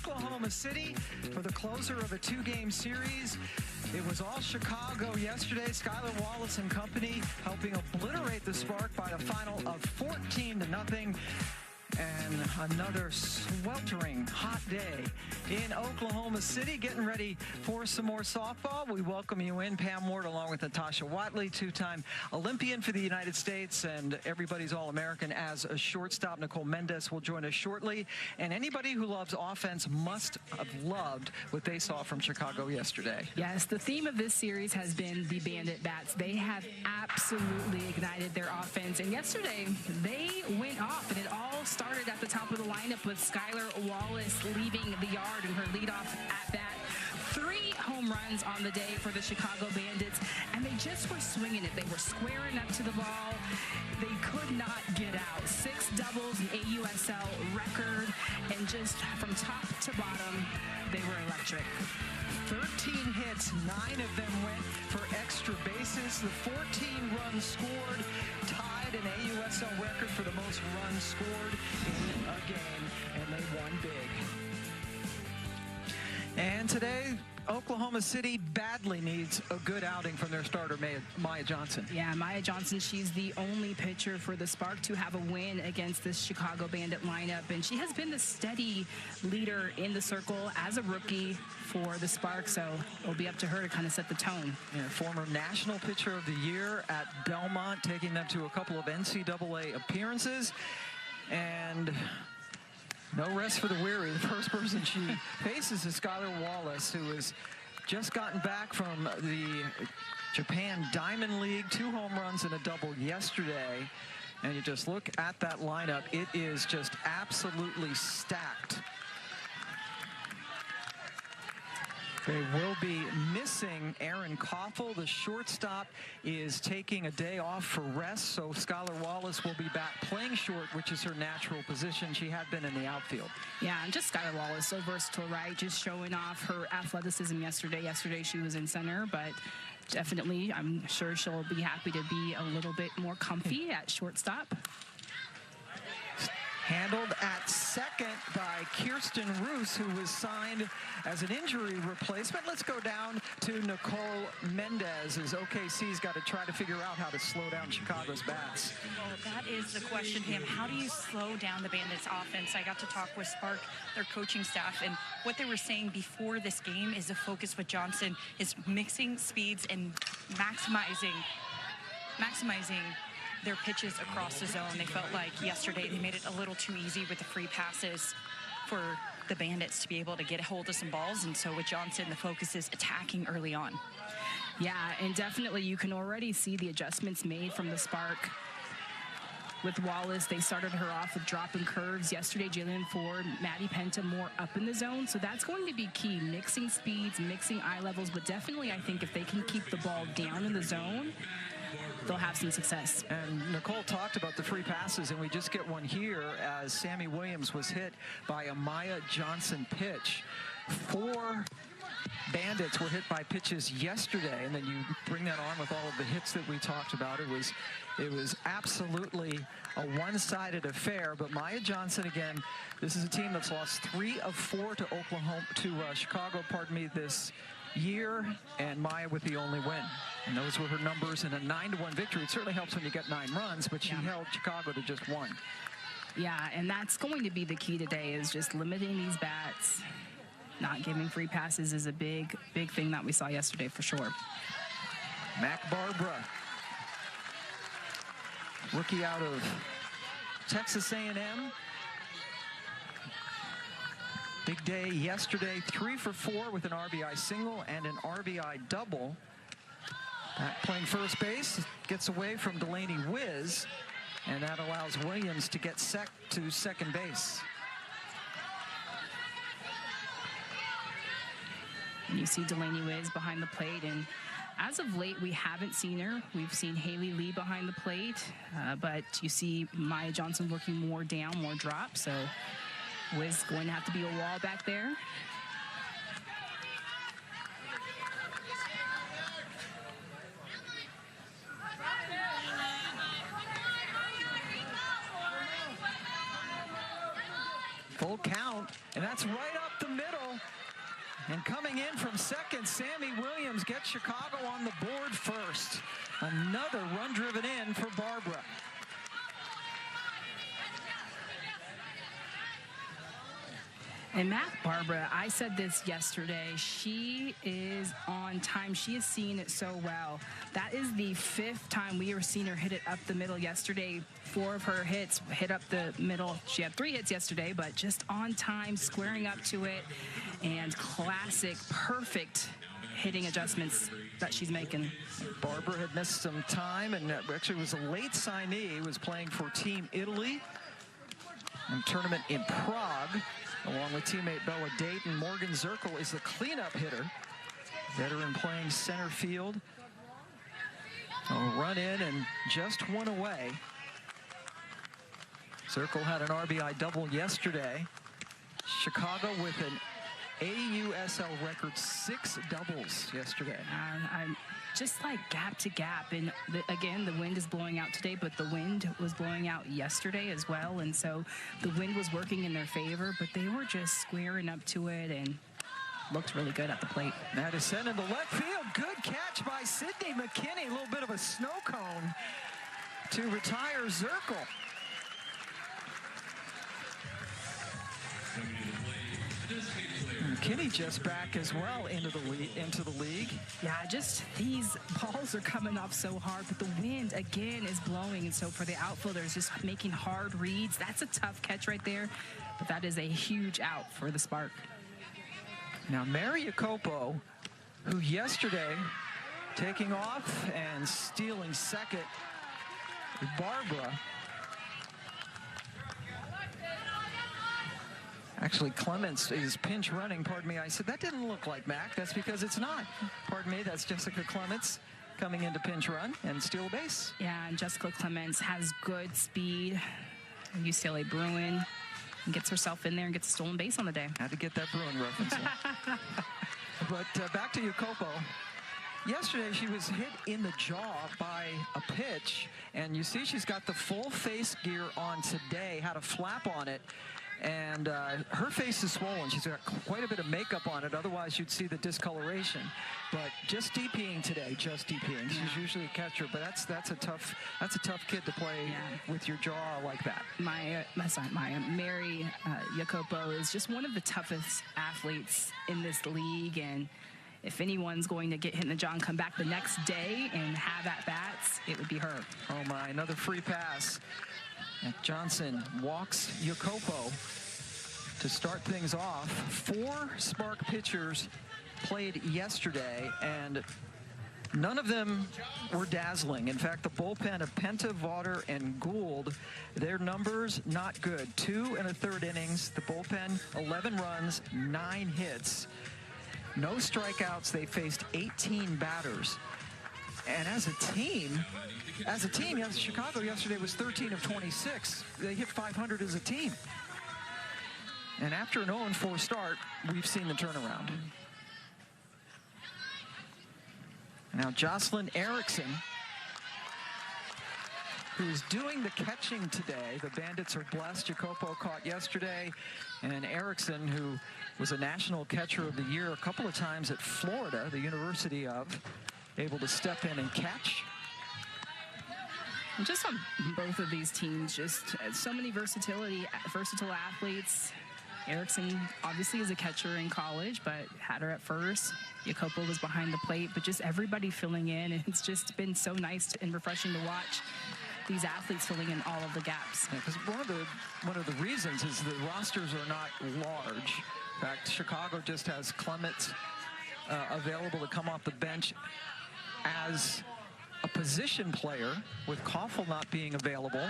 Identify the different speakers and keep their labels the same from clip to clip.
Speaker 1: Oklahoma City for the closer of a two-game series. It was all Chicago yesterday. Skylar Wallace and company helping obliterate the Spark by a final of 14-0. And another sweltering hot day in Oklahoma City. Getting ready for some more softball. We welcome you in. Pam Ward along with Natasha Watley, two-time Olympian for the United States and everybody's All-American as a shortstop. Nicole Mendez will join us shortly. And anybody who loves offense must have loved what they saw from Chicago yesterday.
Speaker 2: Yes, the theme of this series has been the Bandit Bats. They have absolutely ignited their offense. And yesterday, they went off, and it all started at the top of the lineup with Skylar Wallace leaving the yard in her leadoff at bat. 3 home runs on the day for the Chicago Bandits, and they just were swinging it. They were squaring up to the ball. They could not get out. 6 doubles, an AUSL record, and just from top to bottom, they were electric.
Speaker 1: 13 hits, 9 of them went for extra bases. The 14 runs scored tied an AUSL record for the most runs scored in a game, and they won big. And today, Oklahoma City badly needs a good outing from their starter, Maya Johnson.
Speaker 2: Yeah, Maya Johnson, she's the only pitcher for the Spark to have a win against this Chicago Bandit lineup. And she has been the steady leader in the circle as a rookie for the Spark. So it'll be up to her to kind of set the tone.
Speaker 1: Yeah, former National Pitcher of the Year at Belmont, taking them to a couple of NCAA appearances. And no rest for the weary. The first person she faces is Skylar Wallace, who has just gotten back from the Japan Diamond League. 2 home runs and a double yesterday. And you just look at that lineup. It is just absolutely stacked. They will be missing Aaron Koffel. The shortstop is taking a day off for rest, so Skylar Wallace will be back playing short, which is her natural position. She had been in the outfield.
Speaker 2: Yeah, and just Skylar Wallace, so versatile, right? Just showing off her athleticism yesterday. Yesterday she was in center, but definitely I'm sure she'll be happy to be a little bit more comfy at shortstop.
Speaker 1: Handled at second by Kirsten Roos, who was signed as an injury replacement. Let's go down to Nicole Mendez, as OKC's got to try to figure out how to slow down Chicago's bats.
Speaker 3: Well, that is the question, Pam. How do you slow down the Bandits' offense? I got to talk with Spark, their coaching staff, and what they were saying before this game is the focus with Johnson is mixing speeds and maximizing their pitches across the zone. They felt like yesterday they made it a little too easy with the free passes for the Bandits to be able to get a hold of some balls. And so with Johnson, the focus is attacking early on.
Speaker 2: Yeah, and definitely you can already see the adjustments made from the Spark. With Wallace, they started her off with dropping curves. Yesterday, Jalen Ford, Maddie Penta more up in the zone. So that's going to be key, mixing speeds, mixing eye levels. But definitely, I think if they can keep the ball down in the zone, they'll have some success.
Speaker 1: And Nicole talked about the free passes, and we just get one here as Sammy Williams was hit by a Maya Johnson pitch. 4 Bandits were hit by pitches yesterday, and then you bring that on with all of the hits that we talked about. It was absolutely a one-sided affair. But Maya Johnson, again, this is a team that's lost 3 of 4 to Chicago, this year, and Maya with the only win. And those were her numbers in a 9-1 victory. It certainly helps when you get 9 runs, but she held Chicago to just 1.
Speaker 2: Yeah, and that's going to be the key today, is just limiting these bats. Not giving free passes is a big thing that we saw yesterday for sure.
Speaker 1: Mac Barbara, rookie out of Texas A&M. Big day yesterday, 3 for 4 with an RBI single and an RBI double. Back playing first base, gets away from Delaney Wiz, and that allows Williams to get to second base.
Speaker 2: And you see Delaney Wiz behind the plate, and as of late, we haven't seen her. We've seen Haley Lee behind the plate, but you see Maya Johnson working more down, more drop, so Wiz going to have to be a wall back there.
Speaker 1: Full count, and that's right up the middle. And coming in from second, Sammy Williams gets Chicago on the board first. Another run driven in for Barbara.
Speaker 2: And Math Barbara, I said this yesterday, she is on time. She has seen it so well. That is the 5th time we have seen her hit it up the middle yesterday. 4 of her hits hit up the middle. She had 3 hits yesterday, but just on time, squaring up to it, and classic, perfect hitting adjustments that she's making.
Speaker 1: Barbara had missed some time, and actually was a late signee, was playing for Team Italy in a tournament in Prague, along with teammate Bella Dayton. Morgan Zirkle is the cleanup hitter. Veteran playing center field. A run in and just one away. Zirkle had an RBI double yesterday. Chicago with an AUSL record 6 doubles yesterday.
Speaker 2: I'm just like gap to gap, and again, the wind is blowing out today, but the wind was blowing out yesterday as well, and so the wind was working in their favor, but they were just squaring up to it and looked really good at the plate.
Speaker 1: That is sent into left field. Good catch by Sydney McKinney. A little bit of a snow cone to retire Zirkle. McKinney just back as well into the league.
Speaker 2: Yeah, just these balls are coming off so hard, but the wind again is blowing, and so for the outfielders just making hard reads, that's a tough catch right there, but that is a huge out for the Spark.
Speaker 1: Now Mary Jacopo, who yesterday taking off and stealing second, Barbara. Actually, Clements is pinch running, pardon me. I said, that didn't look like Mac. That's because it's not. Pardon me, that's Jessica Clements coming into pinch run and steal a base.
Speaker 2: Yeah, and Jessica Clements has good speed. UCLA Bruin, and gets herself in there and gets a stolen base on the day.
Speaker 1: Had to get that Bruin reference in. But back to Jacopo. Yesterday, she was hit in the jaw by a pitch, and you see she's got the full face gear on today, had a flap on it. And her face is swollen. She's got quite a bit of makeup on it. Otherwise, you'd see the discoloration. But just DPing today, just DPing. She's usually a catcher, but that's a tough kid to play with your jaw like that.
Speaker 2: Mary Jacopo is just one of the toughest athletes in this league, and if anyone's going to get hit in the jaw and come back the next day and have at-bats, it would be her.
Speaker 1: Oh my, another free pass. And Johnson walks Jacopo to start things off. 4 Spark pitchers played yesterday, and none of them were dazzling. In fact, the bullpen of Penta, Vaughter, and Gould, their numbers not good. 2 1/3 innings. The bullpen, 11 runs, 9 hits. No strikeouts. They faced 18 batters. And as a team, yes, Chicago yesterday was 13 of 26. They hit 500 as a team. And after an 0-4 start, we've seen the turnaround. Now Jocelyn Erickson, who's doing the catching today. The Bandits are blessed. Jacopo caught yesterday. And Erickson, who was a national catcher of the year a couple of times at Florida, the University of, able to step in and catch.
Speaker 2: And just on both of these teams, just so many versatile athletes. Erickson obviously is a catcher in college, but had her at first. Jacopo was behind the plate, but just everybody filling in. And it's just been so nice and refreshing to watch these athletes filling in all of the gaps.
Speaker 1: Because one of the reasons is the rosters are not large. In fact, Chicago just has Clements available to come off the bench as a position player, with Koffel not being available.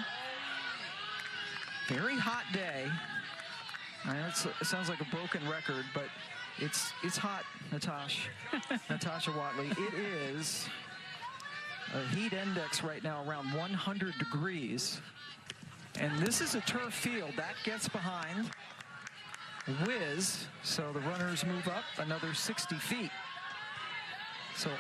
Speaker 1: Very hot day. I know it sounds like a broken record, but it's hot, Natasha Watley. It is a heat index right now around 100 degrees. And this is a turf field. That gets behind Wiz, so the runners move up another 60 feet. So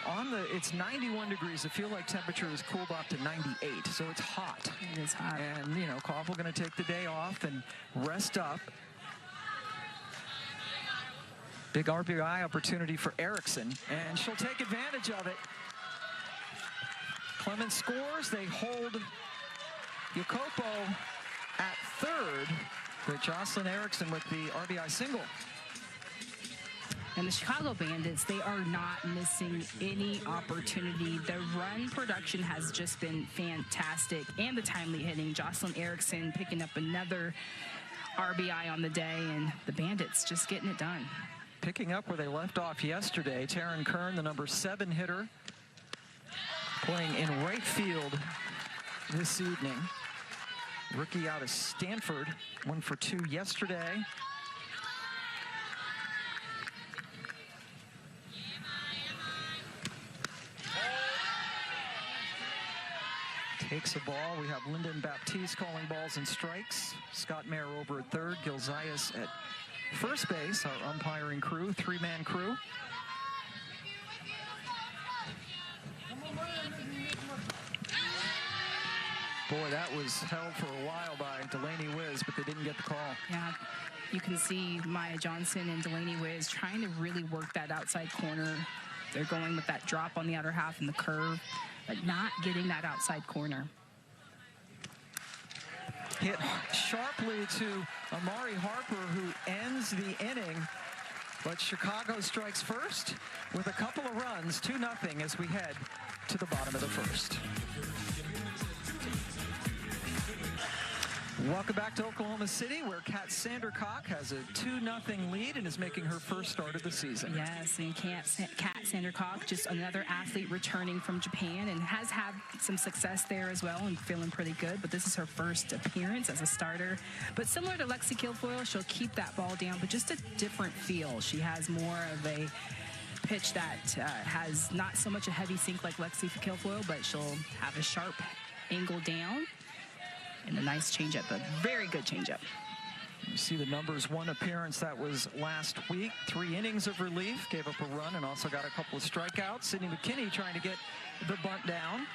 Speaker 1: it's 91 degrees. The feel like temperature is cooled off to 98, so it's hot.
Speaker 2: It is hot.
Speaker 1: And, Koffel going to take the day off and rest up. Big RBI opportunity for Erickson, and she'll take advantage of it. Clemens scores. They hold Jacopo at third, but Jocelyn Erickson with the RBI single.
Speaker 2: And the Chicago Bandits, they are not missing any opportunity. The run production has just been fantastic, and the timely hitting. Jocelyn Erickson picking up another RBI on the day, and the Bandits just getting it done.
Speaker 1: Picking up where they left off yesterday, Taryn Kern, the number 7 hitter, playing in right field this evening. Rookie out of Stanford, 1 for 2 yesterday. Takes a ball. We have Lyndon Baptiste calling balls and strikes. Scott Mayer over at third. Gil Zayas at first base. Our umpiring crew, 3-man crew. Boy, that was held for a while by Delaney Wiz, but they didn't get the call.
Speaker 2: Yeah, you can see Maya Johnson and Delaney Wiz trying to really work that outside corner. They're going with that drop on the outer half and the curve, but not getting that outside corner.
Speaker 1: Hit sharply to Amari Harper, who ends the inning. But Chicago strikes first with a couple of runs, 2-0 as we head to the bottom of the first. Welcome back to Oklahoma City, where Kat Sandercock has a 2-0 lead and is making her first start of the season.
Speaker 2: Yes, and Kat Sandercock, just another athlete returning from Japan, and has had some success there as well and feeling pretty good. But this is her first appearance as a starter. But similar to Lexi Kilfoyle, she'll keep that ball down, but just a different feel. She has more of a pitch that has not so much a heavy sink like Lexi Kilfoyle, but she'll have a sharp angle down. And a nice changeup, a very good changeup.
Speaker 1: You see the numbers, 1 appearance that was last week, 3 innings of relief, gave up a run and also got a couple of strikeouts. Sydney McKinney trying to get the bunt down.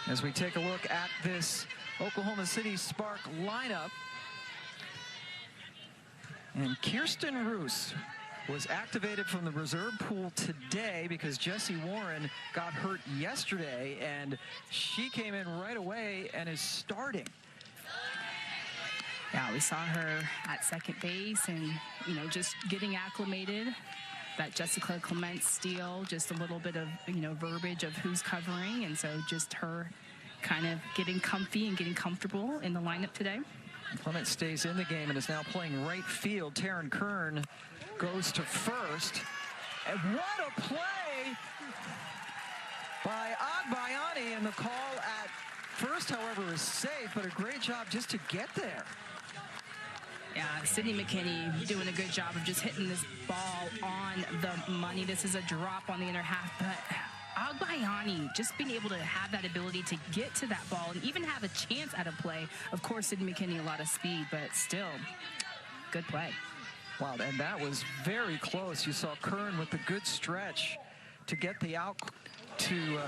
Speaker 1: As we take a look at this Oklahoma City Spark lineup. And Kirsten Roos was activated from the reserve pool today because Jessie Warren got hurt yesterday, and she came in right away and is starting.
Speaker 2: Yeah, we saw her at second base and, you know, just getting acclimated. That Jessica Clement steal, just a little bit of, you know, verbiage of who's covering, and so just her kind of getting comfy and getting comfortable in the lineup today.
Speaker 1: Clement stays in the game and is now playing right field. Taryn Kern goes to first. And what a play by Agbayani, and the call at first, however, is safe, but a great job just to get there.
Speaker 2: Yeah, Sydney McKinney doing a good job of just hitting this ball on the money. This is a drop on the inner half, but Agbayani just being able to have that ability to get to that ball and even have a chance at a play. Of course, Sydney McKinney, a lot of speed, but still, good play.
Speaker 1: Wow, and that was very close. You saw Kern with the good stretch to get the out, to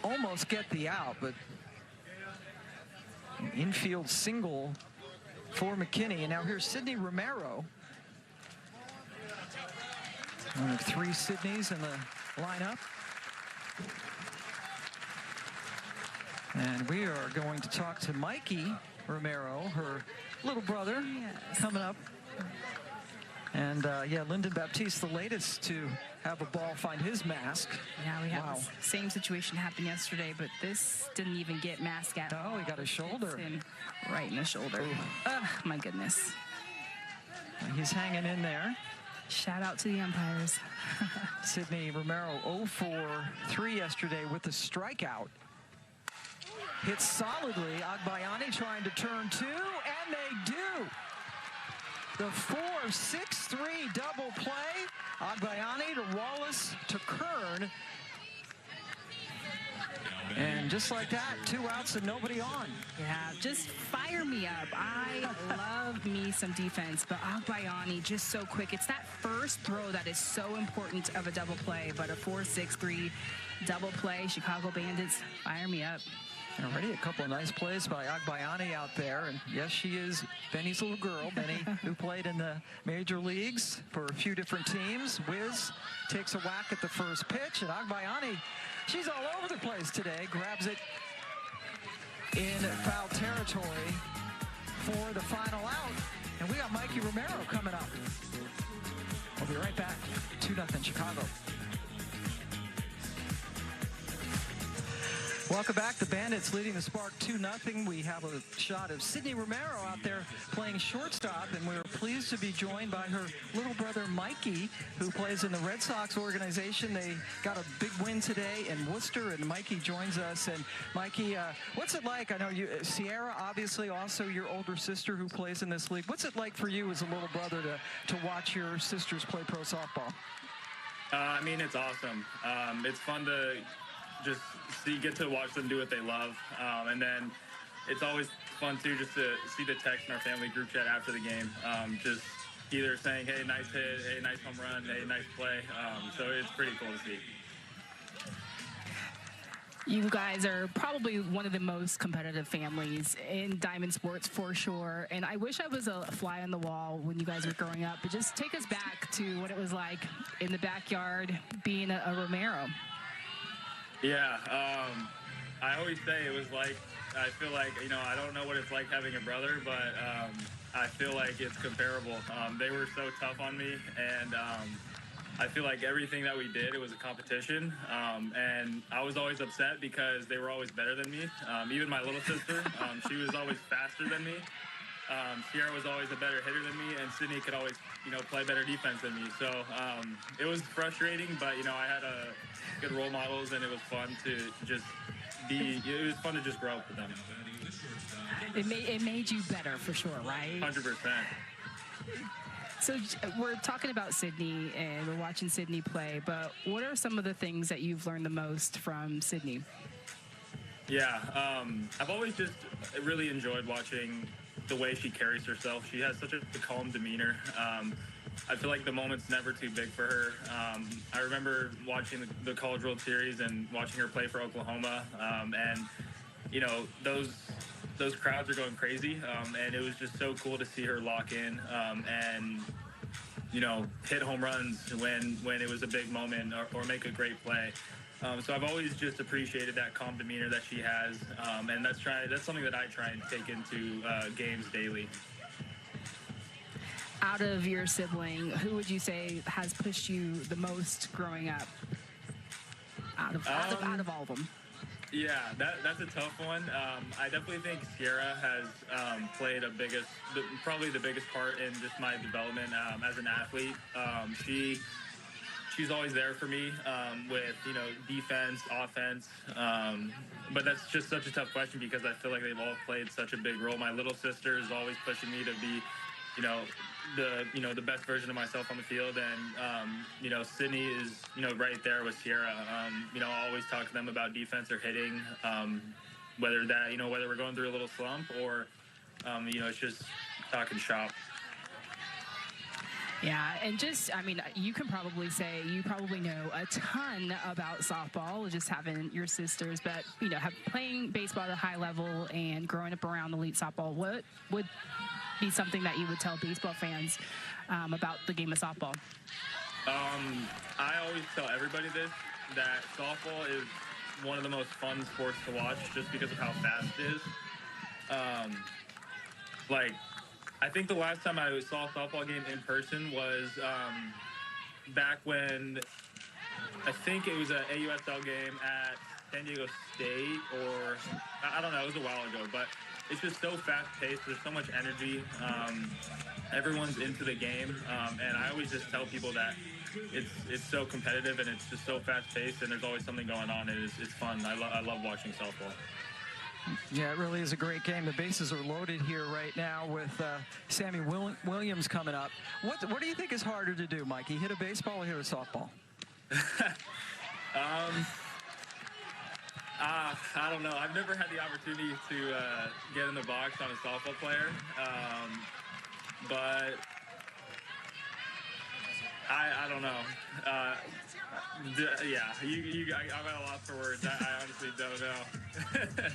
Speaker 1: almost get the out, but an infield single for McKinney. And now here's Sydney Romero. One of 3 Sydneys in the lineup. And we are going to talk to Mikey Romero, her little brother, coming up. And yeah, Lyndon Baptiste, the latest to have a ball find his mask.
Speaker 2: Yeah, we have the same situation happen yesterday, but this didn't even get mask at all.
Speaker 1: Oh, he got a shoulder.
Speaker 2: Right in the shoulder. Oh, my goodness.
Speaker 1: He's hanging in there.
Speaker 2: Shout out to the umpires.
Speaker 1: Sydney Romero 0 for 3 yesterday with a strikeout. Hits solidly. Agbayani trying to turn 2, and they do. The 4-6-3 double play. Agbayani to Wallace to Kern. And just like that, 2 outs and nobody on.
Speaker 2: Yeah, just fire me up. I love me some defense, but Agbayani just so quick. It's that first throw that is so important of a double play, but a 4-6-3 double play. Chicago Bandits, fire me up.
Speaker 1: Already a couple of nice plays by Agbayani out there. And yes, she is Benny's little girl. Benny, who played in the major leagues for a few different teams. Wiz takes a whack at the first pitch. And Agbayani, she's all over the place today. Grabs it in foul territory for the final out. And we got Mikey Romero coming up. We'll be right back. 2-0 Chicago. Welcome back. The Bandits leading the Spark 2-0. We have a shot of Sydney Romero out there playing shortstop, and we're pleased to be joined by her little brother Mikey, who plays in the Red Sox organization. They got a big win today in Worcester, and Mikey joins us. And Mikey, what's it like? I know you, Sierra, obviously also your older sister who plays in this league. What's it like for you as a little brother to watch your sisters play pro softball?
Speaker 4: I mean, it's awesome. It's fun to just get to watch them do what they love. And then it's always fun, too, just to see the text in our family group chat after the game. Just either saying, hey, nice hit, hey, nice home run, hey, nice play. So it's pretty cool to see.
Speaker 2: You guys are probably one of the most competitive families in diamond sports for sure. And I wish I was a fly on the wall when you guys were growing up. But just take us back to what it was like in the backyard being a Romero.
Speaker 4: Yeah, I always say it was like, I feel like, you know, I don't know what it's like having a brother, but I feel like it's comparable. They were so tough on me, and I feel like everything that we did, it was a competition, and I was always upset because they were always better than me. Even my little sister, she was always faster than me. Sierra was always a better hitter than me, and Sydney could always, you know, play better defense than me. So it was frustrating, but, you know, I had good role models, and it was fun to just it was fun to just grow up with them.
Speaker 2: It made you better for sure, right?
Speaker 4: 100%.
Speaker 2: So we're talking about Sydney, and we're watching Sydney play, but what are some of the things that you've learned the most from Sydney?
Speaker 4: Yeah, I've always just really enjoyed watching the way she carries herself. She has such a calm demeanor. I feel like the moment's never too big for her. I remember watching the College World Series and watching her play for Oklahoma, and you know, those crowds are going crazy, and it was just so cool to see her lock in and, you know, hit home runs when it was a big moment or make a great play. So I've always just appreciated that calm demeanor that she has, and that's something that I try and take into games daily.
Speaker 2: Out of your sibling, who would you say has pushed you the most growing up? Out of all of them.
Speaker 4: Yeah, that's a tough one. I definitely think Sierra has played probably the biggest part in just my development as an athlete. She's always there for me with, you know, defense, offense. But that's just such a tough question because I feel like they've all played such a big role. My little sister is always pushing me to be, the best version of myself on the field, and Sydney is right there with Sierra. I always talk to them about defense or hitting, whether we're going through a little slump or it's just talking shop.
Speaker 2: Yeah, and you can probably say you probably know a ton about softball, just having your sisters, but, playing baseball at a high level and growing up around elite softball, what would be something that you would tell baseball fans about the game of softball?
Speaker 4: I always tell everybody that softball is one of the most fun sports to watch just because of how fast it is. I think the last time I saw a softball game in person was back when I think it was an AUSL game at San Diego State, or I don't know, it was a while ago, but it's just so fast-paced. There's so much energy. Everyone's into the game, and I always just tell people that it's so competitive and it's just so fast-paced, and there's always something going on, and it's fun. I love watching softball.
Speaker 1: Yeah, it really is a great game. The bases are loaded here right now with Sammy Williams coming up. What do you think is harder to do, Mikey? Hit a baseball or hit a softball?
Speaker 4: I don't know. I've never had the opportunity to get in the box on a softball player, but I don't know. Yeah, I'm at a loss for words. I honestly don't know.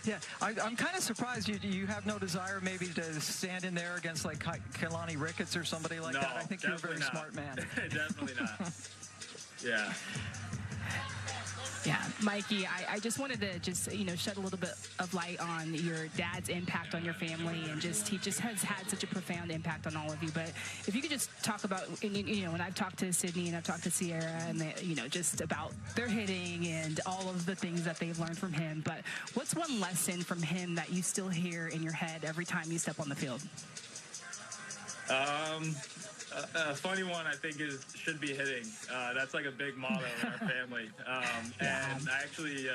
Speaker 1: Yeah, I'm kind of surprised you have no desire maybe to stand in there against like Kalani Ricketts or somebody like that. I think you're a very smart man.
Speaker 4: Definitely not. Yeah.
Speaker 2: Yeah, Mikey, I just wanted to shed a little bit of light on your dad's impact on your family, and he just has had such a profound impact on all of you. But if you could just talk about, when I've talked to Sydney and I've talked to Sierra, and just about their hitting and all of the things that they've learned from him. But what's one lesson from him that you still hear in your head every time you step on the field?
Speaker 4: A funny one, I think, should be hitting. That's like a big motto in our family. And I actually,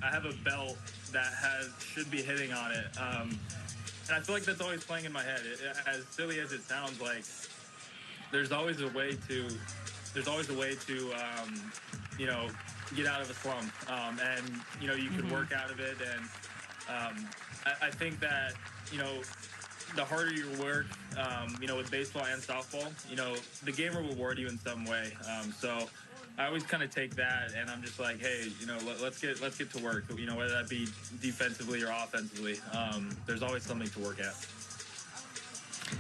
Speaker 4: I have a belt that should be hitting on it. And I feel like that's always playing in my head. As silly as it sounds, like there's always a way to get out of a slump. And you can work out of it. And I think that the harder you work, with baseball and softball, the game will reward you in some way. So I always kind of take that, and I'm just like, hey, let's get to work. Whether that be defensively or offensively, there's always something to work at.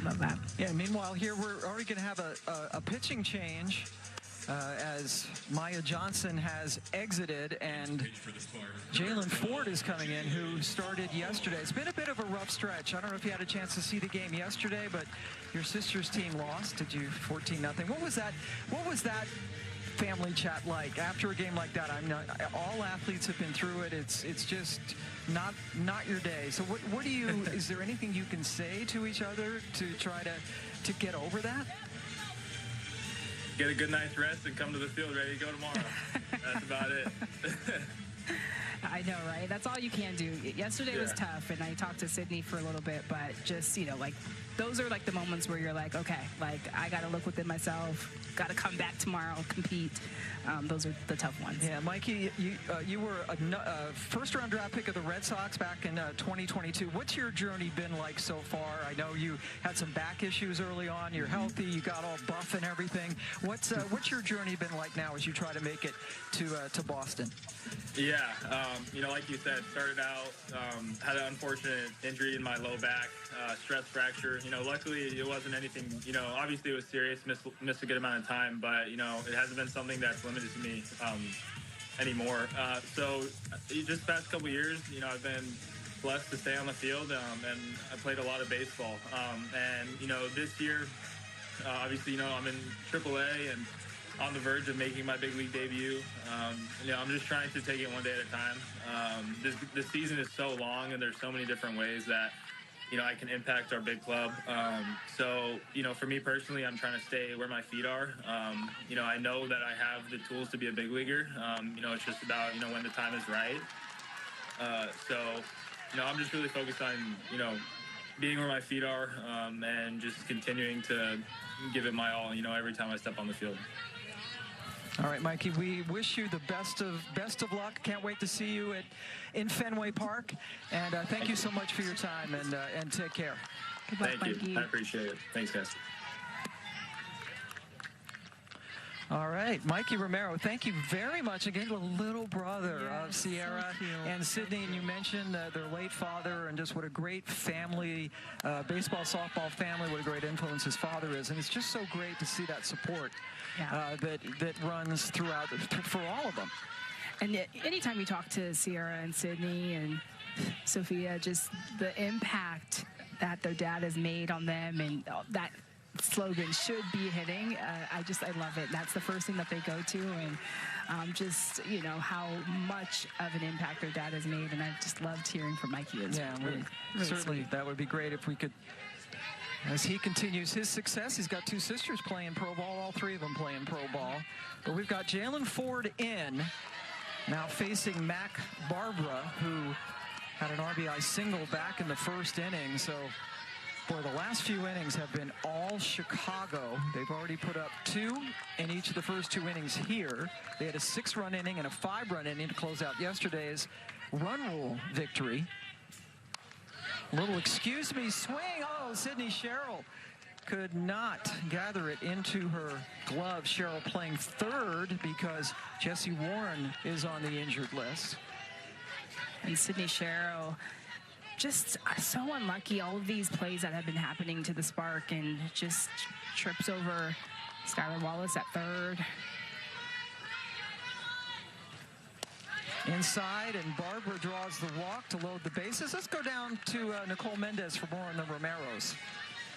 Speaker 2: Love that.
Speaker 1: Yeah. Meanwhile, here we're already going to have a pitching change. As Maya Johnson has exited and Jalen Ford is coming in, who started yesterday. It's been a bit of a rough stretch. I don't know if you had a chance to see the game yesterday, but your sister's team lost. Did you 14-0? What was that family chat like after a game like that? All athletes have been through it. It's just not your day. So what do you? Is there anything you can say to each other to try to get over that?
Speaker 4: Get a good night's rest and come to the field ready to go tomorrow. That's about it.
Speaker 2: I know, right? That's all you can do. Yesterday was tough, and I talked to Sydney for a little bit, but just, those are like the moments where you're like, okay, like I got to look within myself, got to come back tomorrow, compete. Those are the tough ones.
Speaker 1: Yeah, Mikey, you were a first-round draft pick of the Red Sox back in 2022. What's your journey been like so far? I know you had some back issues early on. You're healthy. You got all buff and everything. What's your journey been like now as you try to make it to Boston?
Speaker 4: Yeah, like you said, started out, had an unfortunate injury in my low back, stress fracture. Luckily it wasn't anything, obviously it was serious, missed a good amount of time, but, it hasn't been something that's limited to me anymore. So just past couple years, I've been blessed to stay on the field, and I played a lot of baseball. And, this year, obviously, I'm in AAA and on the verge of making my big league debut. I'm just trying to take it one day at a time. This season is so long, and there's so many different ways that, I can impact our big club. So, for me personally, I'm trying to stay where my feet are. I know that I have the tools to be a big leaguer. It's just about, when the time is right. So, I'm just really focused on, being where my feet are, and just continuing to give it my all, every time I step on the field.
Speaker 1: All right, Mikey, we wish you the best of luck. Can't wait to see you in Fenway Park. And thank you so much for your time, and take care.
Speaker 2: Good luck,
Speaker 4: Thank you.
Speaker 2: Mikey.
Speaker 4: I appreciate it. Thanks, guys.
Speaker 1: All right, Mikey Romero, thank you very much. Again, the little brother of Sierra and Sydney, and you mentioned their late father, and just what a great family, baseball, softball family, what a great influence his father is. And it's just so great to see that support that runs throughout for all of them.
Speaker 2: And anytime we talk to Sierra and Sydney and Sophia, just the impact that their dad has made on them, and that slogan should be hitting. I love it. That's the first thing that they go to, and just how much of an impact their dad has made, and I just loved hearing from Mikey.
Speaker 1: Yeah, really certainly sweet. That would be great if we could. As he continues his success, he's got two sisters playing pro ball, all three of them playing pro ball. But we've got Jalen Ford in, now facing Mac Barbara, who had an RBI single back in the first inning. So, boy, the last few innings have been all Chicago. They've already put up 2 in each of the first 2 innings here. They had a 6-run inning and a 5-run inning to close out yesterday's run rule victory. Little excuse me swing. Oh, Sydney Sherrill could not gather it into her glove. Cheryl playing third because Jessie Warren is on the injured list.
Speaker 2: And Sydney Sherrill just so unlucky. All of these plays that have been happening to the Spark, and just trips over Skylar Wallace at third.
Speaker 1: Inside, and Barbara draws the walk to load the bases. Let's go down to Nicole Mendez for more on the Romeros.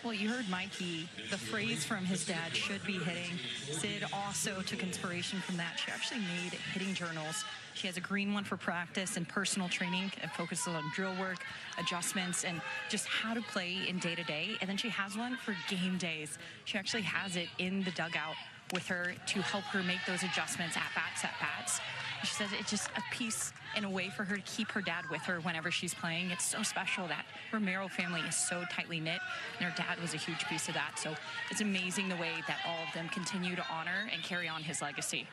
Speaker 3: Well, you heard Mikey, the phrase from his dad, should be hitting. Sid also took inspiration from that. She actually made hitting journals. She has a green one for practice and personal training, and focuses on drill work, adjustments, and just how to play in day-to-day. And then she has one for game days. She actually has it in the dugout with her to help her make those adjustments at bats. She says it's just a piece and a way for her to keep her dad with her whenever she's playing. It's so special. That Romero family is so tightly knit, and her dad was a huge piece of that. So it's amazing the way that all of them continue to honor and carry on his legacy.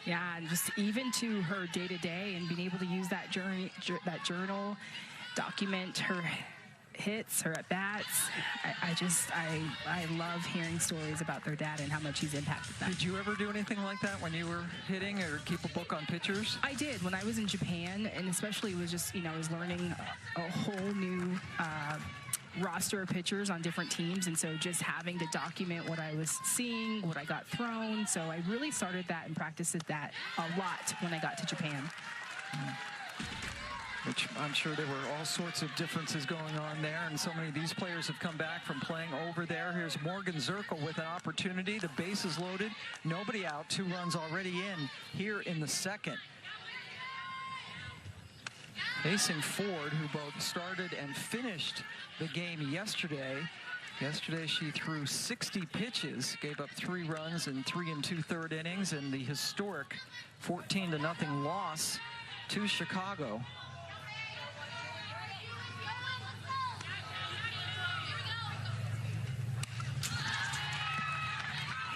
Speaker 2: Yeah, and just even to her day-to-day, and being able to use that journal, document her hits, her at-bats. I love hearing stories about their dad and how much he's impacted them.
Speaker 1: Did you ever do anything like that when you were hitting, or keep a book on pitchers?
Speaker 2: I did when I was in Japan, and especially it was just, I was learning a whole new roster of pitchers on different teams, and so just having to document what I was seeing, what I got thrown. So I really started that and practiced that a lot when I got to Japan.
Speaker 1: Which I'm sure there were all sorts of differences going on there, and so many of these players have come back from playing over there. Here's Morgan Zirkle with an opportunity. The base is loaded, nobody out, 2 runs already in here in the second. Facing Ford, who both started and finished the game yesterday. Yesterday she threw 60 pitches, gave up 3 runs in 3 2/3 innings, and the historic 14-0 loss to Chicago.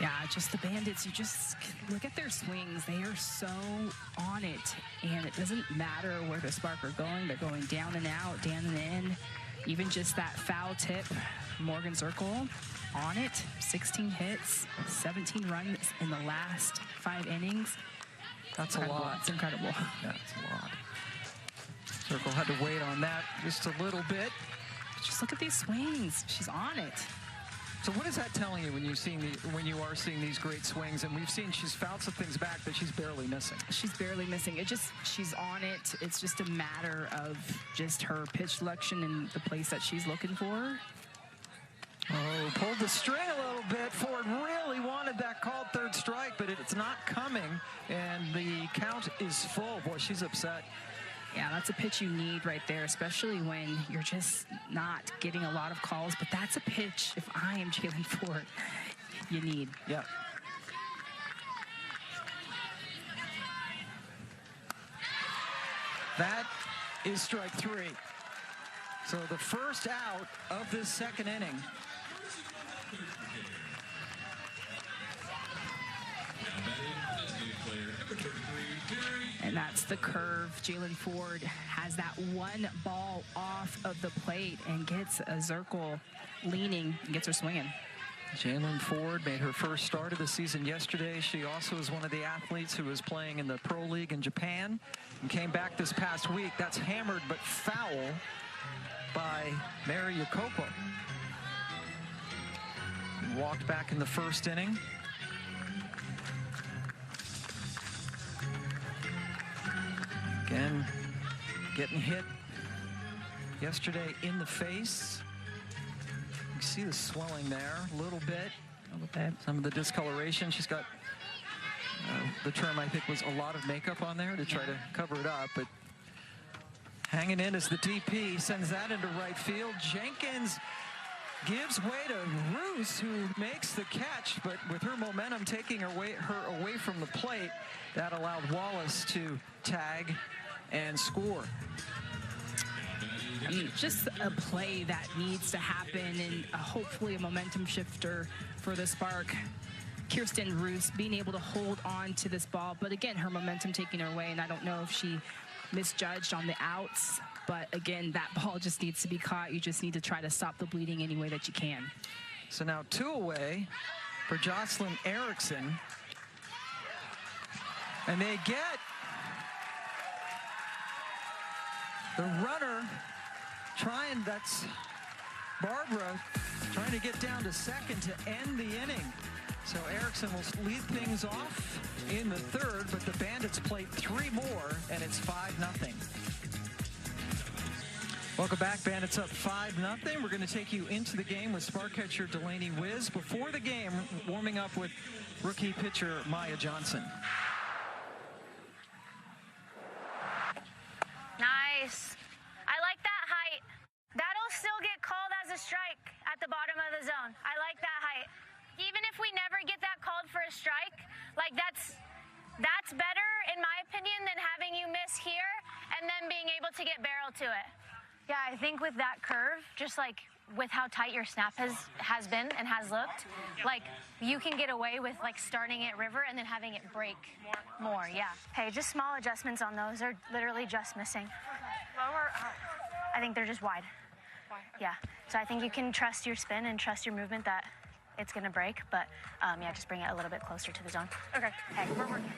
Speaker 2: Yeah, just the Bandits, you just look at their swings. They are so on it, and it doesn't matter where the Spark are going. They're going down and out, down and in. Even just that foul tip, Morgan Zirkle on it. 16 hits, 17 runs in the last 5 innings.
Speaker 1: That's a lot.
Speaker 2: It's incredible.
Speaker 1: That's a lot. Zirkle had to wait on that just a little bit.
Speaker 2: Just look at these swings. She's on it.
Speaker 1: So what is that telling you when you are seeing these great swings? And we've seen she's fouled some things back that she's barely missing.
Speaker 2: She's barely missing. She's on it. It's just a matter of just her pitch selection and the place that she's looking for.
Speaker 1: Oh, pulled the string a little bit. Ford really wanted that called third strike, but it's not coming, and the count is full. Boy, she's upset.
Speaker 2: Yeah, that's a pitch you need right there, especially when you're just not getting a lot of calls. But that's a pitch, if I am Jalen Ford, you need.
Speaker 1: Yeah. That is strike 3. So the first out of this second inning.
Speaker 2: And that's the curve. Jalen Ford has that one ball off of the plate and gets a Zirkle leaning and gets her swinging.
Speaker 1: Jalen Ford made her first start of the season yesterday. She also is one of the athletes who is playing in the Pro League in Japan and came back this past week. That's hammered but foul by Mary Jacopo. Walked back in the first inning. Again, getting hit yesterday in the face. You see the swelling there a little bit. Some of the discoloration. She's got, the term I think was a lot of makeup on there to try to cover it up. But hanging in as the DP sends that into right field. Jenkins gives way to Roos, who makes the catch, but with her momentum taking her away from the plate, that allowed Wallace to tag and score.
Speaker 2: I mean, just a play that needs to happen, and hopefully a momentum shifter for the Spark. Kirsten Roos being able to hold on to this ball, but again, her momentum taking her away, and I don't know if she misjudged on the outs, but again, that ball just needs to be caught. You just need to try to stop the bleeding any way that you can.
Speaker 1: So now 2 away for Jocelyn Erickson. And they get the runner trying, that's Barbara, trying to get down to second to end the inning. So Erickson will lead things off in the 3rd, but the Bandits played 3 more, and it's 5-0. Welcome back. Bandits up 5-0. We're going to take you into the game with Spark catcher Delaney Wiz. Before the game, warming up with rookie pitcher Maya Johnson.
Speaker 5: Nice. I like that height. That'll still get called as a strike at the bottom of the zone. I like that height. Even if we never get that called for a strike, like that's better, in my opinion, than having you miss here and then being able to get barrel to it. Yeah, I think with that curve, just like with how tight your snap has been and has looked, like you can get away with like starting it river and then having it break more. Yeah. Hey, just small adjustments on those. They're literally just missing.
Speaker 3: Lower.
Speaker 5: I think they're just wide. Yeah. So I think you can trust your spin and trust your movement that it's going to break, but yeah, just bring it a little bit closer to the zone.
Speaker 3: Okay.
Speaker 5: Hey, we're working.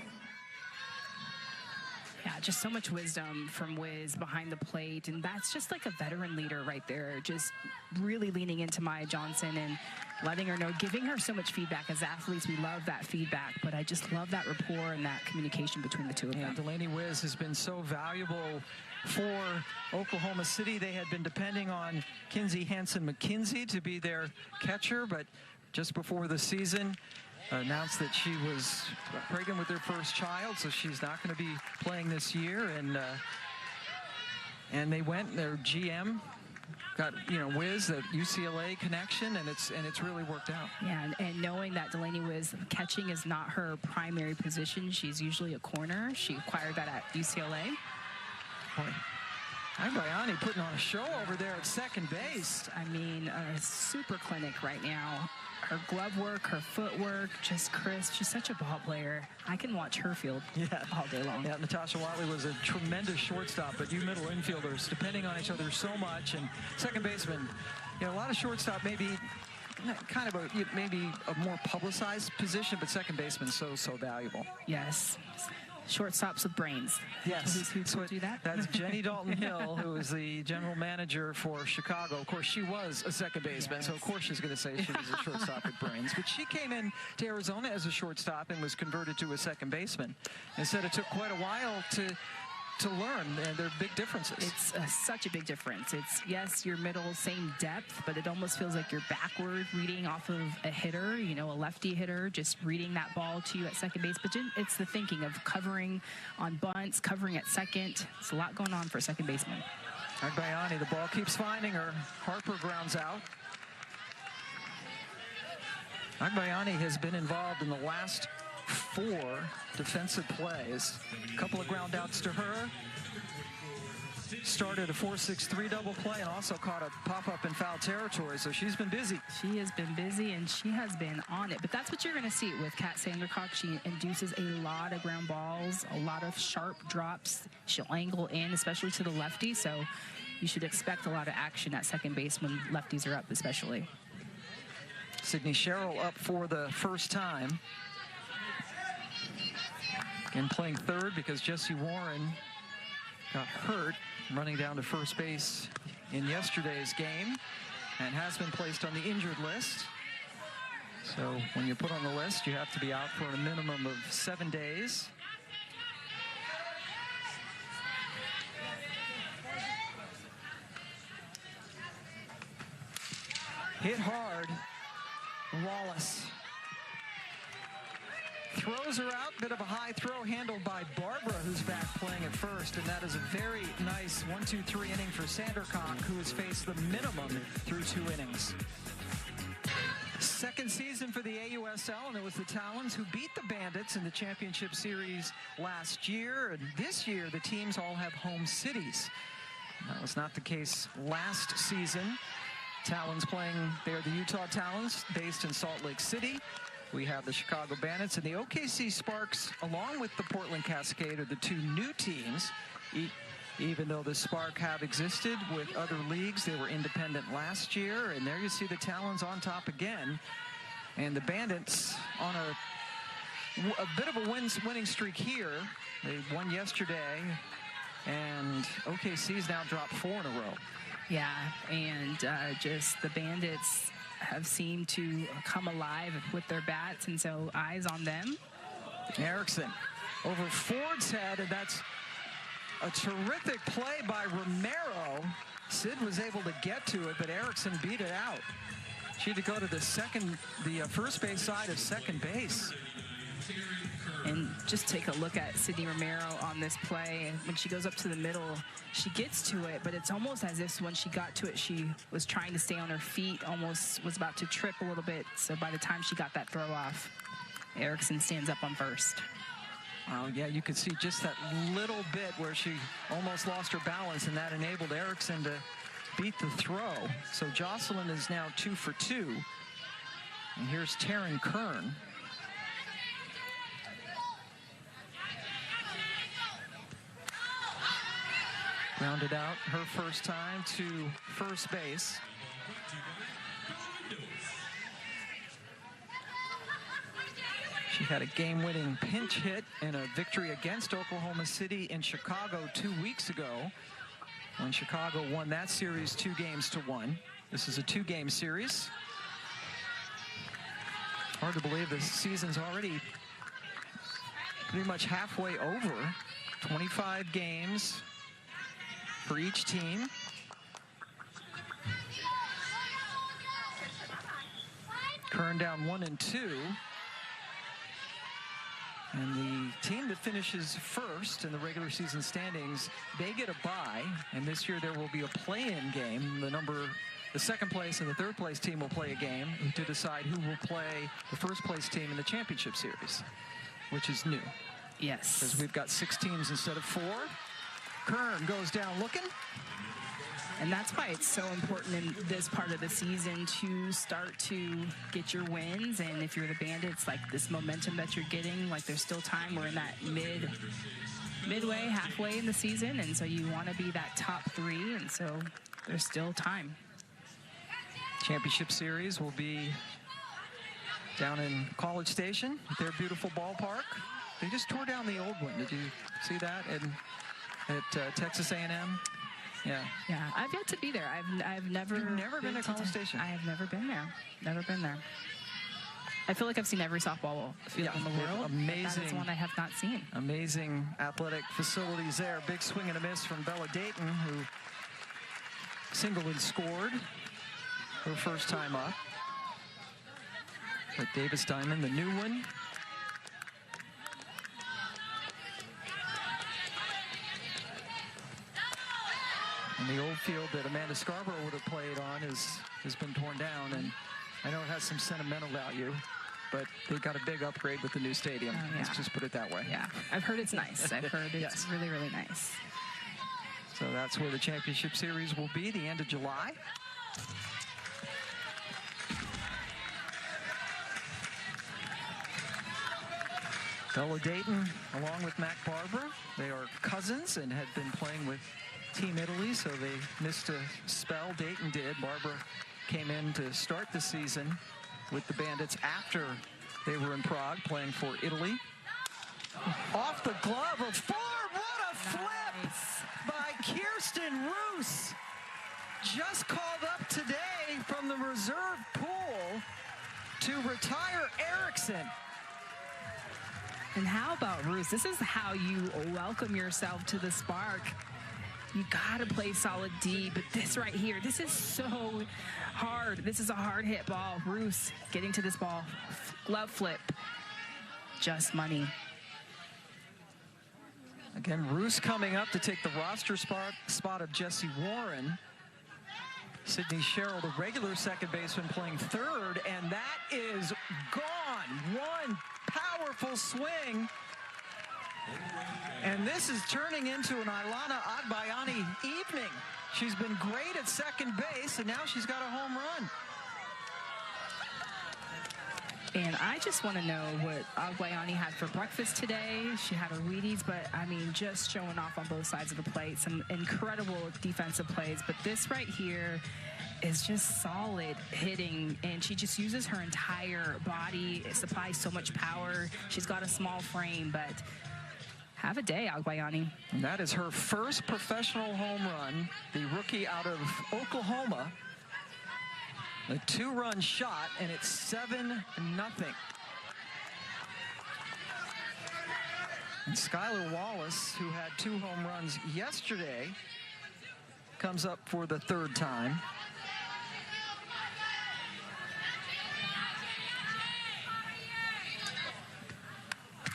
Speaker 2: Yeah, just so much wisdom from Wiz behind the plate, and that's just like a veteran leader right there, just really leaning into Maya Johnson and letting her know, giving her so much feedback. As athletes, we love that feedback, but I just love that rapport and that communication between the two of them.
Speaker 1: Delaney Wiz has been so valuable for Oklahoma City. They had been depending on Kinsey Hansen-McKinsey to be their catcher, but just before the season, announced that she was pregnant with their first child, so she's not going to be playing this year. And they went, their GM got, Wiz, that UCLA connection, and it's really worked out.
Speaker 2: Yeah, and knowing that Delaney Wiz, catching is not her primary position. She's usually a corner. She acquired that at UCLA.
Speaker 1: Boy, Agbayani putting on a show over there at second base.
Speaker 2: I mean, a super clinic right now. Her glove work, her footwork, just crisp. She's such a ball player. I can watch her field all day long.
Speaker 1: Yeah, Natasha Watley was a tremendous shortstop, but you middle infielders depending on each other so much. And second baseman, a lot of shortstop maybe kind of maybe a more publicized position, but second baseman so valuable.
Speaker 2: Yes. Shortstops with brains.
Speaker 1: Yes.
Speaker 2: Who told you that?
Speaker 1: That's Jenny Dalton-Hill, who is the general manager for Chicago. Of course, she was a second baseman, so of course she's going to say she was a shortstop with brains. But she came in to Arizona as a shortstop and was converted to a second baseman. And said it took quite a while to learn, and there are big differences.
Speaker 2: It's such a big difference. It's, yes, your middle, same depth, but it almost feels like you're backward reading off of a hitter, a lefty hitter, just reading that ball to you at second base. But it's the thinking of covering on bunts, covering at second. It's a lot going on for a second baseman.
Speaker 1: Agbayani, the ball keeps finding her. Harper grounds out. Agbayani has been involved in the last 4 defensive plays. A couple of ground outs to her. Started a 4-6-3 double play and also caught a pop-up in foul territory, so she's been busy.
Speaker 2: She has been busy, and she has been on it. But that's what you're going to see with Kat Sandercock. She induces a lot of ground balls, a lot of sharp drops. She'll angle in, especially to the lefty, so you should expect a lot of action at second base when lefties are up, especially.
Speaker 1: Sydney Sherrill up for the first time. And playing third because Jesse Warren got hurt running down to first base in yesterday's game and has been placed on the injured list. So when you're put on the list, you have to be out for a minimum of 7 days. Hit hard, Wallace. Throws her out, bit of a high throw handled by Barbara, who's back playing at first, and that is a very nice 1-2-3 inning for Sandercock, who has faced the minimum through 2 innings. Second season for the AUSL, and it was the Talons who beat the Bandits in the championship series last year, and this year the teams all have home cities. That was not the case last season. Talons playing, they're the Utah Talons, based in Salt Lake City. We have the Chicago Bandits and the OKC Sparks, along with the Portland Cascade, are the 2 new teams. Even though the Spark have existed with other leagues, they were independent last year. And there you see the Talons on top again. And the Bandits on a bit of a winning streak here. They won yesterday. And OKC's now dropped 4 in a row.
Speaker 2: Yeah, and just the Bandits have seemed to come alive with their bats, and so eyes on them.
Speaker 1: Erickson over Ford's head, and that's a terrific play by Romero. Sid was able to get to it, but Erickson beat it out. She had to go to the first base side of second base.
Speaker 2: And just take a look at Sydney Romero on this play. And when she goes up to the middle, she gets to it, but it's almost as if when she got to it, she was trying to stay on her feet, almost was about to trip a little bit. So by the time she got that throw off, Erickson stands up on first.
Speaker 1: Oh, yeah, you could see just that little bit where she almost lost her balance, and that enabled Erickson to beat the throw. So Jocelyn is now 2 for 2. And here's Taryn Kern. Grounded out her first time to first base. She had a game-winning pinch hit in a victory against Oklahoma City in Chicago 2 weeks ago, when Chicago won that series 2-1. This is a 2-game series. Hard to believe the season's already pretty much halfway over. 25 games for each team. Kern down 1 and 2. And the team that finishes first in the regular season standings, they get a bye. And this year there will be a play-in game. The second place and the third place team will play a game to decide who will play the first place team in the championship series, which is new.
Speaker 2: Yes.
Speaker 1: Because we've got 6 teams instead of 4. Kern goes down looking.
Speaker 2: And that's why it's so important in this part of the season to start to get your wins. And if you're the Bandits, like this momentum that you're getting, like there's still time. We're in that midway, halfway in the season. And so you want to be that top 3. And so there's still time.
Speaker 1: Championship series will be down in College Station, their beautiful ballpark. They just tore down the old one. Did you see that at Texas A&M? Yeah.
Speaker 2: Yeah, I've yet to be there. I've never.
Speaker 1: You've never been to College Station?
Speaker 2: I have never been there. Never been there. I feel like I've seen every softball field in the world.
Speaker 1: Amazing.
Speaker 2: That is one I have not seen.
Speaker 1: Amazing athletic facilities there. Big swing and a miss from Bella Dayton, who singled and scored her first time up. But Davis Diamond, the new one. And the old field that Amanda Scarborough would have played on has been torn down, and I know it has some sentimental value, but they got a big upgrade with the new stadium.
Speaker 2: Oh, yeah.
Speaker 1: Let's just put it that way.
Speaker 2: Yeah, I've heard it's nice. I've heard it's
Speaker 1: Yes.
Speaker 2: really, really nice.
Speaker 1: So that's where the championship series will be, the end of July. Bella Dayton, along with Mac Barbara, they are cousins and had been playing with Team Italy, so they missed a spell. Dayton did. Barbara came in to start the season with the Bandits after they were in Prague playing for Italy. Off the glove of Ford. What a flip by Kirsten Roos. Just called up today from the reserve pool to retire Erickson.
Speaker 2: And how about Roos? This is how you welcome yourself to the Spark. You gotta play solid D, but this right here, this is so hard. This is a hard hit ball. Roos getting to this ball. Glove flip. Just money.
Speaker 1: Again, Roos coming up to take the roster spot of Jesse Warren. Sydney Sherrill, the regular second baseman, playing third, and that is gone. One powerful swing. And this is turning into an Ilana Adbayani evening. She's been great at second base, and now she's got a home run.
Speaker 2: And I just want to know what Aguayani had for breakfast today. She had her Wheaties, but I mean, just showing off on both sides of the plate. Some incredible defensive plays, but this right here is just solid hitting, and she just uses her entire body. It supplies so much power. She's got a small frame, but have a day, Aguayani.
Speaker 1: And that is her first professional home run, the rookie out of Oklahoma. A 2-run shot, and it's 7-0. And Skylar Wallace, who had 2 home runs yesterday, comes up for the 3rd time.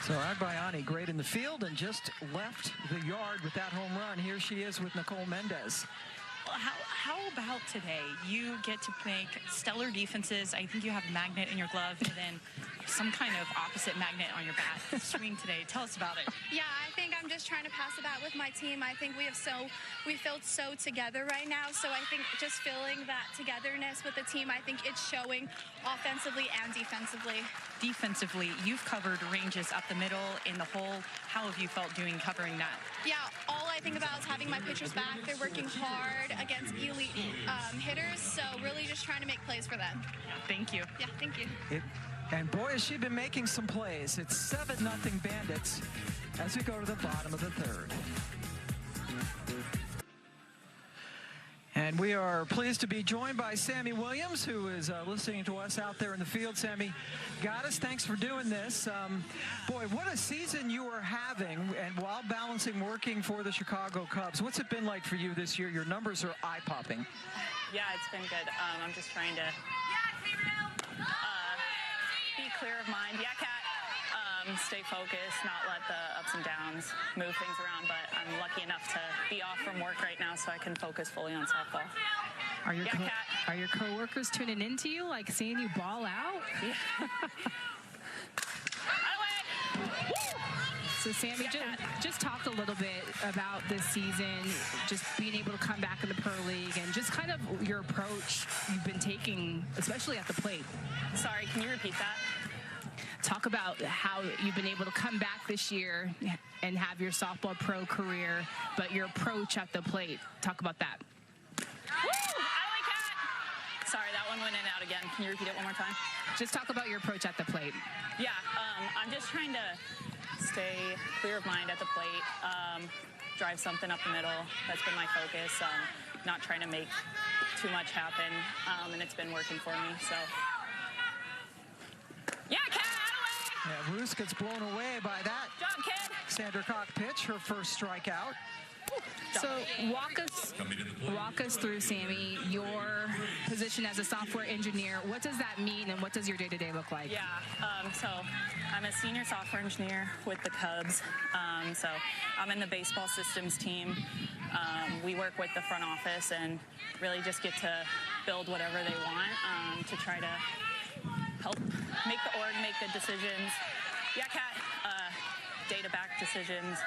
Speaker 1: So Agbayani great in the field and just left the yard with that home run. Here she is with Nicole Mendez.
Speaker 3: How about today? You get to make stellar defenses. I think you have a magnet in your glove and then some kind of opposite magnet on your bat. Swing today. Tell us about it.
Speaker 6: Yeah, I think I'm just trying to pass the bat with my team. I think we felt so together right now. So I think just feeling that togetherness with the team, I think it's showing offensively and defensively.
Speaker 3: Defensively, you've covered ranges up the middle, in the hole. How have you felt doing covering that?
Speaker 6: Yeah, all I think about is having my pitchers back. They're working hard against elite hitters, so really just trying to make plays for them.
Speaker 3: Thank you.
Speaker 6: Yeah, thank you.
Speaker 1: And boy, has she been making some plays. It's 7-0 Bandits as we go to the bottom of the 3rd. And we are pleased to be joined by Sammy Williams, who is listening to us out there in the field. Sammy Gaddis, thanks for doing this. Boy, what a season you are having, and while balancing working for the Chicago Cubs. What's it been like for you this year? Your numbers are eye-popping.
Speaker 7: Yeah, it's been good. I'm just trying to be clear of mind. Yeah, Kat. Stay focused, not let the ups and downs move things around, but I'm lucky enough to be off from work right now so I can focus fully on softball.
Speaker 2: Are your coworkers tuning into you, like seeing you ball out?
Speaker 7: Yeah.
Speaker 2: So Sammy, just talk a little bit about this season, just being able to come back in the Pro League and just kind of your approach you've been taking, especially at the plate.
Speaker 7: Sorry, can you repeat that?
Speaker 2: Talk about how you've been able to come back this year and have your softball pro career, but your approach at the plate. Talk about that.
Speaker 7: Woo! I like that. Sorry, that one went in and out again. Can you repeat it one more time?
Speaker 2: Just talk about your approach at the plate.
Speaker 7: Yeah, I'm just trying to stay clear of mind at the plate, drive something up the middle. That's been my focus. Not trying to make too much happen, and it's been working for me. So, yeah, Kat.
Speaker 1: Yeah, Roos gets blown away by that.
Speaker 7: Job, kid.
Speaker 1: Sandra Cock pitch, her first strikeout.
Speaker 2: So walk us through, Sammy, your position as a software engineer. What does that mean, and what does your day-to-day look like?
Speaker 7: Yeah, so I'm a senior software engineer with the Cubs. So I'm in the baseball systems team. We work with the front office and really just get to build whatever they want to try to help make the org make good decisions. Yeah, Kat, data-backed decisions.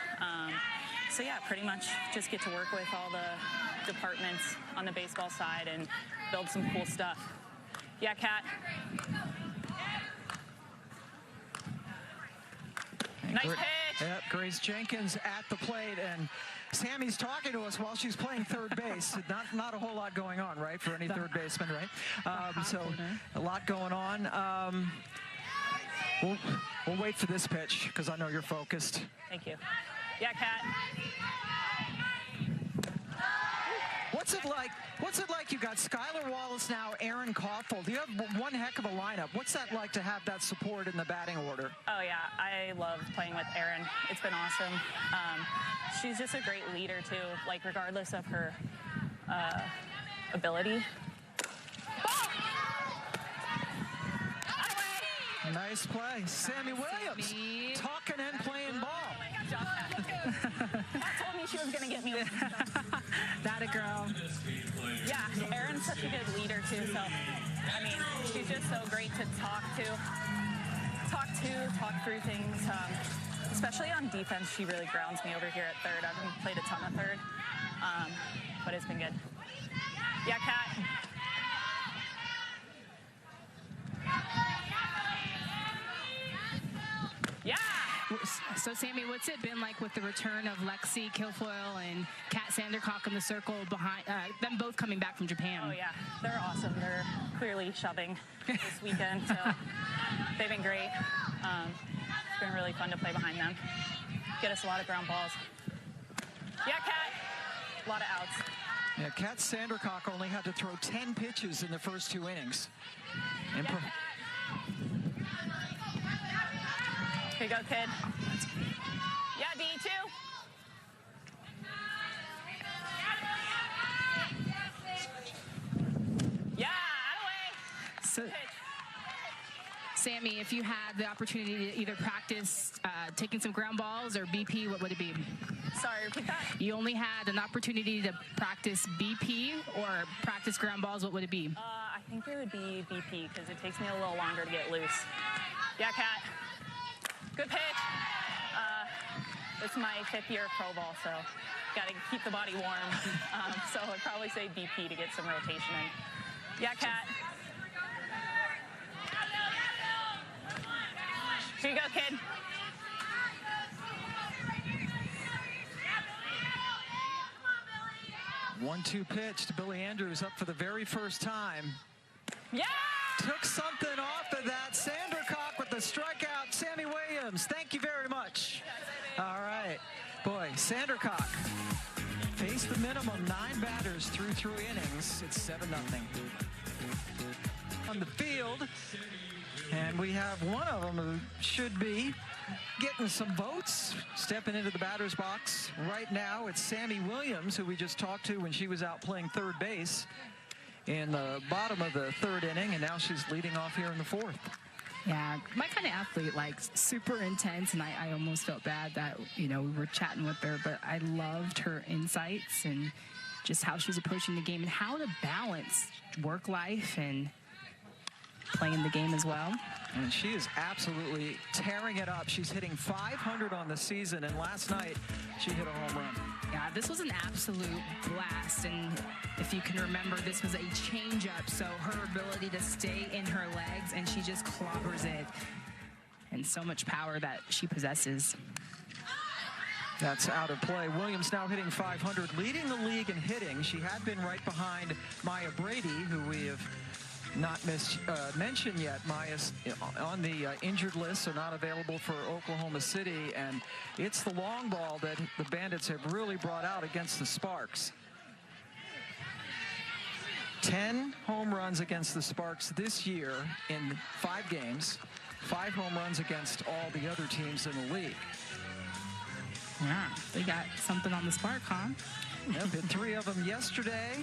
Speaker 7: So yeah, pretty much just get to work with all the departments on the baseball side and build some cool stuff. Yeah, Kat. Nice pitch.
Speaker 1: Yep, Grace Jenkins at the plate, and Sammy's talking to us while she's playing third base. Not a whole lot going on, right, for any third baseman, right? So a lot going on. We'll wait for this pitch because I know you're focused.
Speaker 7: Thank you. Yeah, Kat.
Speaker 1: What's it like? You got Skylar Wallace now, Aaron Koffel. You have one heck of a lineup. What's that like to have that support in the batting order?
Speaker 7: Oh yeah, I love playing with Erin. It's been awesome. She's just a great leader too. Like regardless of her ability.
Speaker 1: Nice play, Sammy Williams.
Speaker 2: Sammy.
Speaker 1: Talking and playing ball.
Speaker 7: Kat told me she was gonna get me.
Speaker 2: That a girl.
Speaker 7: Yeah, Erin's such a good leader too. So, I mean, she's just so great to talk through things. Especially on defense, she really grounds me over here at third. I haven't played a ton of third, but it's been good. Yeah, Kat.
Speaker 2: So, Sammy, what's it been like with the return of Lexi Kilfoyle and Kat Sandercock in the circle behind them both coming back from Japan?
Speaker 7: Oh, yeah. They're awesome. They're clearly shoving this weekend, so they've been great. It's been really fun to play behind them. Get us a lot of ground balls. Yeah, Kat. A lot of outs.
Speaker 1: Yeah, Kat Sandercock only had to throw 10 pitches in the first 2 innings. And
Speaker 7: Here you go, kid. Yeah, D2. Yeah, out of way.
Speaker 2: So, Sammy, if you had the opportunity to either practice taking some ground balls or BP, what would it be?
Speaker 7: Sorry, repeat that.
Speaker 2: You only had an opportunity to practice BP or practice ground balls, what would it be?
Speaker 7: I think it would be BP because it takes me a little longer to get loose. Yeah, Kat. Good pitch. It's my 5th year of pro ball, so got to keep the body warm. So I'd probably say BP to get some rotation in. Yeah, Kat. Here you go, kid.
Speaker 1: 1-2 pitch to Billy Andrews, up for the very first time.
Speaker 7: Yeah!
Speaker 1: Took something off of that. Sandercock with the strikeout. Sammy Williams, thank you very much. All right. Boy, Sandercock faced the minimum 9 batters through 3 innings. It's 7-0. On the field, and we have one of them who should be getting some votes, stepping into the batter's box right now. It's Sammy Williams, who we just talked to when she was out playing third base in the bottom of the 3rd inning, and now she's leading off here in the 4th.
Speaker 2: Yeah, my kind of athlete, like super intense, and I almost felt bad that, you know, we were chatting with her, but I loved her insights and just how she's approaching the game and how to balance work life and playing the game as well.
Speaker 1: And she is absolutely tearing it up. She's hitting 500 on the season, and last night she hit a home run.
Speaker 2: Yeah, this was an absolute blast, and if you can remember, this was a change-up, so her ability to stay in her legs, and she just clobbers it, and so much power that she possesses.
Speaker 1: That's out of play. Williams now hitting 500, leading the league in hitting. She had been right behind Maya Brady, who we have not mentioned yet. Maya's on the injured list, so not available for Oklahoma City, and it's the long ball that the Bandits have really brought out against the Sparks. 10 home runs against the Sparks this year in 5 games, 5 home runs against all the other teams in the league.
Speaker 2: Yeah, they got something on the Spark, huh?
Speaker 1: Yeah, hit 3 of them yesterday.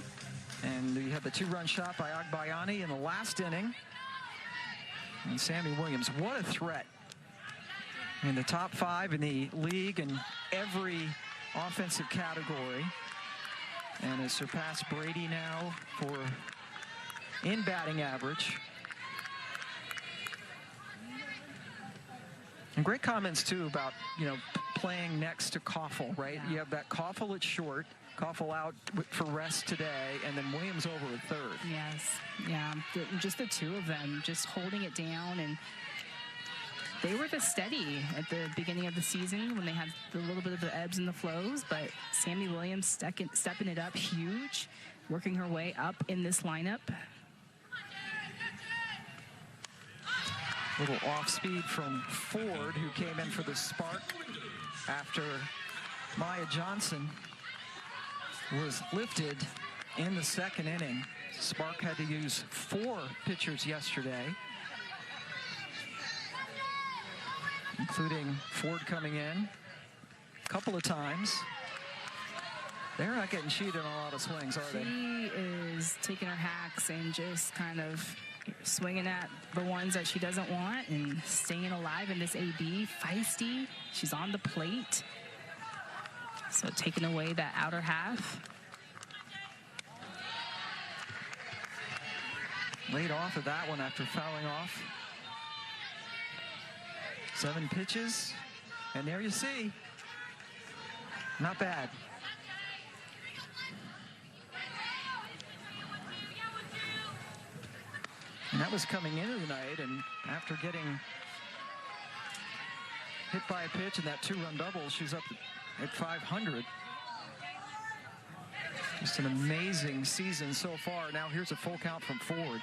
Speaker 1: And we had the 2-run shot by Agbayani in the last inning. And Sammy Williams, what a threat. In the top 5 in the league in every offensive category. And has surpassed Brady now for in batting average. And great comments, too, about, you know, playing next to Koffel, right?
Speaker 2: Yeah.
Speaker 1: You have that Koffel at short. Koffel out for rest today, and then Williams over at 3rd.
Speaker 2: Yes, yeah, just the 2 of them just holding it down, and they were the steady at the beginning of the season when they had a little bit of the ebbs and the flows, but Sammy Williams stepping it up huge, working her way up in this lineup.
Speaker 1: Little off speed from Ford, who came in for the Spark after Maya Johnson was lifted in the 2nd inning. Spark had to use 4 pitchers yesterday, including Ford coming in a couple of times. They're not getting cheated on a lot of swings, are they?
Speaker 2: She is taking her hacks and just kind of swinging at the ones that she doesn't want and staying alive in this AB. Feisty. She's on the plate. So taking away that outer half.
Speaker 1: Laid off of that one after fouling off. 7 pitches. And there you see. Not bad. And that was coming into the night, and after getting hit by a pitch and that 2-run double, she's up at 500. Just an amazing season so far. Now here's a full count from Ford.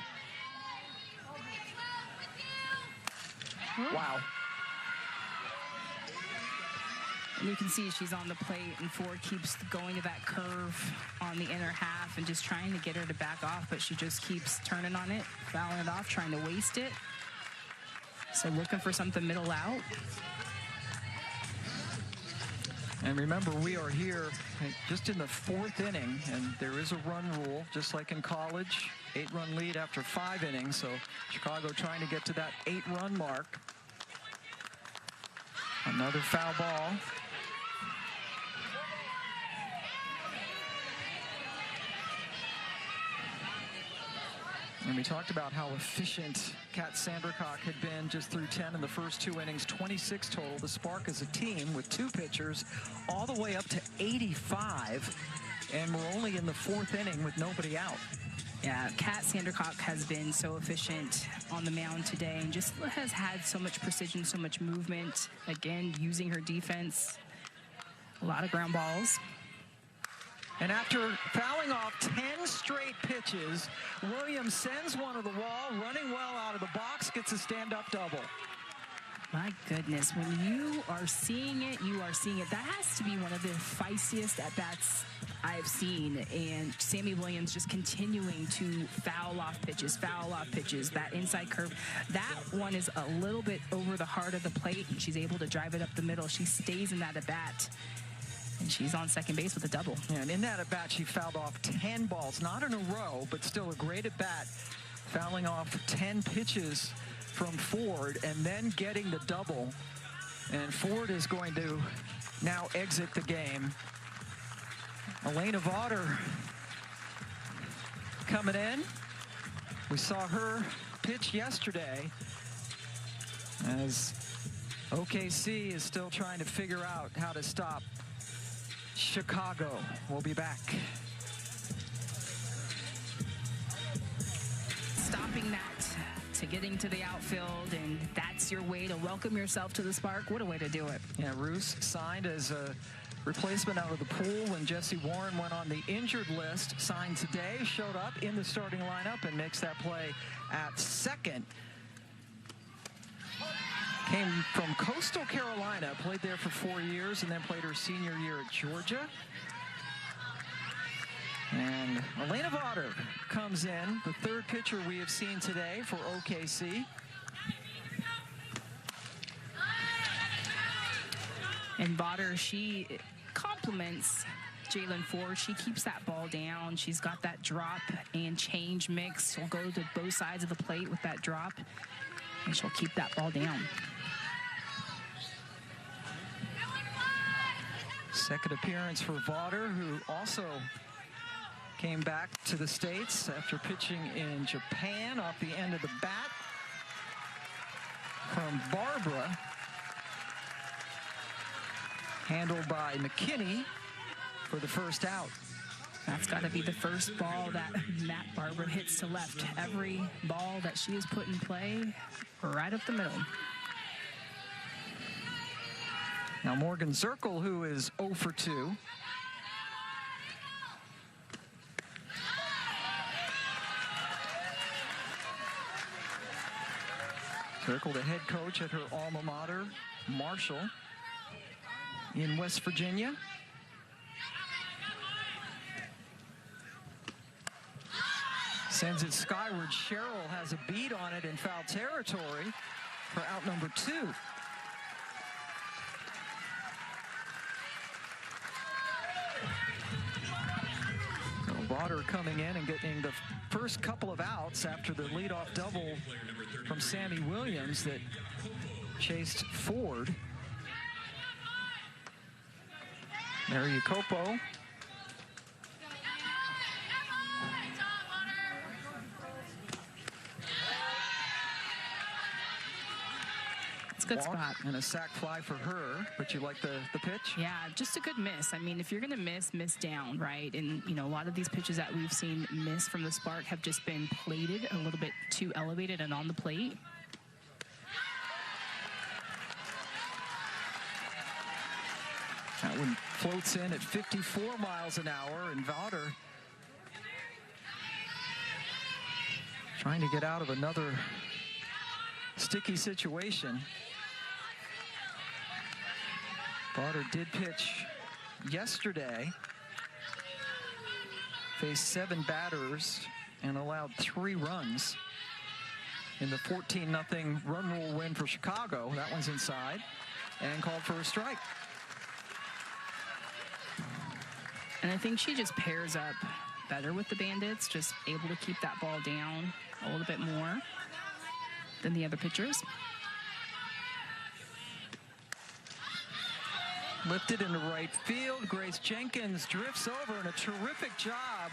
Speaker 1: Wow.
Speaker 2: And you can see she's on the plate, and Ford keeps going to that curve on the inner half and just trying to get her to back off, but she just keeps turning on it, fouling it off, trying to waste it. So looking for something middle out.
Speaker 1: And remember, we are here just in the 4th inning, and there is a run rule, just like in college. 8-run lead after 5 innings, so Chicago trying to get to that 8-run mark. Another foul ball. And we talked about how efficient Kat Sandercock had been just through 10 in the first 2 innings, 26 total. The Spark as a team with 2 pitchers all the way up to 85, and we're only in the 4th inning with nobody out.
Speaker 2: Yeah, Kat Sandercock has been so efficient on the mound today and just has had so much precision, so much movement. Again, using her defense, a lot of ground balls.
Speaker 1: And after fouling off 10 straight pitches, Williams sends one to the wall, running well out of the box, gets a stand-up double.
Speaker 2: My goodness, when you are seeing it, you are seeing it. That has to be one of the feistiest at-bats I've seen. And Sammy Williams just continuing to foul off pitches, that inside curve. That one is a little bit over the heart of the plate, and she's able to drive it up the middle. She stays in that at-bat. And she's on second base with a double.
Speaker 1: Yeah, and in that at-bat, she fouled off 10 balls, not in a row, but still a great at-bat, fouling off 10 pitches from Ford and then getting the double. And Ford is going to now exit the game. Elena Vaughter coming in. We saw her pitch yesterday as OKC is still trying to figure out how to stop Chicago. We'll be back.
Speaker 2: Stopping that to getting to the outfield, and that's your way to welcome yourself to the Spark. What a way to do it.
Speaker 1: Yeah, Roos signed as a replacement out of the pool when Jesse Warren went on the injured list. Signed today, showed up in the starting lineup and makes that play at second. Came from Coastal Carolina, played there for 4 years, and then played her senior year at Georgia. And Elena Vaughter comes in, the 3rd pitcher we have seen today for OKC.
Speaker 2: And Vaughter, she compliments Jalen Ford. She keeps that ball down. She's got that drop and change mix. She'll go to both sides of the plate with that drop, and she'll keep that ball down.
Speaker 1: Second appearance for Vaughter, who also came back to the States after pitching in Japan off the end of the bat from Barbara. Handled by McKinney for the first out.
Speaker 2: That's got to be the first ball that Matt Barbara hits to left. Every ball that she has put in play, right up the middle.
Speaker 1: Now Morgan Zirkle, who is 0 for 2. Zirkle, the head coach at her alma mater, Marshall, in West Virginia. Sends it skyward. Sherrill has a beat on it in foul territory for out number 2. Vaughter coming in and getting the first couple of outs after the leadoff double from Sammy Williams that chased Ford. Mary Jacopo.
Speaker 2: Good spot.
Speaker 1: And a sac fly for her, but you like the pitch?
Speaker 2: Yeah, just a good miss. I mean, if you're going to miss down, right? And, you know, a lot of these pitches that we've seen miss from the Spark have just been plated a little bit too elevated and on the plate.
Speaker 1: That one floats in at 54 miles an hour, and Vauder trying to get out of another sticky situation. Vauder did pitch yesterday, faced 7 batters and allowed 3 runs in the 14-0 run rule win for Chicago. That one's inside and called for a strike.
Speaker 2: And I think she just pairs up better with the Bandits, just able to keep that ball down a little bit more than the other pitchers.
Speaker 1: Lifted into right field. Grace Jenkins drifts over, and a terrific job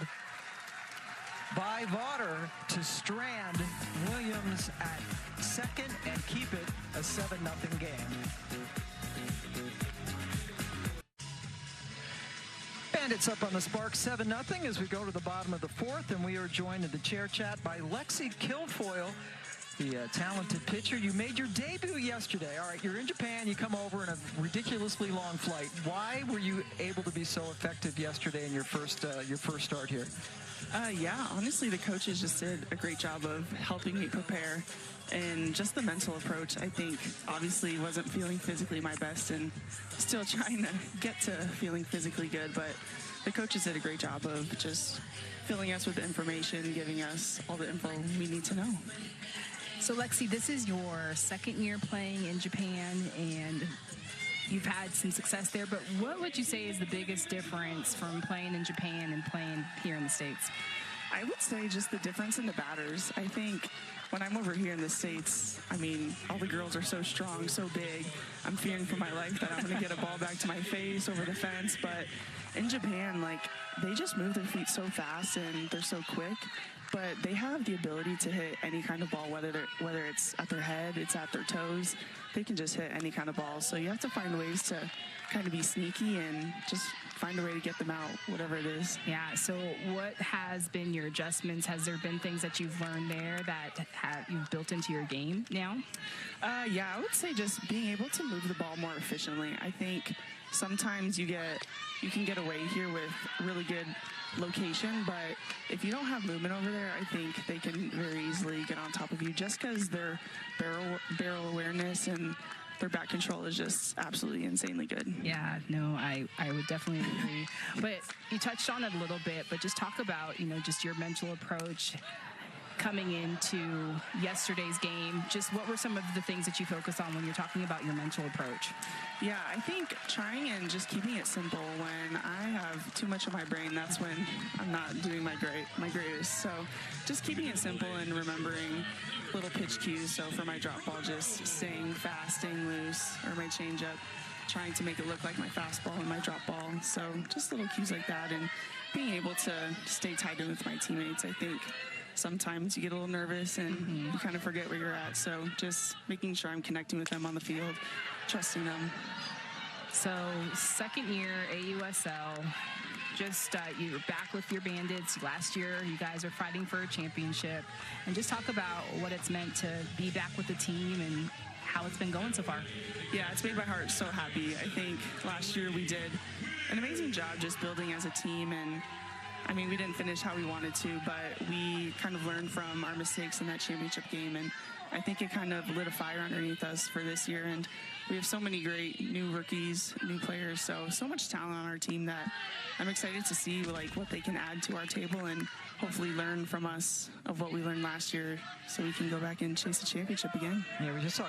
Speaker 1: by Vauder to strand Williams at second and keep it a 7-0 game. Bandits up on the Spark 7-0 as we go to the bottom of the 4th, and we are joined in the chair chat by Lexi Kilfoyle, the talented pitcher. You made your debut yesterday. All right, you're in Japan. You come over in a ridiculously long flight. Why were you able to be so effective yesterday in your first start here?
Speaker 8: Yeah, honestly, the coaches just did a great job of helping me prepare. And just the mental approach, I think, obviously wasn't feeling physically my best and still trying to get to feeling physically good. But the coaches did a great job of just filling us with the information, giving us all the info we need to know.
Speaker 2: So, Lexi, this is your second year playing in Japan, and you've had some success there. But what would you say is the biggest difference from playing in Japan and playing here in the States?
Speaker 8: I would say just the difference in the batters. I think when I'm over here in the States, I mean, all the girls are so strong, so big. I'm fearing for my life that I'm going to get a ball back to my face over the fence. But in Japan, like, they just move their feet so fast and they're so quick. But they have the ability to hit any kind of ball, whether it's at their head, it's at their toes. They can just hit any kind of ball. So you have to find ways to kind of be sneaky and just find a way to get them out, whatever it is.
Speaker 2: Yeah, so what has been your adjustments? Has there been things that you've learned there that you've built into your game now?
Speaker 8: Yeah, I would say just being able to move the ball more efficiently. I think sometimes you can get away here with really good location, but if you don't have movement over there, I think they can very easily get on top of you just because their barrel awareness and their back control is just absolutely insanely good.
Speaker 2: Yeah, no, I would definitely agree. But you touched on it a little bit, but just talk about, just your mental approach coming into yesterday's game. Just what were some of the things that you focus on when you're talking about your mental approach?
Speaker 8: Yeah, I think trying and just keeping it simple. When I have too much of my brain, that's when I'm not doing my greatest. So just keeping it simple and remembering little pitch cues. So for my drop ball, just staying fast, staying loose, or my changeup, trying to make it look like my fastball and my drop ball. So just little cues like that, and being able to stay tied in with my teammates. I think sometimes you get a little nervous and you kind of forget where you're at. So just making sure I'm connecting with them on the field, trusting them.
Speaker 2: So second year AUSL, just you're back with your Bandits. Last year you guys are fighting for a championship, and just talk about what it's meant to be back with the team and how it's been going so far.
Speaker 8: Yeah, it's made my heart so happy. I think last year we did an amazing job just building as a team, and I mean, we didn't finish how we wanted to, but we kind of learned from our mistakes in that championship game, and I think it kind of lit a fire underneath us for this year. And we have so many great new rookies, new players, so much talent on our team that I'm excited to see what they can add to our table and hopefully learn from us of what we learned last year so we can go back and chase the championship again.
Speaker 1: Yeah, we just saw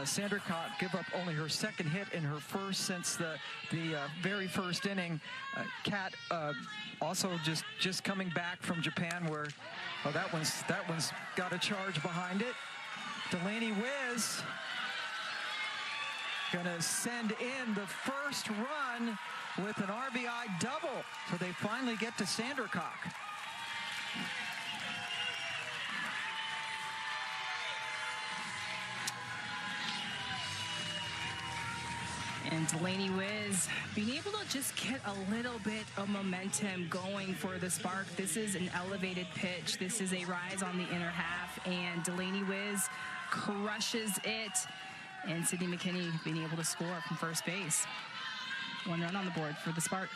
Speaker 1: Sandra Cott give up only her second hit in her first since the very first inning. Kat also just coming back from Japan, where that one's got a charge behind it. Delaney Wiz gonna send in the first run with an RBI double, so they finally get to Sandercock.
Speaker 2: And Delaney Wiz being able to just get a little bit of momentum going for the Spark. This is an elevated pitch. This is a rise on the inner half, and Delaney Wiz crushes it. And Sydney McKinney being able to score from first base. 1 run on the board for the Spark.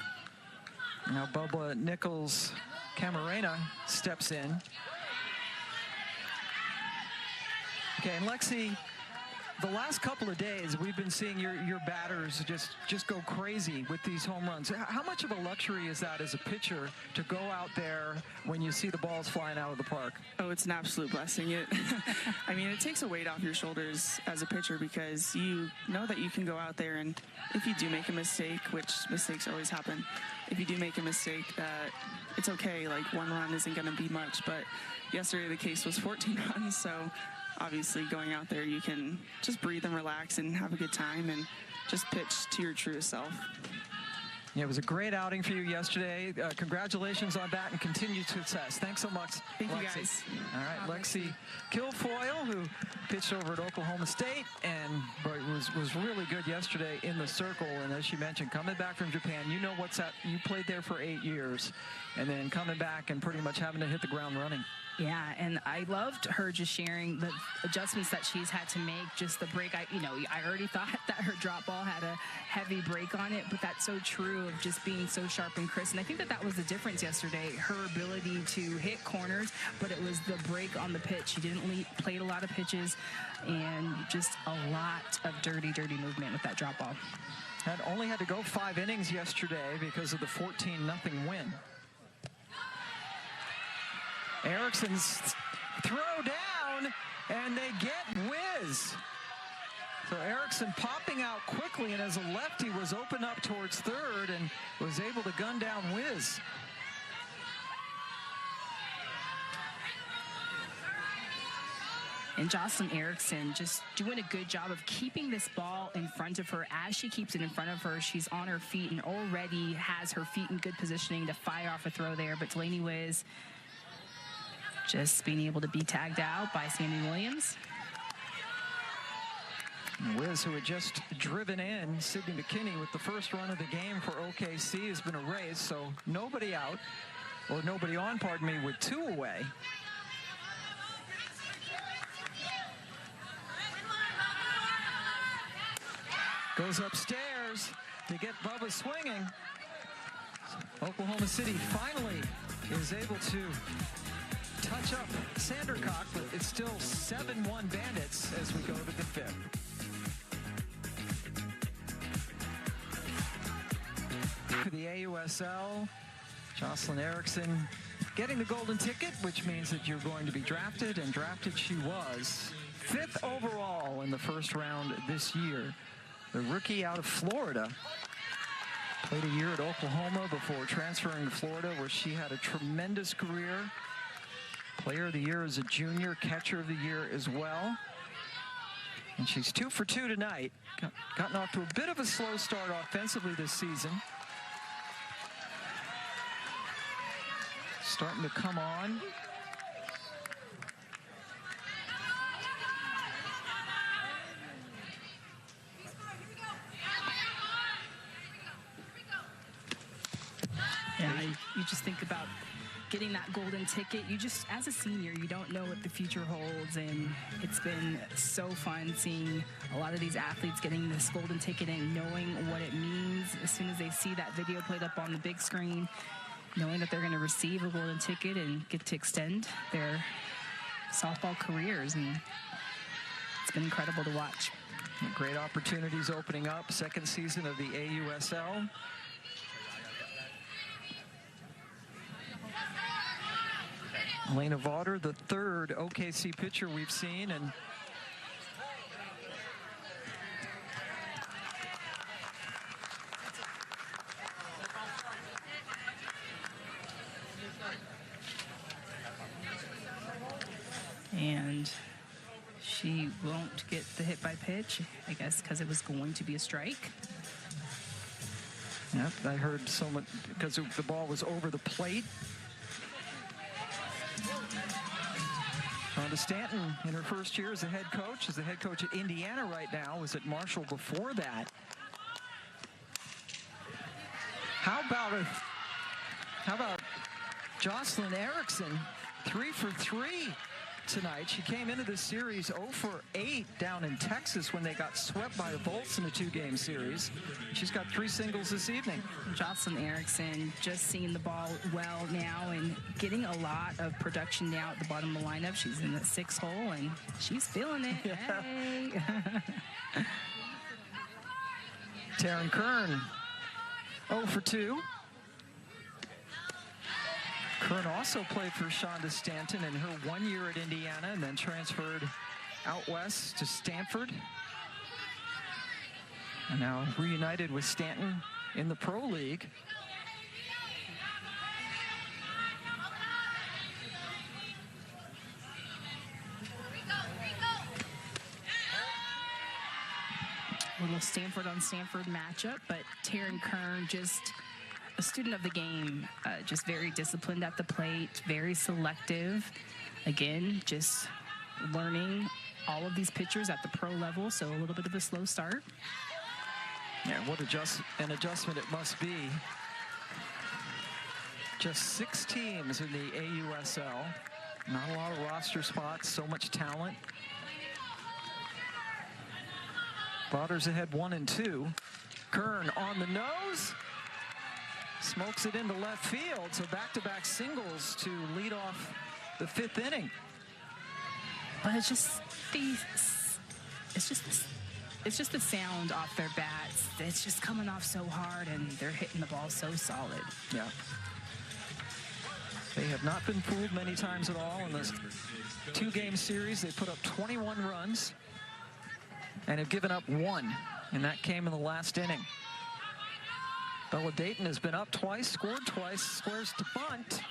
Speaker 1: Now Bubba Nichols Camarena steps in. Okay, and Lexi, the last couple of days we've been seeing your batters just go crazy with these home runs. How much of a luxury is that as a pitcher to go out there when you see the balls flying out of the park?
Speaker 8: Oh, it's an absolute blessing. I mean, it takes a weight off your shoulders as a pitcher because you know that you can go out there, and if you do make a mistake, which mistakes always happen, if you do make a mistake, that it's okay. Like, 1 run isn't going to be much, but yesterday the case was 14 runs, so obviously going out there you can just breathe and relax and have a good time and just pitch to your truest self.
Speaker 1: Yeah, it was a great outing for you yesterday. Congratulations on that and continued success. Thanks so much,
Speaker 8: Thank
Speaker 1: Lexi.
Speaker 8: you, guys.
Speaker 1: All right, Lexi Kilfoyle, who pitched over at Oklahoma State and was really good yesterday in the circle. And as she mentioned, coming back from Japan, you know what's that? You played there for 8 years, and then coming back and pretty much having to hit the ground running.
Speaker 2: Yeah, and I loved her just sharing the adjustments that she's had to make, just the break. I already thought that her drop ball had a heavy break on it, but that's so true of just being so sharp and crisp. And I think that was the difference yesterday, her ability to hit corners, but it was the break on the pitch. She didn't played a lot of pitches and just a lot of dirty movement with that drop ball.
Speaker 1: Only had to go 5 innings yesterday because of the 14-0 win. Erickson's throw down, and they get whiz. So Erickson popping out quickly, and as a lefty was open up towards third and was able to gun down whiz.
Speaker 2: And Jocelyn Erickson just doing a good job of keeping this ball in front of her. As she keeps it in front of her, she's on her feet and already has her feet in good positioning to fire off a throw there. But Delaney Wiz just being able to be tagged out by Sammy Williams.
Speaker 1: Wiz, who had just driven in Sydney McKinney with the first run of the game for OKC, has been erased, so nobody out, or nobody on, pardon me, with 2 away. Goes upstairs to get Bubba swinging. Oklahoma City finally is able to touch up Sandercock, but it's still 7-1 Bandits as we go to the 5th. For the AUSL, Jocelyn Erickson getting the golden ticket, which means that you're going to be drafted, and drafted she was. 5th overall in the first round this year. The rookie out of Florida. Played a year at Oklahoma before transferring to Florida, where she had a tremendous career. Player of the year as a junior, catcher of the year as well. And she's 2 for 2 tonight. Gotten off to a bit of a slow start offensively this season. Starting to come on.
Speaker 2: Yeah, you just think about getting that golden ticket. You just, as a senior, you don't know what the future holds, and it's been so fun seeing a lot of these athletes getting this golden ticket and knowing what it means as soon as they see that video played up on the big screen, knowing that they're going to receive a golden ticket and get to extend their softball careers, and it's been incredible to watch.
Speaker 1: Great opportunities opening up. 2nd season of the AUSL. Elena Vaughter, the 3rd OKC pitcher we've seen, and
Speaker 2: she won't get the hit by pitch, I guess, because it was going to be a strike.
Speaker 1: Yep, I heard someone, because the ball was over the plate. Rhonda Stanton, in her first year as a head coach, is the head coach at Indiana right now, was at Marshall before that. How about Jocelyn Erickson, 3 for 3 tonight. She came into the series 0 for 8 down in Texas when they got swept by the Bolts in the 2-game series. She's got 3 singles this evening.
Speaker 2: Jocelyn Erickson just seeing the ball well now and getting a lot of production now at the bottom of the lineup. She's in the 6th hole and she's feeling it.
Speaker 1: Yeah.
Speaker 2: Hey.
Speaker 1: Taryn Kern 0 for 2. Kern also played for Shonda Stanton in her 1 year at Indiana and then transferred out west to Stanford. And now reunited with Stanton in the Pro League.
Speaker 2: A little Stanford on Stanford matchup, but Taryn Kern just a student of the game, just very disciplined at the plate, very selective. Again, just learning all of these pitchers at the pro level, so a little bit of a slow start.
Speaker 1: Yeah, what an adjustment it must be. Just 6 teams in the AUSL. Not a lot of roster spots, so much talent. Botters ahead 1-2. Kern on the nose. Smokes it into left field, so back-to-back singles to lead off the 5th inning.
Speaker 2: But it's just the sound off their bats. It's just coming off so hard, and they're hitting the ball so solid.
Speaker 1: Yeah. They have not been fooled many times at all in this 2-game series. They put up 21 runs and have given up 1, and that came in the last inning. Bella Dayton has been up twice, scored twice, squares to bunt.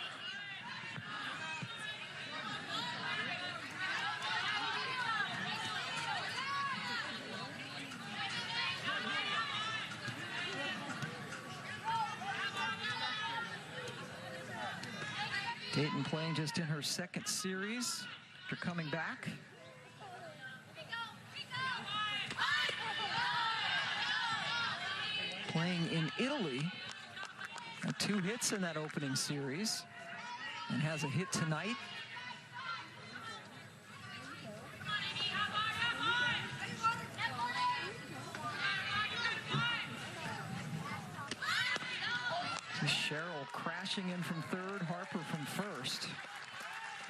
Speaker 1: Dayton playing just in her 2nd series after coming back. Playing in Italy, 2 hits in that opening series, and has a hit tonight. Cheryl crashing in from 3rd, Harper from 1st.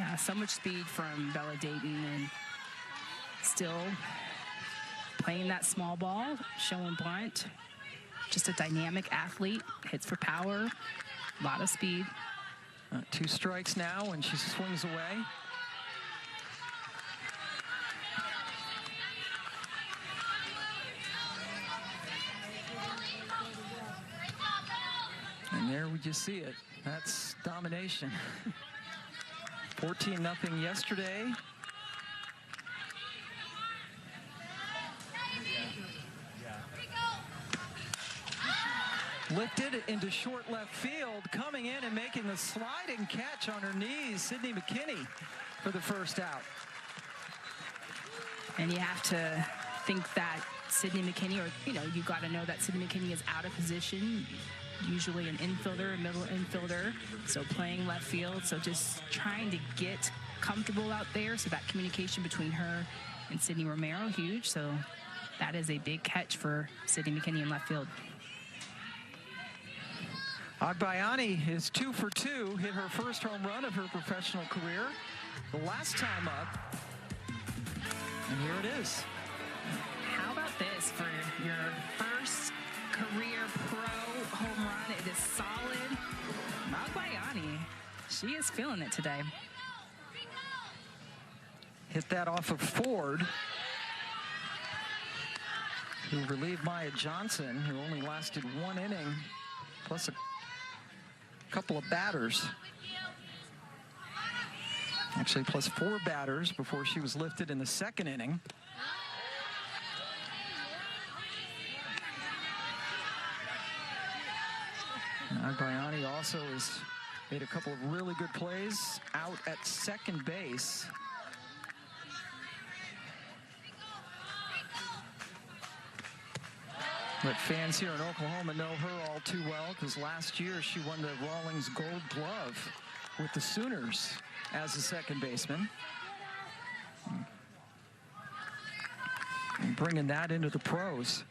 Speaker 2: Yeah, so much speed from Bella Dayton, and still playing that small ball, showing bunt. Just a dynamic athlete, hits for power, a lot of speed.
Speaker 1: 2 strikes now, and she swings away. And there we just see it. That's domination. 14-0 yesterday. Lifted into short left field, coming in and making the sliding catch on her knees, Sydney McKinney for the first out.
Speaker 2: And you have to think that Sydney McKinney, or, you got to know that Sydney McKinney is out of position, usually an infielder, a middle infielder, so playing left field, so just trying to get comfortable out there, so that communication between her and Sydney Romero, huge, so that is a big catch for Sydney McKinney in left field.
Speaker 1: Agbayani is 2 for 2, hit her first home run of her professional career the last time up. And here it is.
Speaker 2: How about this for your first career pro home run? It is solid. Agbayani, she is feeling it today.
Speaker 1: Hit that off of Ford, who relieved Maya Johnson, who only lasted 1 inning, plus a couple of batters. Actually, plus 4 batters before she was lifted in the 2nd inning. Agbayani also has made a couple of really good plays out at 2nd base. But fans here in Oklahoma know her all too well, because last year she won the Rawlings Gold Glove with the Sooners as a 2nd baseman. bringing that into the pros.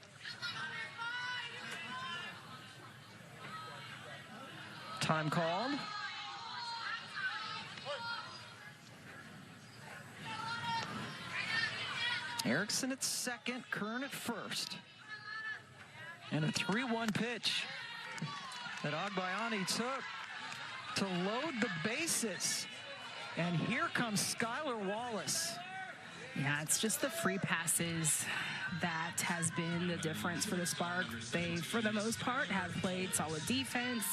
Speaker 1: Time called. Erickson at second, Kern at first. And a 3-1 pitch that Agbayani took to load the bases. And here comes Skylar Wallace.
Speaker 2: Yeah, it's just the free passes that has been the difference for the Spark. They, for the most part, have played solid defense,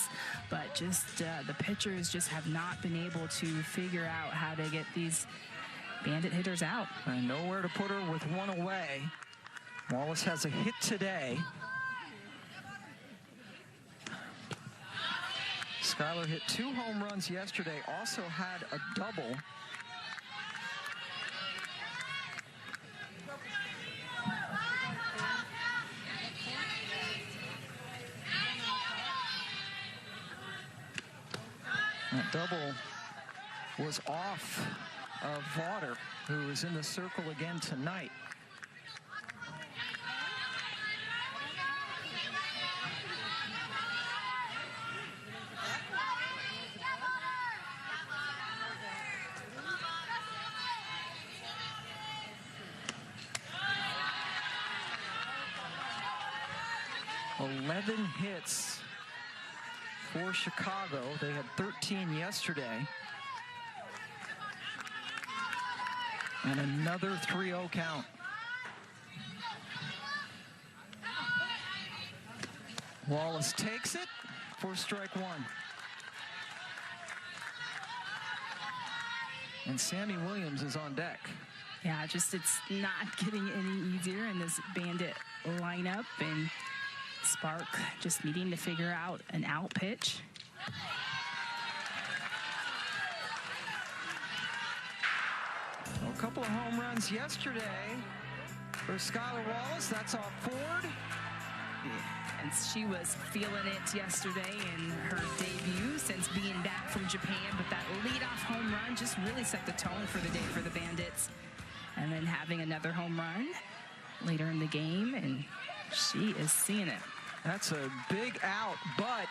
Speaker 2: but just the pitchers just have not been able to figure out how to get these Bandit hitters out.
Speaker 1: And nowhere to put her with one away. Wallace has a hit today. Skylar hit 2 home runs yesterday, also had a double. That double was off of Vaughter, who is in the circle again tonight. Hits for Chicago. They had 13 yesterday. And another 3-0 count. Wallace takes it for strike one. And Sammy Williams is on deck.
Speaker 2: Yeah, just it's not getting any easier in this Bandit lineup, and Spark just needing to figure out an out pitch.
Speaker 1: Well, a couple of home runs yesterday for Skylar Wallace. That's off Ford.
Speaker 2: Yeah, and she was feeling it yesterday in her debut since being back from Japan. But that leadoff home run just really set the tone for the day for the Bandits. And then having another home run later in the game, and she is seeing it.
Speaker 1: That's a big out, but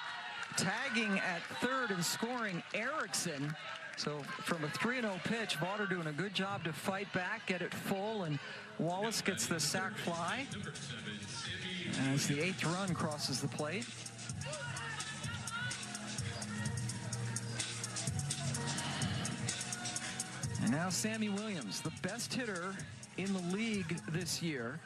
Speaker 1: tagging at third and scoring Erickson. So from a 3-0 pitch, Vaughter doing a good job to fight back, get it full, and Wallace gets the sac fly as the 8th run crosses the plate. And now Sammy Williams, the best hitter in the league this year.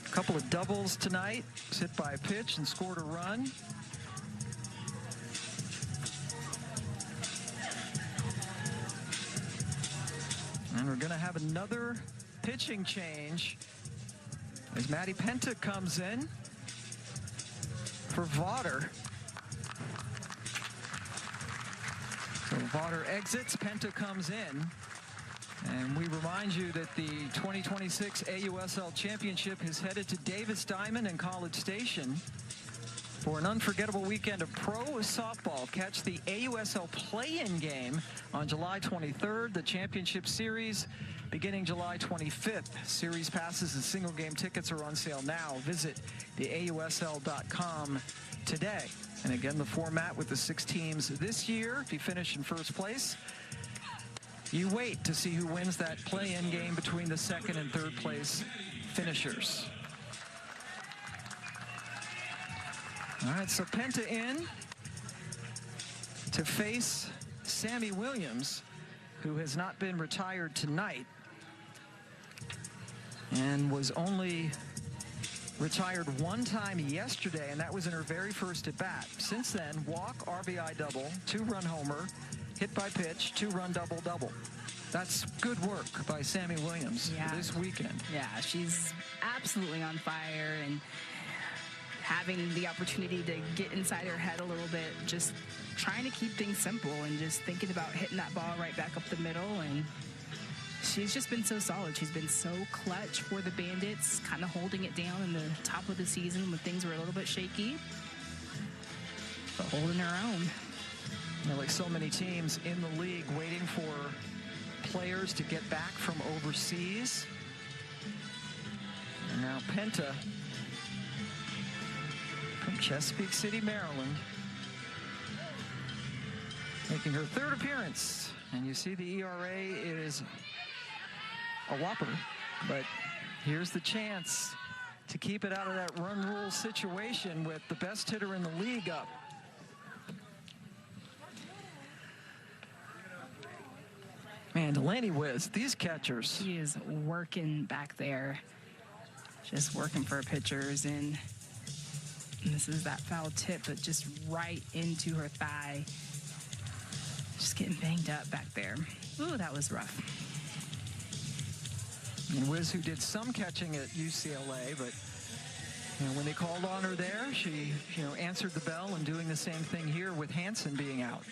Speaker 1: A couple of doubles tonight, hit by a pitch and scored a run. And we're going to have another pitching change as Maddie Penta comes in for Vaughter. So Vaughter exits, Penta comes in. And we remind you that the 2026 AUSL Championship is headed to Davis Diamond and College Station for an unforgettable weekend of pro softball. Catch the AUSL play-in game on July 23rd. The championship series beginning July 25th. Series passes and single game tickets are on sale now. Visit theausl.com today. And again, the format with the 6 teams this year. If you finish in first place, you wait to see who wins that play-in game between the 2nd and 3rd place finishers. All right, so Penta in to face Sammy Williams, who has not been retired tonight and was only retired one time yesterday, and that was in her very first at bat. Since then, walk, RBI double, 2-run homer, hit by pitch, 2-run double-double. That's good work by Sammy Williams this weekend.
Speaker 2: Yeah, she's absolutely on fire, and having the opportunity to get inside her head a little bit, just trying to keep things simple and just thinking about hitting that ball right back up the middle. And she's just been so solid. She's been so clutch for the Bandits, kind of holding it down in the top of the season when things were a little bit shaky, but holding her own.
Speaker 1: You know, like so many teams in the league, waiting for players to get back from overseas. And now Penta from Chesapeake City, Maryland, making her third appearance. And you see the ERA is a whopper, but here's the chance to keep it out of that run rule situation with the best hitter in the league up. Man, Delaney Wiz, these catchers.
Speaker 2: He is working back there, just working for pitchers, and this is that foul tip, but just right into her thigh. Just getting banged up back there. Ooh, that was rough.
Speaker 1: And Wiz, who did some catching at UCLA, but when they called on her there, she answered the bell, and doing the same thing here with Hansen being out.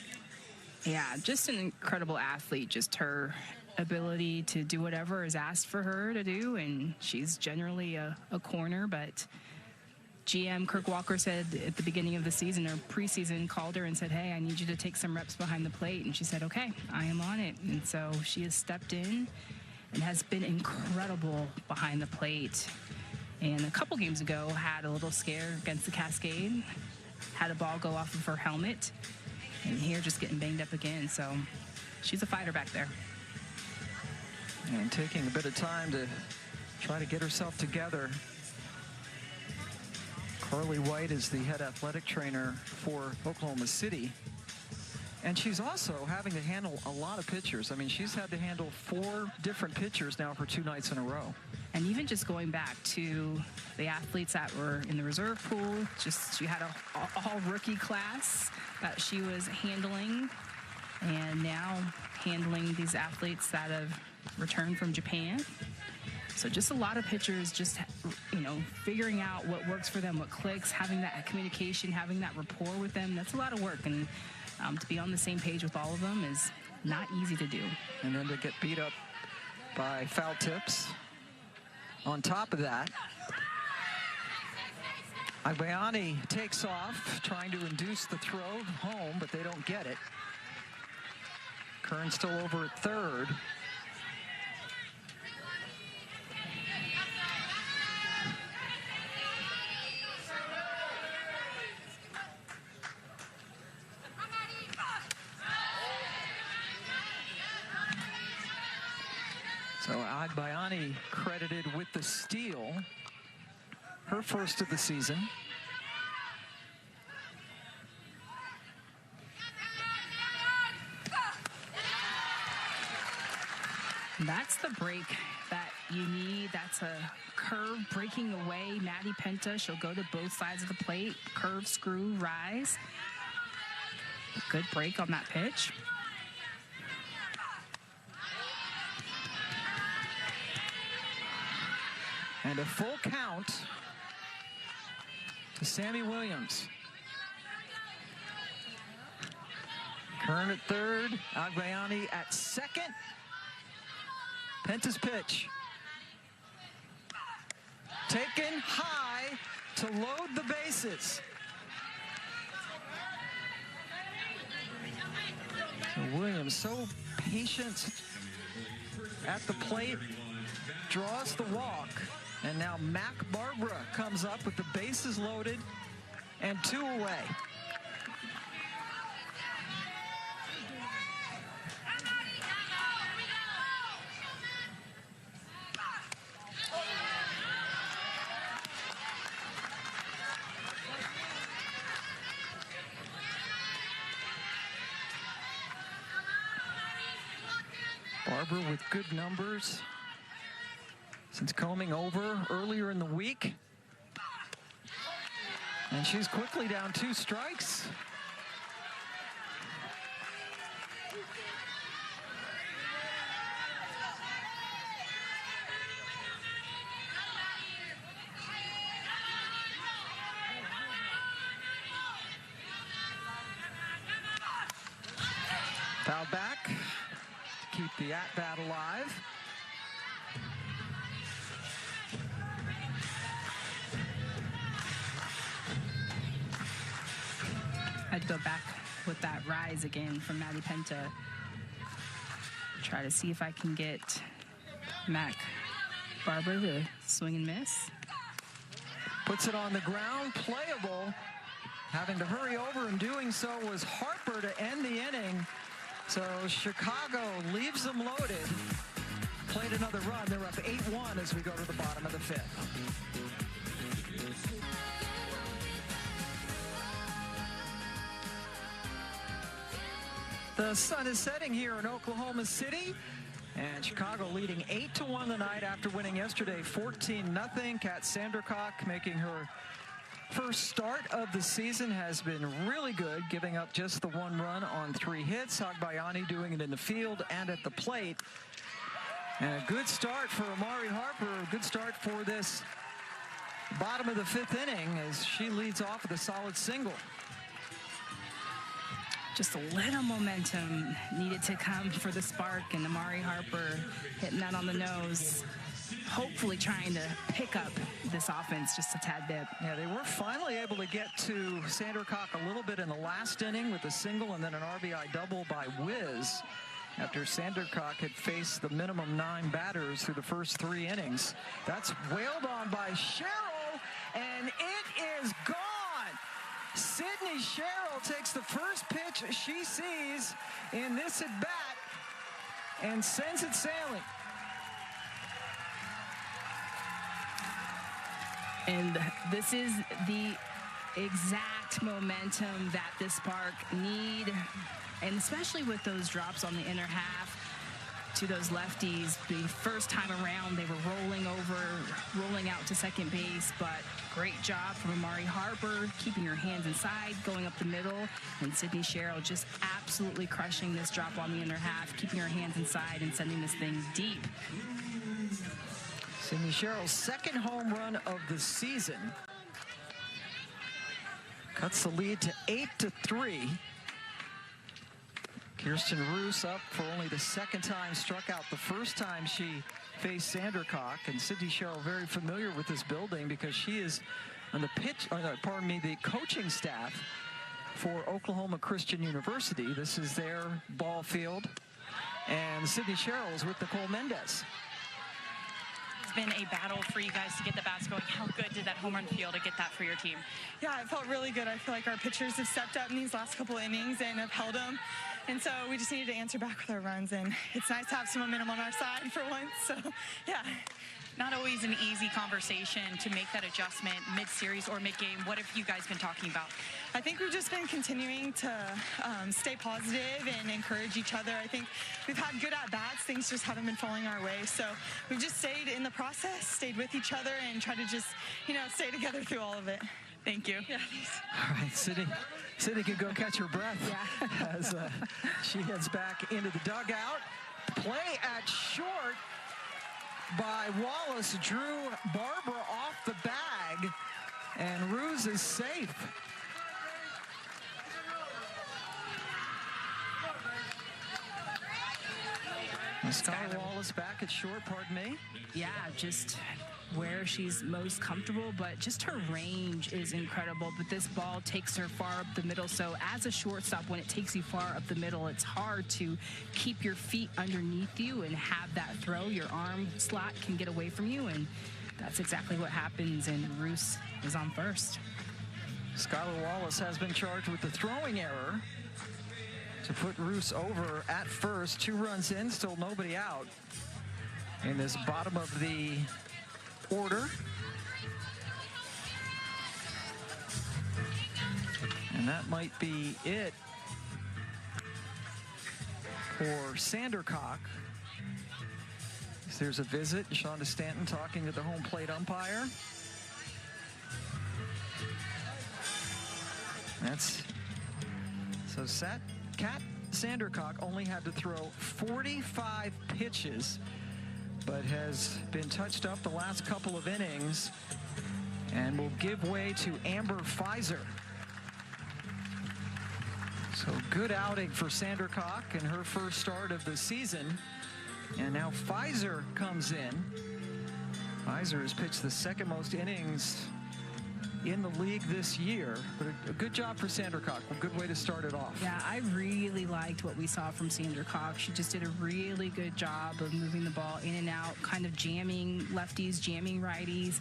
Speaker 2: Yeah, just an incredible athlete. Just her ability to do whatever is asked for her to do, and she's generally a corner, but GM Kirk Walker said at the beginning of the season, or preseason, called her and said, hey, I need you to take some reps behind the plate. And she said, okay, I am on it. And so she has stepped in and has been incredible behind the plate. And a couple games ago, had a little scare against the Cascade, had a ball go off of her helmet, and here just getting banged up again. So she's a fighter back there.
Speaker 1: And taking a bit of time to try to get herself together. Carly White is the head athletic trainer for Oklahoma City. And she's also having to handle a lot of pitchers. I mean, she's had to handle 4 different pitchers now for 2 nights in a row.
Speaker 2: And even just going back to the athletes that were in the reserve pool, she had a all rookie class that she was handling, and now handling these athletes that have returned from Japan. So just a lot of pitchers just, figuring out what works for them, what clicks, having that communication, having that rapport with them. That's a lot of work. And to be on the same page with all of them is not easy to do.
Speaker 1: And then to get beat up by foul tips. On top of that, Agbayani takes off, trying to induce the throw home, but they don't get it. Kern still over at third. So Agbayani credited with the steal, her first of the season.
Speaker 2: That's the break that you need. That's a curve breaking away. Maddie Penta, she'll go to both sides of the plate. Curve, screw, rise. Good break on that pitch.
Speaker 1: And a full count to Sammy Williams. Kern at third, Agbayani at second. Penta's pitch. Taken high to load the bases. So Williams, so patient at the plate, draws the walk. And now Mac Barbara comes up with the bases loaded and 2 away. Barbara with good numbers since coming over earlier in the week. And she's quickly down 2 strikes. Foul back to keep the at-bat alive.
Speaker 2: I'd go back with that rise again from Maddie Penta. Try to see if I can get Mac Barbara to swing and miss.
Speaker 1: Puts it on the ground, playable. Having to hurry over, and doing so was Harper to end the inning. So Chicago leaves them loaded. Played another run. They're up 8-1 as we go to the bottom of the 5th. The sun is setting here in Oklahoma City, and Chicago leading 8-1 tonight after winning yesterday 14-0. Kat Sandercock, making her first start of the season, has been really good, giving up just the 1 run on 3 hits. Hagbayani doing it in the field and at the plate. And a good start for Amari Harper, a good start for this bottom of the 5th inning as she leads off with a solid single.
Speaker 2: Just a little momentum needed to come for the spark, and Amari Harper hitting that on the nose, hopefully trying to pick up this offense just a tad bit.
Speaker 1: Yeah, they were finally able to get to Sandercock a little bit in the last inning with a single and then an RBI double by Wiz after Sandercock had faced the minimum 9 batters through the first 3 innings. That's wailed on by Sherrill, and it is gone. Sydney Sherrill takes the first pitch she sees in this at-bat and sends it sailing.
Speaker 2: And this is the exact momentum that the Spark need, and especially with those drops on the inner half to those lefties. The first time around, they were rolling out to second base, but great job from Amari Harper, keeping her hands inside, going up the middle, and Sydney Sherrill just absolutely crushing this drop on the inner half, keeping her hands inside and sending this thing deep.
Speaker 1: Sydney Sherrill's 2nd home run of the season cuts the lead to 8-3. Kirsten Roos up for only the 2nd time, struck out the first time she faced Sandercock, and Sydney Sherrill very familiar with this building because she is on the the coaching staff for Oklahoma Christian University. This is their ball field, and Sydney Sherrill is with Nicole Mendez.
Speaker 3: It's been a battle for you guys to get the bats going. How good did that home run feel to get that for your team?
Speaker 8: Yeah, it felt really good. I feel like our pitchers have stepped up in these last couple innings and have held them. And so we just needed to answer back with our runs, and it's nice to have some momentum on our side for once. So, yeah.
Speaker 3: Not always an easy conversation to make that adjustment mid-series or mid-game. What have you guys been talking about?
Speaker 8: I think we've just been continuing to stay positive and encourage each other. I think we've had good at-bats. Things just haven't been falling our way. So we've just stayed in the process, stayed with each other, and tried to just, stay together through all of it. Thank you.
Speaker 3: Yeah, thanks.
Speaker 1: All right, Sydney can go catch her breath as she heads back into the dugout. Play at short by Wallace drew Barbara off the bag, and Ruse is safe. Skylar Wallace back at short, pardon me.
Speaker 2: Yeah, just where she's most comfortable, but just her range is incredible. But this ball takes her far up the middle, so as a shortstop, when it takes you far up the middle, it's hard to keep your feet underneath you and have that throw. Your arm slot can get away from you, and that's exactly what happens, and Roos is on first.
Speaker 1: Skylar Wallace has been charged with the throwing error to put Roos over at first. 2 runs in, still nobody out in this bottom of the order. And that might be it for Sandercock. There's a visit. Shonda Stanton talking to the home plate umpire. Kat Sandercock only had to throw 45 pitches, but has been touched up the last couple of innings and will give way to Amber Pfizer. So good outing for Sandercock in her first start of the season. And now Pfizer comes in. Pfizer has pitched the 2nd most innings in the league this year, but a good job for Sandercock. A good way to start it off.
Speaker 2: Yeah, I really liked what we saw from Sandercock. She just did a really good job of moving the ball in and out, kind of jamming lefties, jamming righties.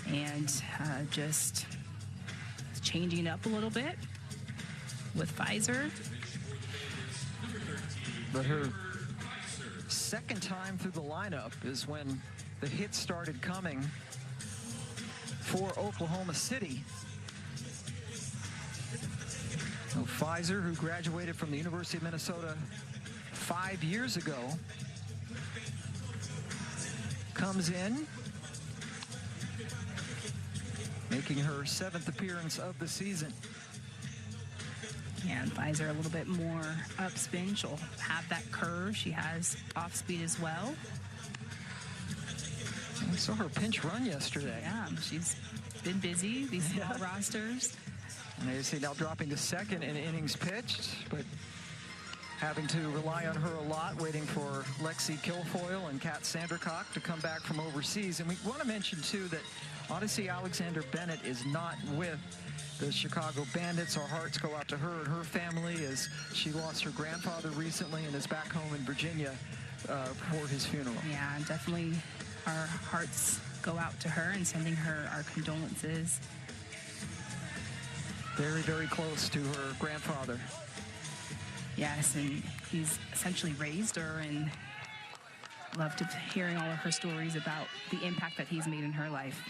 Speaker 2: and just changing up a little bit with Pfizer.
Speaker 1: But her second time through the lineup is when the hits started coming for Oklahoma City. So Pfizer, who graduated from the University of Minnesota 5 years ago, comes in, making her 7th appearance of the season.
Speaker 2: And Pfizer a little bit more up spin. She'll have that curve. She has off speed as well.
Speaker 1: I saw her pinch run yesterday.
Speaker 2: Yeah, she's been busy, these small rosters.
Speaker 1: And you see now dropping to second in innings pitched, but having to rely on her a lot, waiting for Lexi Kilfoyle and Kat Sandercock to come back from overseas. And we want to mention, too, that Odyssey Alexander Bennett is not with the Chicago Bandits. Our hearts go out to her and her family as she lost her grandfather recently and is back home in Virginia for his funeral.
Speaker 2: Yeah, definitely our hearts go out to her and sending her our condolences.
Speaker 1: Very, very close to her grandfather.
Speaker 2: Yes, and he's essentially raised her, and loved hearing all of her stories about the impact that he's made in her life.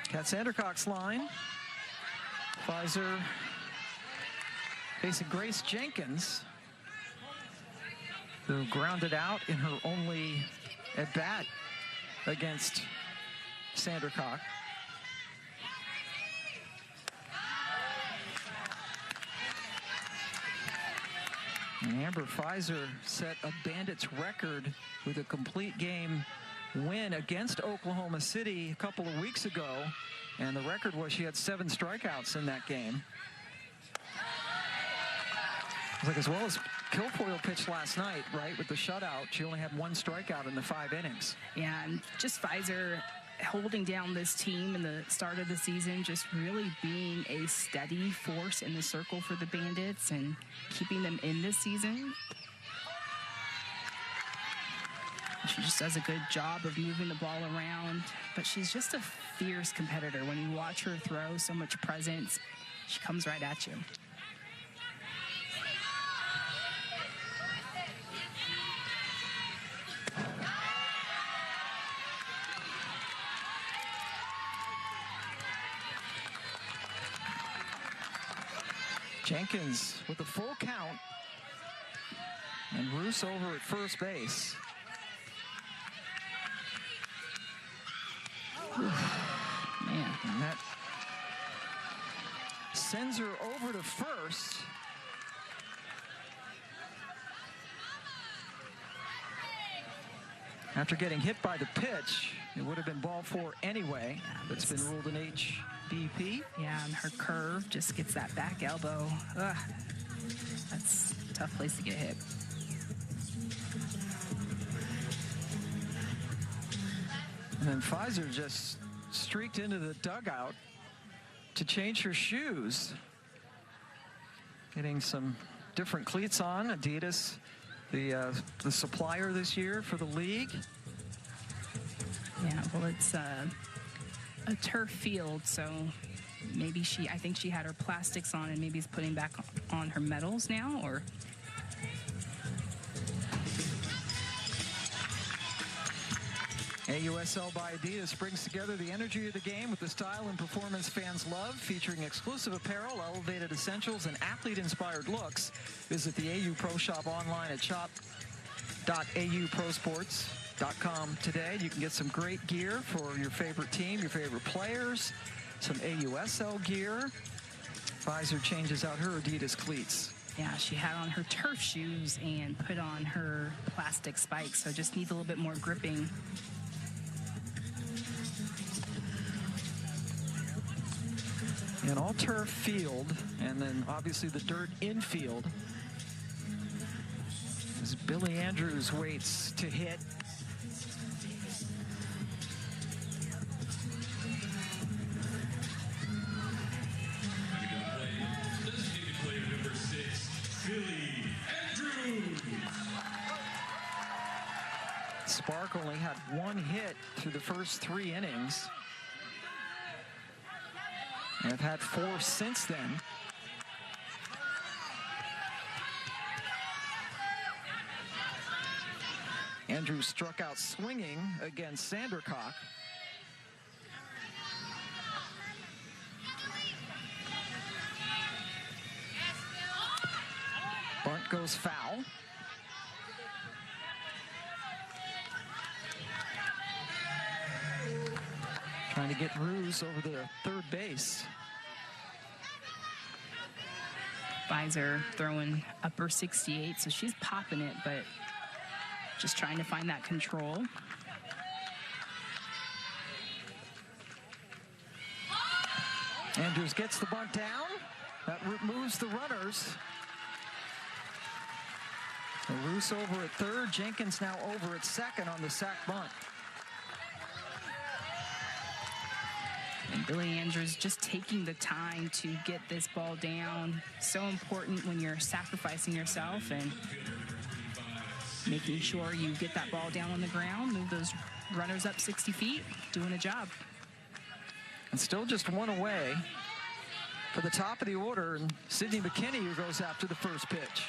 Speaker 1: Kat Sandercock's line. Pfizer facing Grace Jenkins, who grounded out in her only at-bat against Sandercock. And Amber Pfizer set a Bandits record with a complete game win against Oklahoma City a couple of weeks ago. And the record was she had 7 strikeouts in that game. It was like, as well as Kilfoyle pitched last night, right, with the shutout, she only had 1 strikeout in the 5 innings.
Speaker 2: Yeah, and just Pfizer holding down this team in the start of the season, just really being a steady force in the circle for the Bandits and keeping them in this season. She just does a good job of moving the ball around, but she's just a fierce competitor. When you watch her throw, so much presence, she comes right at you.
Speaker 1: Jenkins with a full count, and Roos over at first base.
Speaker 2: Man,
Speaker 1: and that sends her over to first. After getting hit by the pitch, it would have been ball 4 anyway. It's been ruled an HBP.
Speaker 2: Yeah, and her curve just gets that back elbow. Ugh, that's a tough place to get hit.
Speaker 1: And then Pfizer just streaked into the dugout to change her shoes. Getting some different cleats on. Adidas, the supplier this year for the league.
Speaker 2: Yeah, well, it's a turf field, so maybe I think she had her plastics on and maybe is putting back on her metals now, or...
Speaker 1: AUSL by Adidas brings together the energy of the game with the style and performance fans love, featuring exclusive apparel, elevated essentials, and athlete-inspired looks. Visit the AU Pro Shop online at shop.auprosports.com today. You can get some great gear for your favorite team, your favorite players, some AUSL gear. Pfizer changes out her Adidas cleats.
Speaker 2: Yeah, she had on her turf shoes and put on her plastic spikes, so just needs a little bit more gripping.
Speaker 1: An all-turf field, and then obviously the dirt infield. As Billy Andrews waits to hit. Spark only had 1 hit through the first 3 innings. And have had 4 since then. Andrews struck out swinging against Sandercock. Bunt goes foul. Trying to get Ruse over the third base.
Speaker 2: Pfizer throwing upper 68, so she's popping it, but just trying to find that control.
Speaker 1: Andrews gets the bunt down. That moves the runners. Ruse over at third. Jenkins now over at second on the sac bunt.
Speaker 2: And Billy Andrews just taking the time to get this ball down. So important when you're sacrificing yourself and making sure you get that ball down on the ground, move those runners up 60 feet, doing a job.
Speaker 1: And still just 1 away for the top of the order, and Sydney McKinney, who goes after the first pitch.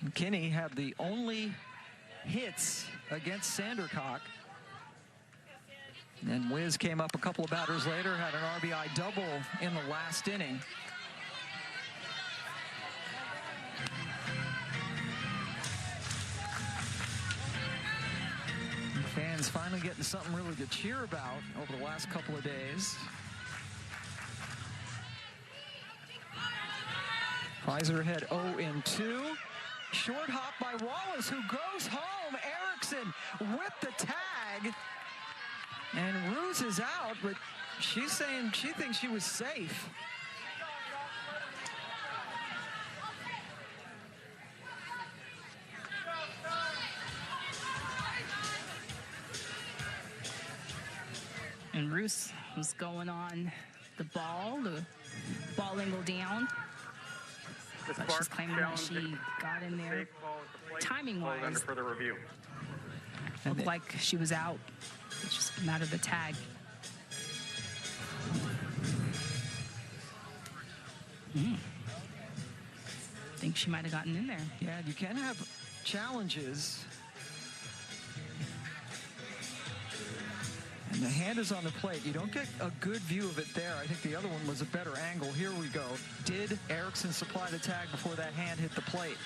Speaker 1: McKinney had the only hits against Sandercock. And then Wiz came up a couple of batters later, had an RBI double in the last inning. And fans finally getting something really to cheer about over the last couple of days. Pfizer had 0-2. Short hop by Wallace, who goes home. Erickson with the tag. And Ruse is out, but she's saying she thinks she was safe.
Speaker 2: And Ruse was going on the ball angle down. But she's claiming that she got in there timing-wise.
Speaker 9: Under further review.
Speaker 2: Looked like she was out. It's just a matter of the tag. I think she might have gotten in there.
Speaker 1: Yeah, you can have challenges. And the hand is on the plate. You don't get a good view of it there. I think the other one was a better angle. Here we go. Did Erickson supply the tag before that hand hit the plate?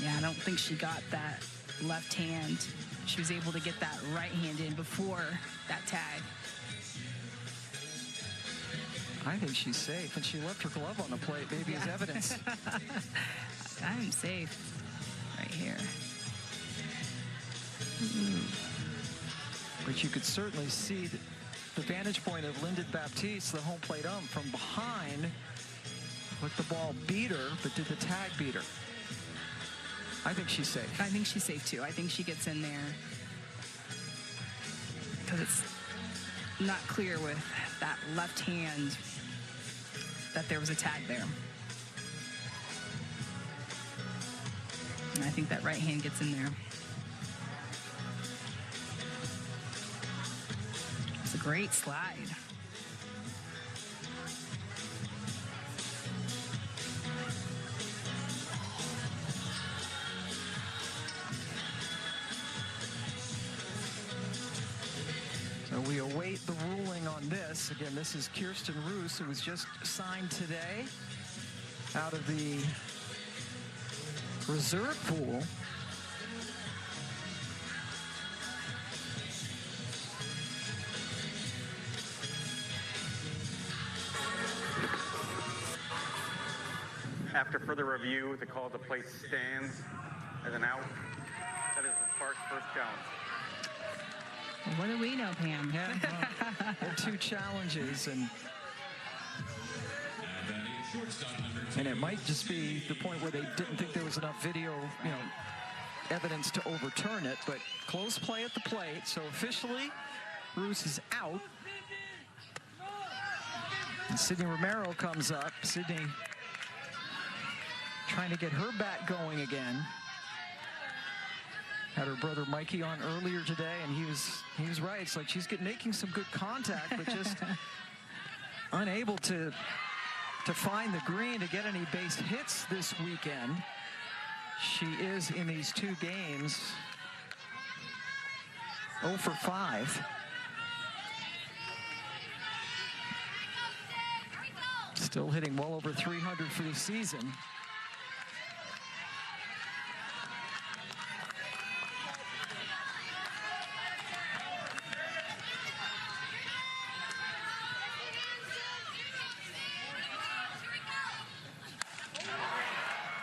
Speaker 2: Yeah, I don't think she got that left hand. She was able to get that right hand in before that tag.
Speaker 1: I think she's safe, and she left her glove on the plate, maybe as evidence.
Speaker 2: I'm safe right here.
Speaker 1: But you could certainly see the vantage point of Lyndon Baptiste, the home plate ump, from behind with the ball beat her, but did the tag beat her? I think she's safe.
Speaker 2: I think she's safe too. I think she gets in there because it's not clear with that left hand that there was a tag there. And I think that right hand gets in there. It's a great slide.
Speaker 1: So we await the ruling on this. Again, this is Kirsten Roos, who was just signed today out of the reserve pool.
Speaker 9: After further review, the call to play stands as an out. That is the Sparks' first challenge.
Speaker 2: Well, what do we know, Pam?
Speaker 1: Yeah, well, there are 2 challenges, and it might just be the point where they didn't think there was enough video, evidence to overturn it, but close play at the plate. So officially, Roos is out. And Sydney Romero comes up. Sydney trying to get her bat going again. Had her brother Mikey on earlier today, and he was right. It's like she's making some good contact, but just unable to find the green to get any base hits this weekend. She is in these 2 games 0 for 5. Still hitting well over 300 for the season.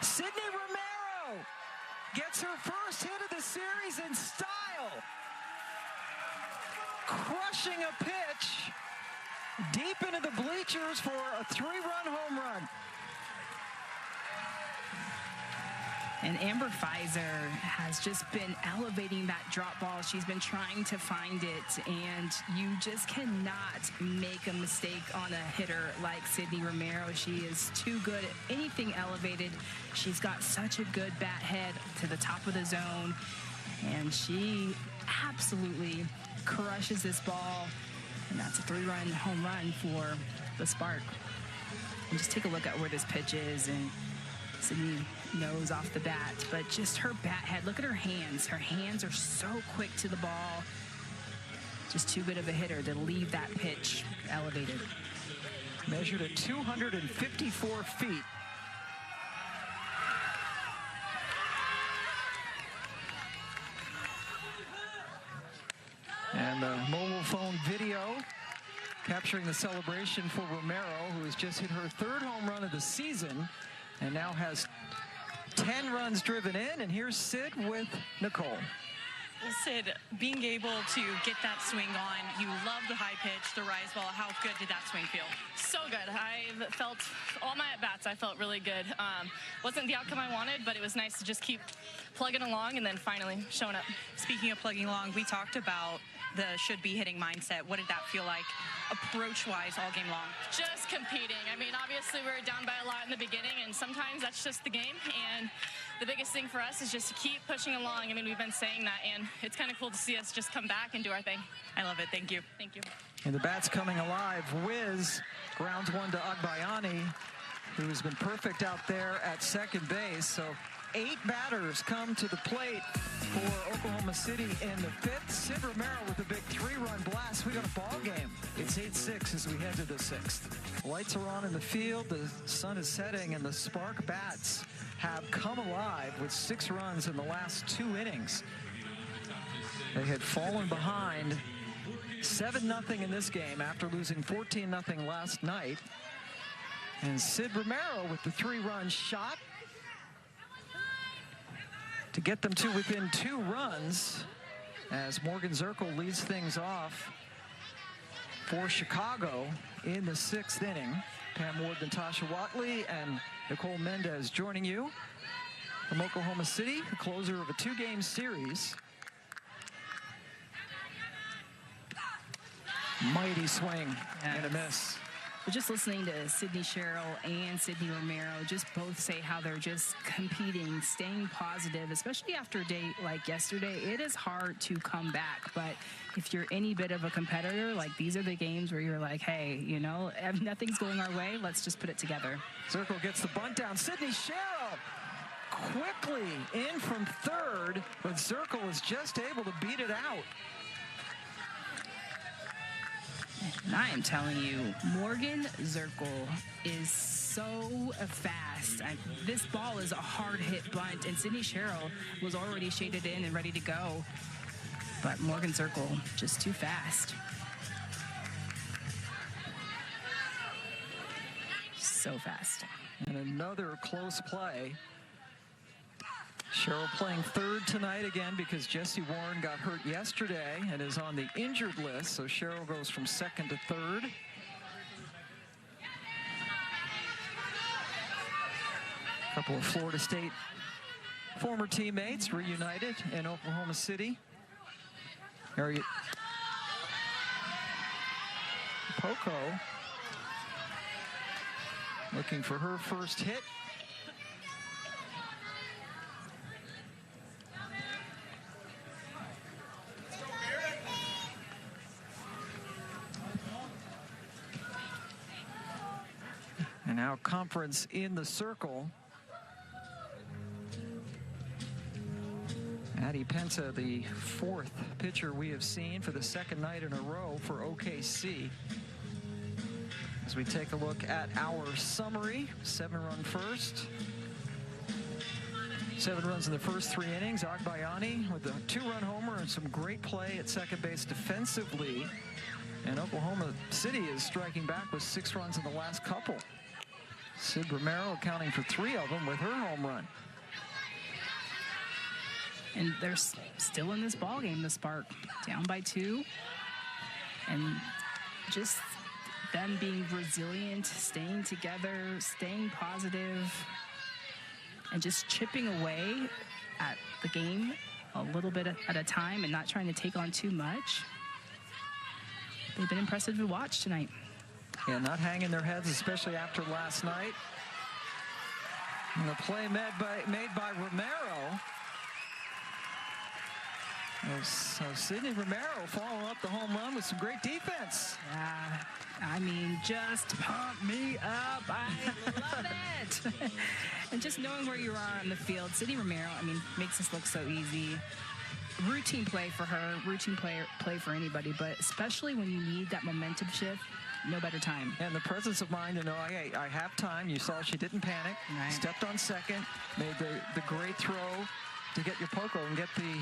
Speaker 1: Sydney Romero gets her first hit of the series in style. Crushing a pitch deep into the bleachers for a 3-run home run.
Speaker 2: And Amber Pfizer has just been elevating that drop ball. She's been trying to find it, and you just cannot make a mistake on a hitter like Sydney Romero. She is too good at anything elevated. She's got such a good bat head to the top of the zone, and she absolutely crushes this ball. And that's a 3-run home run for the Spark. And just take a look at where this pitch is, and Sydney knows off the bat, but just her bat head, look at her hands. Her hands are so quick to the ball. Just too good of a hitter to leave that pitch elevated.
Speaker 1: Measured at 254 feet. And the mobile phone video capturing the celebration for Romero, who has just hit her 3rd home run of the season and now has 10 runs driven in. And here's Sid with Nicole.
Speaker 3: Well, Sid, being able to get that swing on, you love the high pitch, the rise ball. How good did that swing feel?
Speaker 10: So good. I felt all my at-bats, I felt really good. Wasn't the outcome I wanted, but it was nice to just keep plugging along and then finally showing up.
Speaker 3: Speaking of plugging along, we talked about the should-be hitting mindset. What did that feel like approach-wise all game long?
Speaker 10: Just competing. I mean, obviously we were down by a lot in the beginning, and sometimes that's just the game. And the biggest thing for us is just to keep pushing along. I mean, we've been saying that, and it's kind of cool to see us just come back and do our thing.
Speaker 3: I love it. Thank you.
Speaker 10: Thank you.
Speaker 1: And the bat's coming alive. Wiz grounds one to Agbayani, who's been perfect out there at second base. So 8 batters come to the plate for Oklahoma City in the 5th. Sid Romero with a big 3-run blast. We got a ball game. It's 8-6 as we head to the 6th. Lights are on in the field. The sun is setting, and the Spark bats have come alive with 6 runs in the last 2 innings. They had fallen behind 7-0 in this game after losing 14-0 last night. And Sid Romero with the 3-run shot to get them to within 2 runs as Morgan Zirkle leads things off for Chicago in the 6th inning. Pam Ward, Natasha Watley, and Nicole Mendez joining you from Oklahoma City, the closer of a 2-game series. Mighty swing and a miss.
Speaker 2: But just listening to Sydney Sherrill and Sydney Romero just both say how they're just competing, staying positive, especially after a day like yesterday. It is hard to come back, but if you're any bit of a competitor, like these are the games where you're like, hey, you know, if nothing's going our way, let's just put it together.
Speaker 1: Zirkle gets the bunt down. Sydney Sherrill quickly in from third, but Zirkle was just able to beat it out.
Speaker 2: And I am telling you, Morgan Zirkle is so fast. This ball is a hard hit bunt, and Sydney Sherrill was already shaded in and ready to go. But Morgan Zirkle just too fast. So fast.
Speaker 1: And another close play. Sherrill playing third tonight again because Jesse Warren got hurt yesterday and is on the injured list. So Sherrill goes from second to third. A couple of Florida State former teammates reunited in Oklahoma City. Poco looking for her first hit. And now Conference in the circle. Addie Penta, the 4th pitcher we have seen for the 2nd night in a row for OKC. As we take a look at our summary, 7-run first. 7 runs in the first 3 innings. Agbayani with a 2-run homer and some great play at second base defensively. And Oklahoma City is striking back with 6 runs in the last couple. Sid Romero accounting for 3 of them with her home run.
Speaker 2: And they're still in this ball game, the Spark, down by 2. And just them being resilient, staying together, staying positive, and just chipping away at the game a little bit at a time and not trying to take on too much. They've been impressive to watch tonight.
Speaker 1: Yeah, not hanging their heads, especially after last night. And the play made by Romero. So Sydney Romero following up the home run with some great defense.
Speaker 2: Yeah, I mean, just pump me up. I love it. And just knowing where you are on the field, Sydney Romero, I mean, makes this look so easy. Routine play for her, routine play for anybody, but especially when you need that momentum shift, no better time.
Speaker 1: And the presence of mind to know, hey, I have time. You saw she didn't panic.
Speaker 2: Right.
Speaker 1: Stepped on second, made the great throw to get your Poco and get the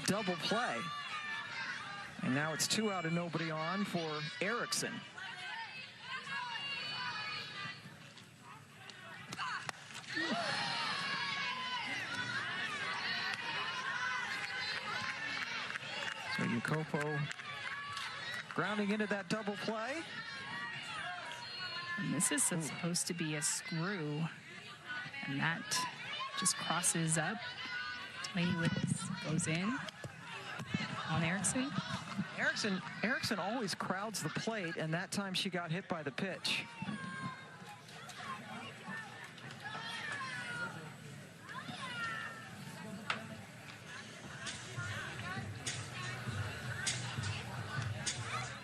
Speaker 1: double play. And now it's 2 out and nobody on for Erickson. So Yukopo grounding into that double play.
Speaker 2: And this is supposed to be a screw. And that just crosses up. Lady Wicks goes in on Erickson.
Speaker 1: Erickson always crowds the plate, and that time she got hit by the pitch.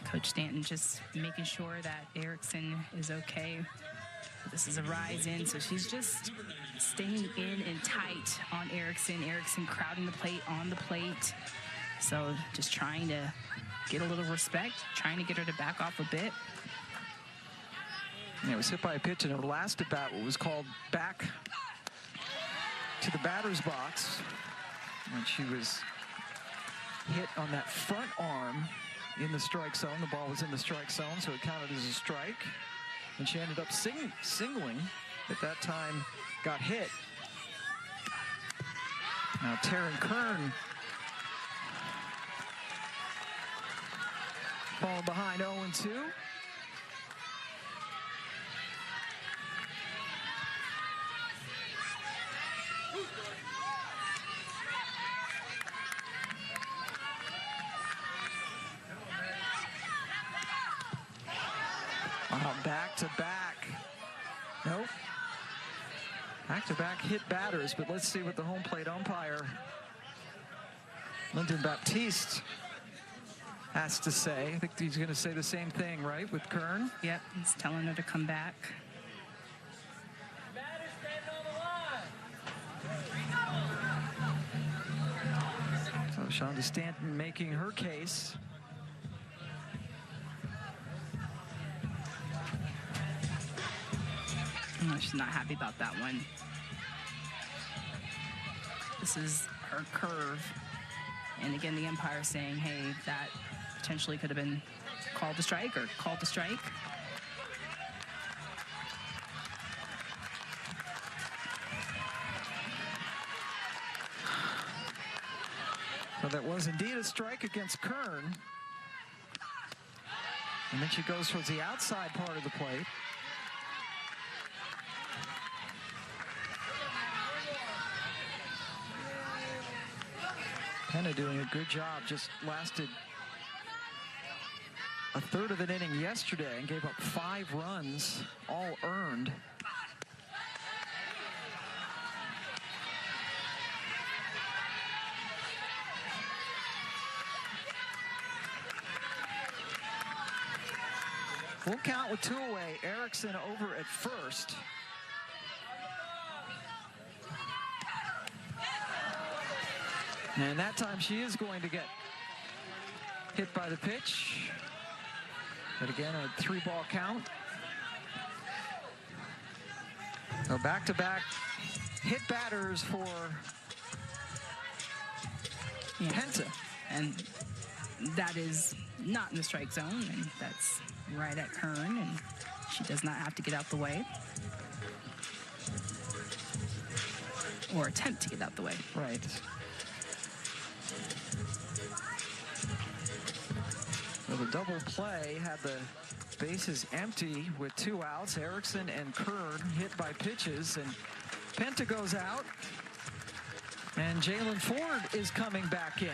Speaker 2: Coach Stanton just making sure that Erickson is okay. This is a rise in, so she's just staying in and tight on Erickson. Erickson crowding the plate on the plate. So just trying to get a little respect, trying to get her to back off a bit.
Speaker 1: Yeah, it was hit by a pitch in her last at bat, what was called back to the batter's box. And she was hit on that front arm in the strike zone. The ball was in the strike zone, so it counted as a strike. And she ended up singling. At that time, got hit. Now Taryn Kern falling behind 0-2. Back-to-back. Nope. Back-to-back hit batters, but let's see what the home plate umpire, Lyndon Baptiste, has to say. I think he's going to say the same thing, right, with Kern?
Speaker 2: Yep, he's telling her to come back.
Speaker 1: So Shonda Stanton making her case.
Speaker 2: She's not happy about that one. This is her curve. And again, the umpire saying, hey, that potentially could have been called a strike or called a strike.
Speaker 1: So that was indeed a strike against Kern. And then she goes towards the outside part of the plate. Penna doing a good job. Just lasted a third of an inning yesterday and gave up 5 runs, all earned. Full count with 2 away. Erickson over at first. And that time she is going to get hit by the pitch. But again, a 3-ball count. So back-to-back hit batters for Penta.
Speaker 2: And that is not in the strike zone, and that's right at Kern, and she does not have to get out the way. Or attempt to get out the way.
Speaker 1: Right. So the double play had the bases empty with 2 outs. Erickson and Kern hit by pitches, and Penta goes out. And Jalen Ford is coming back in.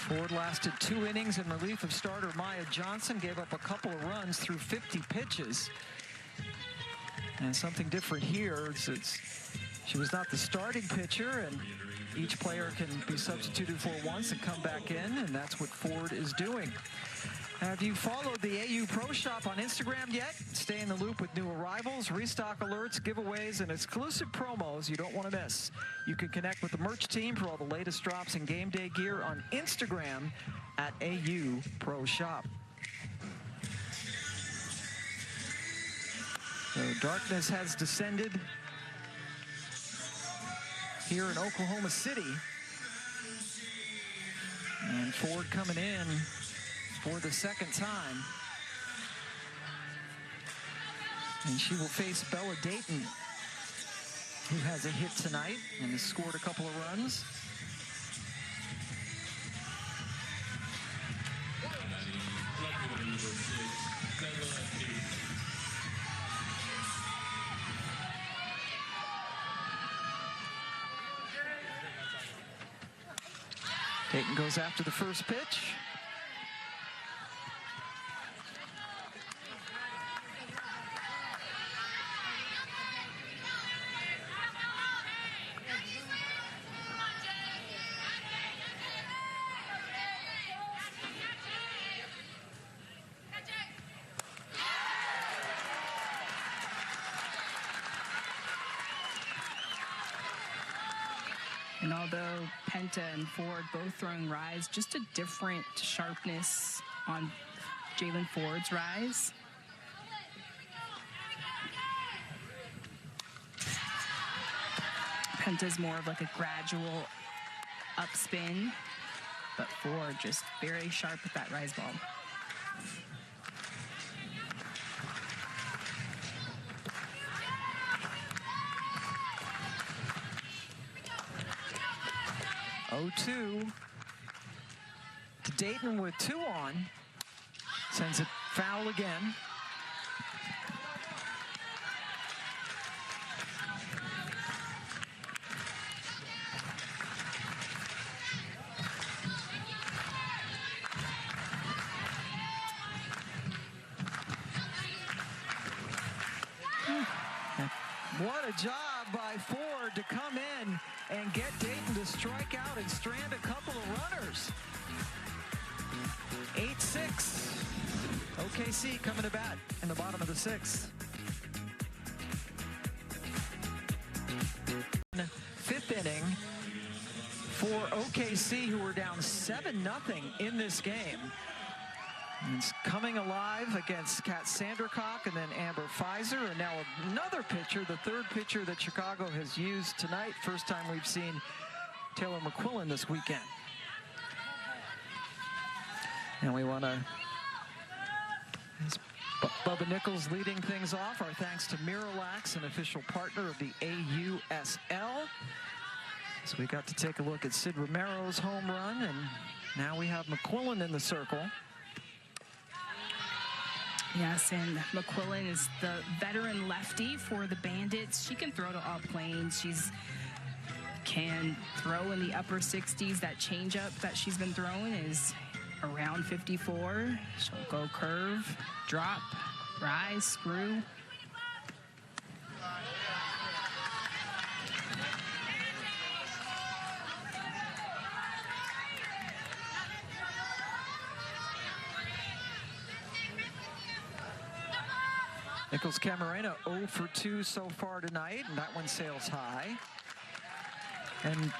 Speaker 1: Ford lasted 2 innings in relief of starter Maya Johnson, gave up a couple of runs through 50 pitches. And something different here is she was not the starting pitcher, and each player can be substituted for once and come back in, and that's what Ford is doing. Have you followed the AU Pro Shop on Instagram yet? Stay in the loop with new arrivals, restock alerts, giveaways, and exclusive promos you don't want to miss. You can connect with the merch team for all the latest drops and game day gear on Instagram at AU Pro Shop. So darkness has descended here in Oklahoma City. And Ford coming in for the second time. And she will face Bella Dayton, who has a hit tonight and has scored a couple of runs. Dayton goes after the first pitch.
Speaker 2: And although Penta and Ford both throwing rise, just a different sharpness on Jalen Ford's rise. Penta's more of like a gradual upspin, but Ford just very sharp with that rise ball.
Speaker 1: To Dayton with 2 on. Sends it foul again. What a job by Ford to come in and get Dayton to strike out and strand a couple of runners. 8-6. OKC coming to bat in the bottom of the 6th. 5th inning for OKC, who were down 7-0 in this game. And it's coming alive against Kat Sandercock and then Amber Pfizer, and now another pitcher, the 3rd pitcher that Chicago has used tonight. First time we've seen Taylor McQuillan this weekend. And we want to, Bubba Nichols leading things off. Our thanks to Miralax, an official partner of the AUSL. So we got to take a look at Sid Romero's home run, and now we have McQuillan in the circle.
Speaker 2: Yes, and McQuillan is the veteran lefty for the Bandits. She can throw to all planes. She's can throw in the upper 60s. That changeup that she's been throwing is around 54. She'll go curve, drop, rise, screw.
Speaker 1: Nichols Camarena 0 for 2 so far tonight, and that one sails high. And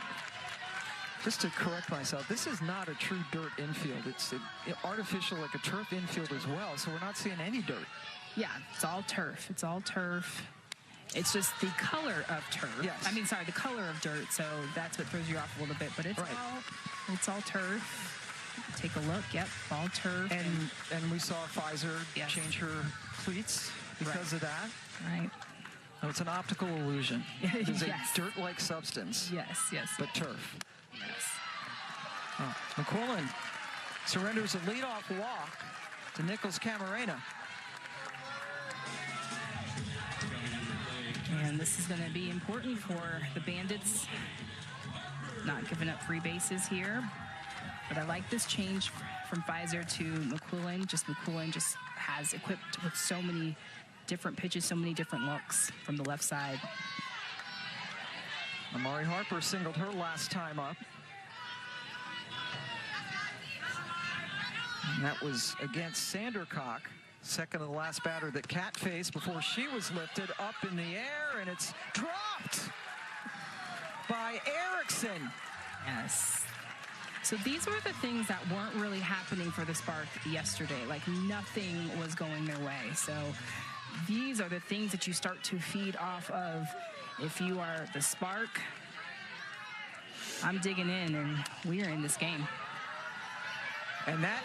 Speaker 1: just to correct myself, this is not a true dirt infield. It's artificial, like a turf infield as well, so we're not seeing any dirt.
Speaker 2: Yeah, it's all turf. It's all turf. It's just the color of turf.
Speaker 1: Yes.
Speaker 2: I mean, sorry, the color of dirt, so that's what throws you off a little bit, but it's all turf. Take a look, yep, all turf.
Speaker 1: And we saw Pfizer change her cleats because of that.
Speaker 2: Right.
Speaker 1: So it's an optical illusion. It is
Speaker 2: Yes.
Speaker 1: a dirt-like substance.
Speaker 2: Yes, yes.
Speaker 1: But turf.
Speaker 2: Yes.
Speaker 1: Oh, McQuillan surrenders a leadoff walk to Nichols Camarena.
Speaker 2: And this is going to be important for the Bandits. Not giving up free bases here. But I like this change from Pfizer to McQuillan. McQuillan just has equipped with so many different pitches, so many different looks from the left side.
Speaker 1: Amari Harper singled her last time up. And that was against Sandercock, second to the last batter that Cat faced before she was lifted up in the air, and it's dropped by Erickson.
Speaker 2: Yes. So these were the things that weren't really happening for the Spark yesterday. Like nothing was going their way. So these are the things that you start to feed off of if you are the Spark. I'm digging in, and we are in this game.
Speaker 1: And that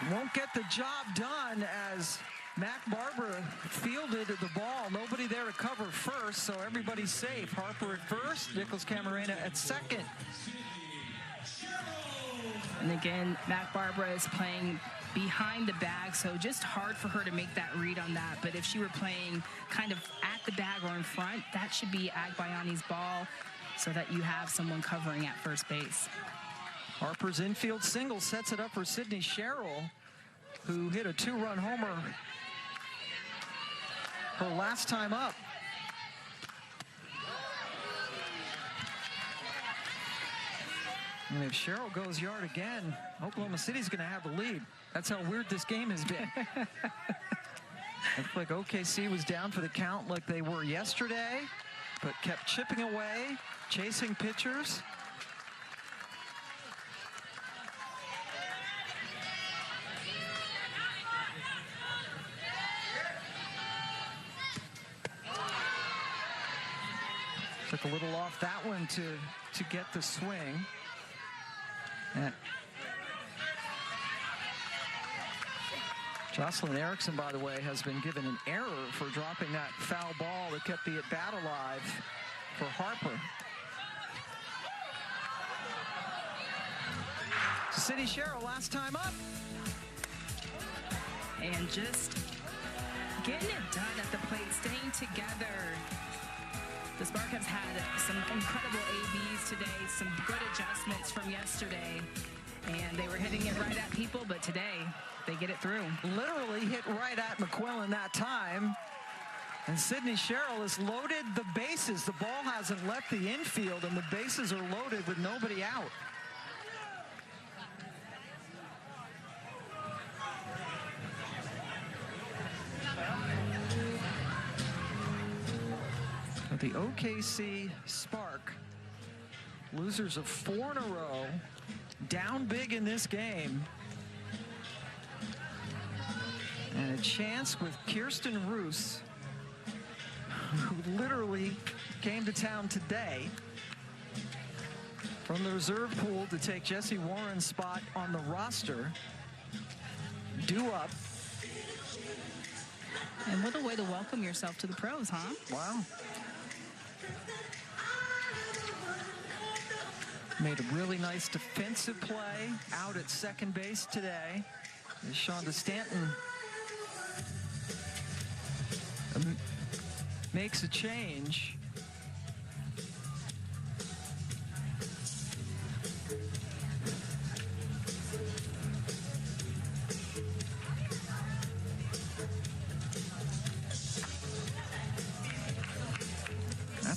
Speaker 1: won't get the job done as Mac Barbara fielded the ball. Nobody there to cover first, so everybody's safe. Harper at first, Nichols Camarena at second.
Speaker 2: And again, Mac Barbara is playing behind the bag, so just hard for her to make that read on that. But if she were playing kind of at the bag or in front, that should be Agbayani's ball so that you have someone covering at first base.
Speaker 1: Harper's infield single sets it up for Sydney Sherrill, who hit a 2-run homer her last time up. And if Sherrill goes yard again, Oklahoma City's going to have the lead. That's how weird this game has been. Looks like OKC was down for the count like they were yesterday, but kept chipping away, chasing pitchers. Took a little off that one to get the swing. And Jocelyn Erickson, by the way, has been given an error for dropping that foul ball that kept the at-bat alive for Harper. So Sydney Sherrill last time up.
Speaker 2: And just getting it done at the plate, staying together. The Spark has had some incredible ABs today, some good adjustments from yesterday, and they were hitting it right at people, but today they get it through.
Speaker 1: Literally hit right at McQuillan that time. And Sydney Sherrill has loaded the bases. The ball hasn't left the infield, and the bases are loaded with nobody out. The OKC Spark, losers of 4 in a row, down big in this game. And a chance with Kirsten Roos, who literally came to town today from the reserve pool to take Jesse Warren's spot on the roster. Due up.
Speaker 2: And what a way to welcome yourself to the pros, huh?
Speaker 1: Wow. Made a really nice defensive play out at second base today. As Shonda Stanton makes a change.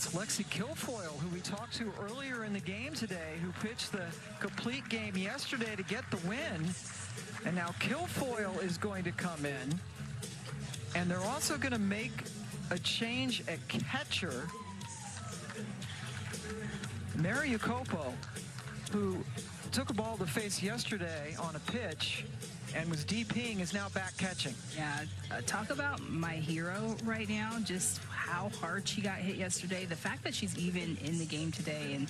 Speaker 1: That's Lexi Kilfoyle, who we talked to earlier in the game today, who pitched the complete game yesterday to get the win. And now Kilfoyle is going to come in. And they're also going to make a change at catcher. Mary Jacopo, who took a ball to face yesterday on a pitch and was DPing, is now back catching.
Speaker 2: Yeah, talk about my hero right now, just how hard she got hit yesterday. The fact that she's even in the game today and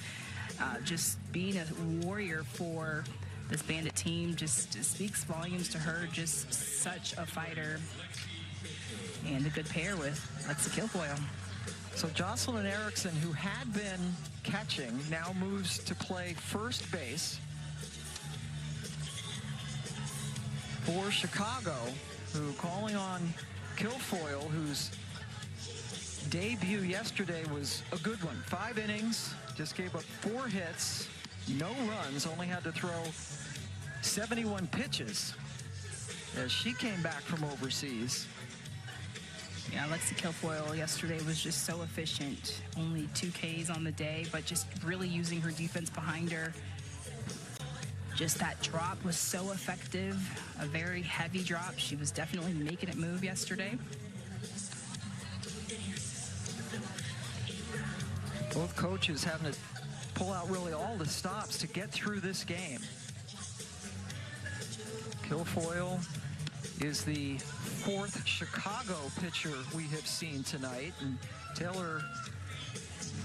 Speaker 2: just being a warrior for this Bandit team just speaks volumes to her. Just such a fighter and a good pair with Lexi Kilfoyle.
Speaker 1: So Jocelyn Erickson, who had been catching, now moves to play first base for Chicago, who calling on Kilfoyle, whose debut yesterday was a good one. 5 innings, just gave up 4 hits, no runs, only had to throw 71 pitches as she came back from overseas.
Speaker 2: Yeah, Lexi Kilfoyle yesterday was just so efficient. Only 2 Ks on the day, but just really using her defense behind her. Just that drop was so effective. A very heavy drop. She was definitely making it move yesterday.
Speaker 1: Both coaches having to pull out really all the stops to get through this game. Kilfoyle is the 4th Chicago pitcher we have seen tonight, and Taylor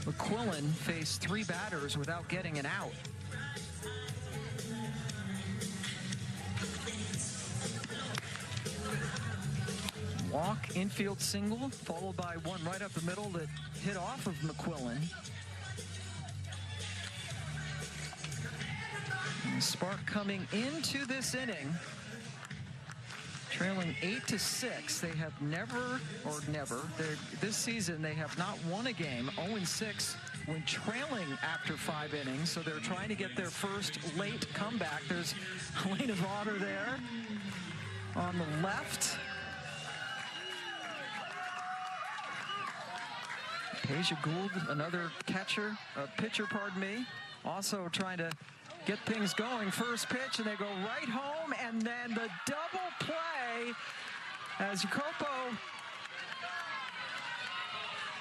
Speaker 1: McQuillan faced 3 batters without getting an out. Walk, infield single, followed by one right up the middle that hit off of McQuillan. And Spark coming into this inning, trailing 8-6. They have this season they have not won a game. 0-6 when trailing after 5 innings. So they're trying to get their first late comeback. There's Helena Vaughter there on the left. Tasia Gould, another pitcher, pardon me, also trying to get things going. First pitch, and they go right home, and then the double play as Jacopo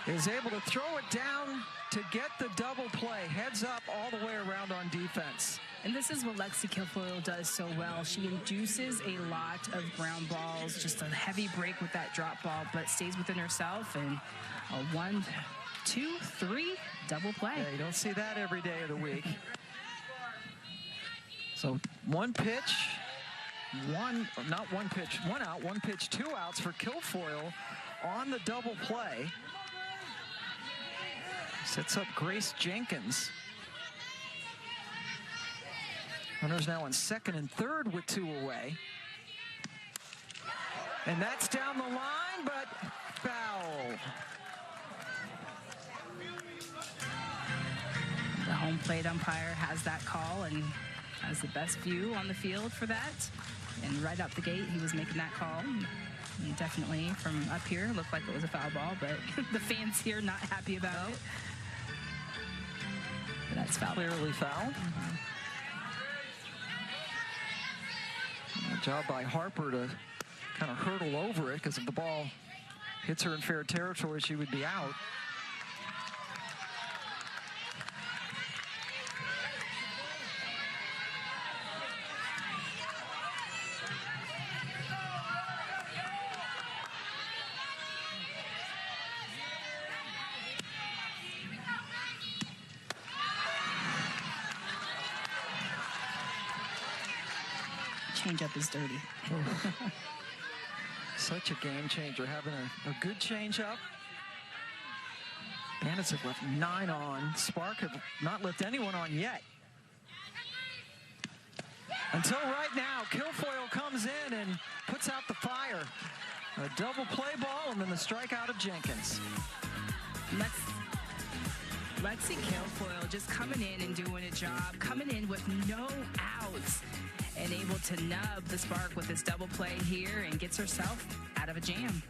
Speaker 1: is able to throw it down to get the double play. Heads up all the way around on defense.
Speaker 2: And this is what Lexi Kilfoyle does so well. She induces a lot of ground balls, just a heavy break with that drop ball, but stays within herself, and a 1, 2, 3 double play.
Speaker 1: Yeah, you don't see that every day of the week. So 1 pitch, 1 out, 1 pitch, 2 outs for Kilfoyle on the double play. Sets up Grace Jenkins. Runners now on 2nd and 3rd with 2 away. And that's down the line, but foul.
Speaker 2: The home plate umpire has that call and has the best view on the field for that. And right out the gate, he was making that call. And definitely from up here, looked like it was a foul ball, but the fans here not happy about it. But that's foul.
Speaker 1: Clearly foul. Good job by Harper to kind of hurdle over it, because if the ball hits her in fair territory, she would be out.
Speaker 2: Changeup is dirty.
Speaker 1: Such a game changer, having a good changeup. Bandits have left 9 on. Spark have not left anyone on yet. Until right now, Kilfoyle comes in and puts out the fire. A double play ball and then the strikeout of Jenkins.
Speaker 2: Lexi Kilfoyle just coming in and doing a job, coming in with no outs and able to nub the Spark with this double play here and gets herself out of a jam.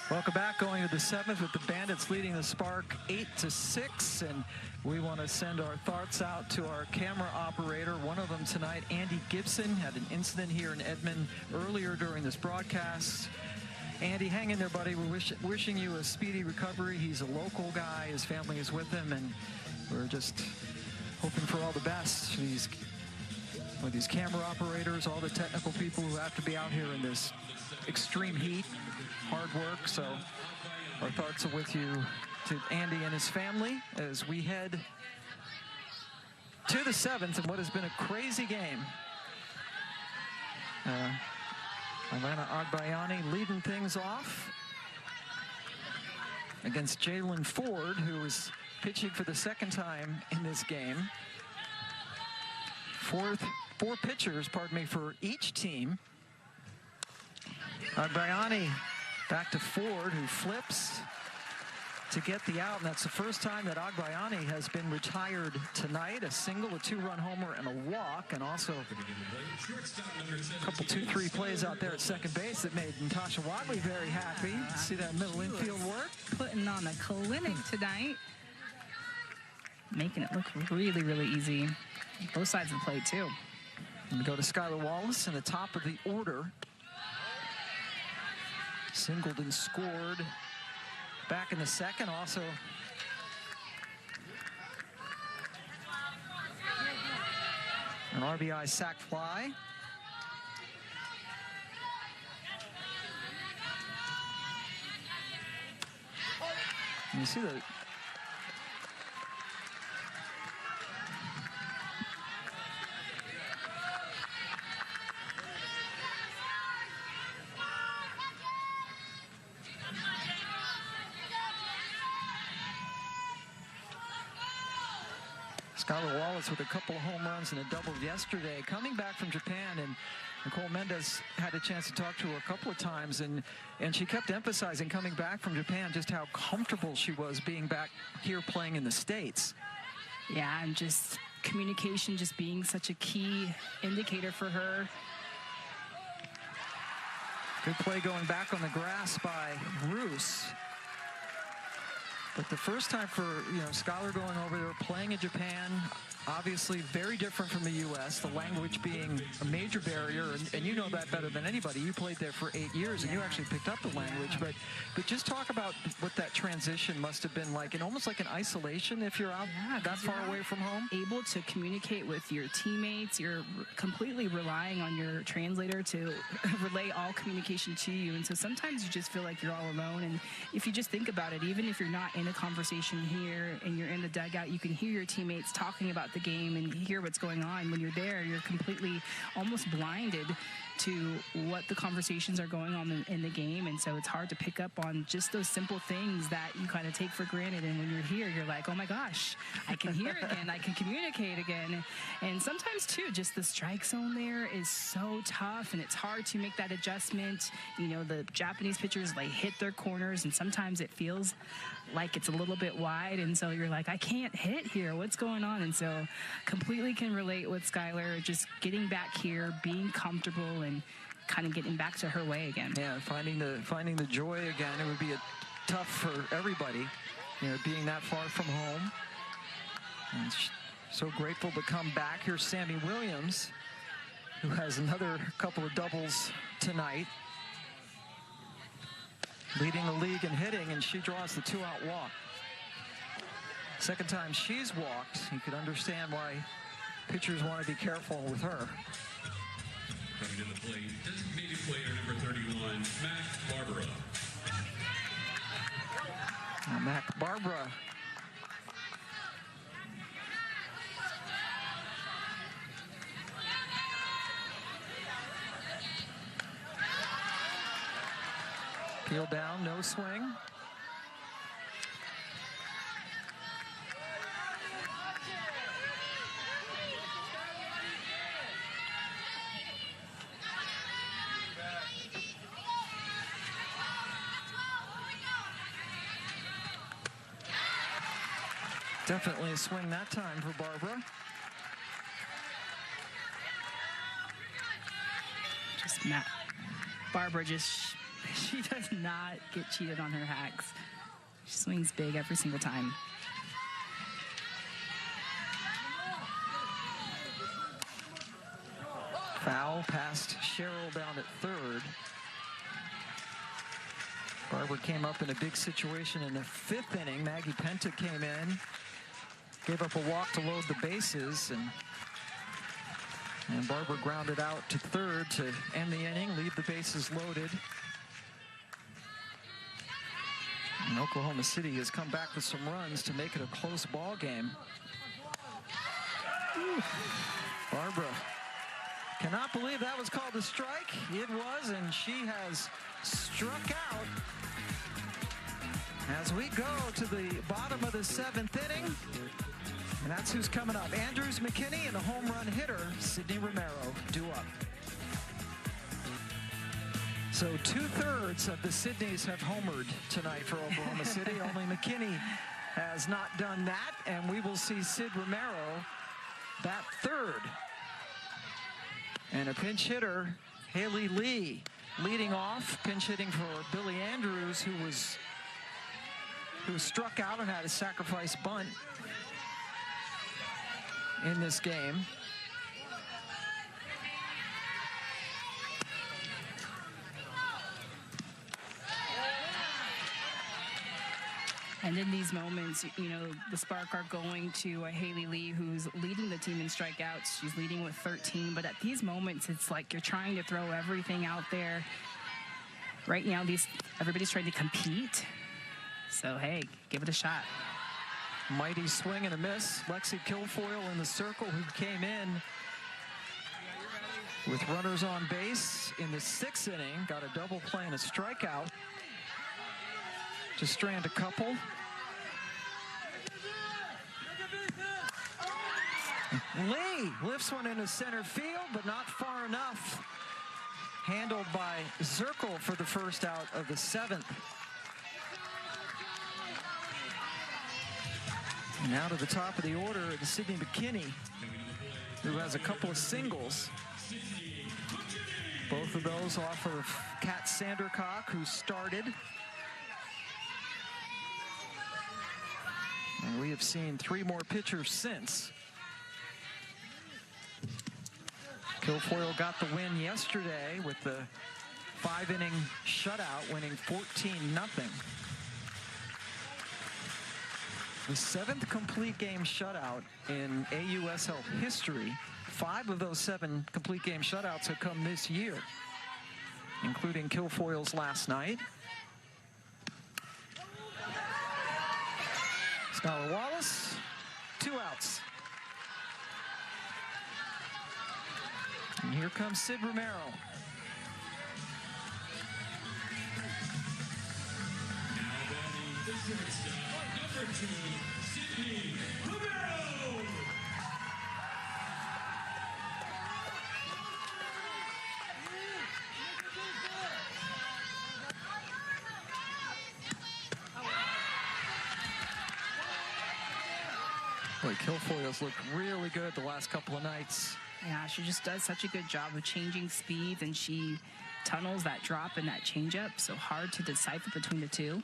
Speaker 1: Welcome back. Going to the 7th with the Bandits leading the Spark 8-6, and we want to send our thoughts out to our camera operator. One of them tonight, Andy Gibson, had an incident here in Edmond earlier during this broadcast. Andy, hang in there, buddy. We're wishing you a speedy recovery. He's a local guy. His family is with him, and we're just hoping for all the best for these camera operators, all the technical people who have to be out here in this extreme heat, hard work. So our thoughts are with you, to Andy and his family, as we head to the 7th in what has been a crazy game. Alana Agbayani leading things off against Jalen Ford, who is pitching for the 2nd time in this game. Four pitchers, for each team. Agbayani back to Ford, who flips to get the out, and that's the first time that Agbayani has been retired tonight. A single, a 2-run homer, and a walk, and also a couple 2-3 plays out there at second base that made Natasha Wadley very happy. See that middle infield work?
Speaker 2: Putting on a clinic tonight, making it look really, really easy. Both sides of the plate, too.
Speaker 1: And we go to Skylar Wallace in the top of the order. Singled and scored back in the 2nd. Also an RBI sac fly. And you see the Skylar Wallace with a couple of home runs and a double yesterday. Coming back from Japan, and Nicole Mendez had a chance to talk to her a couple of times, and she kept emphasizing coming back from Japan just how comfortable she was being back here playing in the States.
Speaker 2: Yeah, and just communication just being such a key indicator for her.
Speaker 1: Good play going back on the grass by Roos. But the first time for, Skylar going over there, playing in Japan, obviously very different from the U.S., the language being a major barrier, and you know that better than anybody. You played there for 8 years, and you actually picked up the language. But just talk about what that transition must have been like, and almost like an isolation if you're out that far away from home.
Speaker 2: Able to communicate with your teammates. You're completely relying on your translator to relay all communication to you. And so sometimes you just feel like you're all alone. And if you just think about it, even if you're not in a conversation here and you're in the dugout, you can hear your teammates talking about the game and hear what's going on. When you're there, you're completely almost blinded to what the conversations are going on in the game, and so it's hard to pick up on just those simple things that you kind of take for granted. And when you're here, you're like, oh my gosh, I can hear again, I can communicate again. And sometimes too, just the strike zone there is so tough, and it's hard to make that adjustment. The Japanese pitchers, they hit their corners, and sometimes it feels like it's a little bit wide, and so you're like, I can't hit here, what's going on? And so completely can relate with Skylar, just getting back here, being comfortable, and kind of getting back to her way again.
Speaker 1: Yeah, finding the joy again. It would be tough for everybody, being that far from home. And so grateful to come back. Here's Sammy Williams, who has another couple of doubles tonight, leading the league in hitting, and she draws the 2-out walk. Second time she's walked. You could understand why pitchers want to be careful with her.
Speaker 11: Coming to the plate, designated player number 31, Mac Barbara.
Speaker 1: Mac Barbara. Peel down, no swing. Definitely a swing that time for Barbara.
Speaker 2: Barbara just She does not get cheated on her hacks. She swings big every single time.
Speaker 1: Foul past Cheryl down at third. Barber came up in a big situation in the 5th inning. Maggie Penta came in, gave up a walk to load the bases, and Barber grounded out to third to end the inning, leave the bases loaded. And Oklahoma City has come back with some runs to make it a close ball game. Barbara cannot believe that was called a strike. It was, and she has struck out as we go to the bottom of the 7th inning. And that's who's coming up. Andrews McKinney and the home run hitter, Sydney Romero, due up. So 2/3 of the Sydneys have homered tonight for Oklahoma City. Only McKinney has not done that, and we will see Sid Romero bat third. And a pinch hitter, Haley Lee, leading off, pinch hitting for Billy Andrews, who was struck out and had a sacrifice bunt in this game.
Speaker 2: And in these moments, you know, the Spark are going to Haley Lee, who's leading the team in strikeouts. She's leading with 13. But at these moments, it's like you're trying to throw everything out there. Right now, everybody's trying to compete. So, hey, give it a shot.
Speaker 1: Mighty swing and a miss. Lexi Kilfoyle in the circle, who came in with runners on base in the 6th inning. Got a double play and a strikeout to strand a couple. Lee lifts one into center field, but not far enough. Handled by Zirkle for the first out of the 7th. And now to the top of the order, the Sydney McKinney, who has a couple of singles. Both of those off of Kat Sandercock, who started. And we have seen 3 more pitchers since. Kilfoyle got the win yesterday with the 5-inning shutout, winning 14-0. The 7th complete game shutout in AUSL history. 5 of those 7 complete game shutouts have come this year, including Kilfoyle's last night. Skylar Wallace, 2 outs. And here comes Sid Romero.
Speaker 11: Now batting the shortstop, number 2, Sydney Romero.
Speaker 1: Boy, Kilfoyle's looked really good the last couple of nights.
Speaker 2: Yeah, she just does such a good job of changing speeds, and she tunnels that drop and that changeup, so hard to decipher between the two.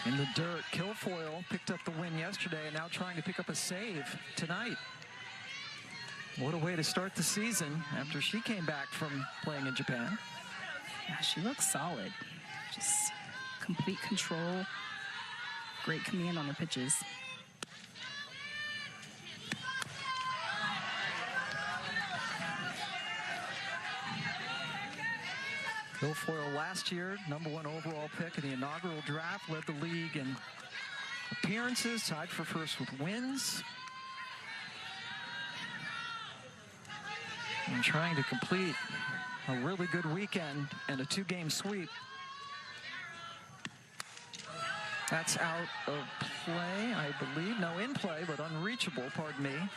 Speaker 1: In the dirt, Kilfoyle picked up the win yesterday and now trying to pick up a save tonight. What a way to start the season after she came back from playing in Japan.
Speaker 2: Yeah, she looks solid. Just complete control, great command on her pitches.
Speaker 1: Kilfoyle last year, #1 overall pick in the inaugural draft, led the league in appearances, tied for first with wins. And trying to complete a really good weekend and a 2-game sweep. That's out of play, I believe. No, in play, but unreachable, pardon me.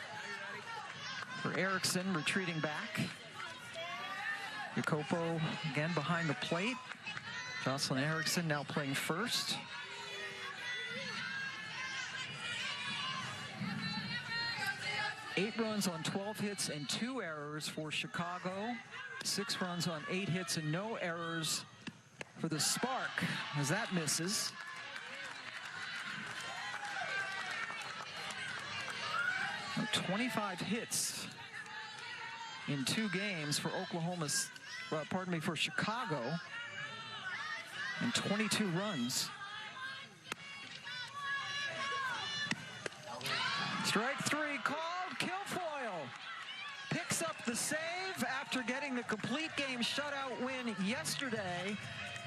Speaker 1: for Erickson, retreating back. Jacopo again behind the plate. Jocelyn Erickson now playing first. Eight runs on 12 hits and 2 errors for Chicago. 6 runs on 8 hits and no errors for the Spark, as that misses. Now 25 hits in 2 games for for Chicago, and 22 runs. Strike 3 called. Kilfoyle picks up the save after getting the complete game shutout win yesterday.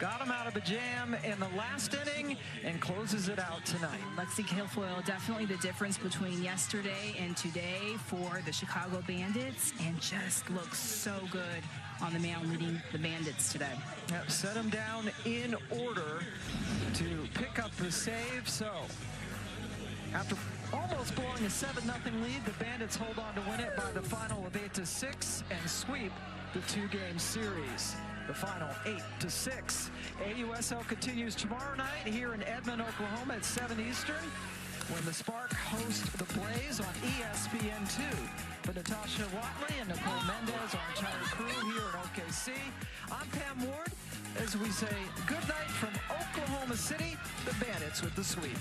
Speaker 1: Got him out of a jam in the last inning and closes it out tonight.
Speaker 2: Lexi Kilfoyle, definitely the difference between yesterday and today for the Chicago Bandits, and just looks so good on the mound leading the Bandits today.
Speaker 1: Yep, set him down in order to pick up the save. So after almost blowing a 7-0 lead, the Bandits hold on to win it by the final of 8-6 and sweep the 2-game series. The final 8-6. AUSL continues tomorrow night here in Edmond, Oklahoma at 7 Eastern, when the Spark host the Blaze on ESPN2. For Natasha Watley and Nicole Mendez, our entire crew here in OKC, I'm Pam Ward, as we say good night from Oklahoma City, the Bandits with the sweep.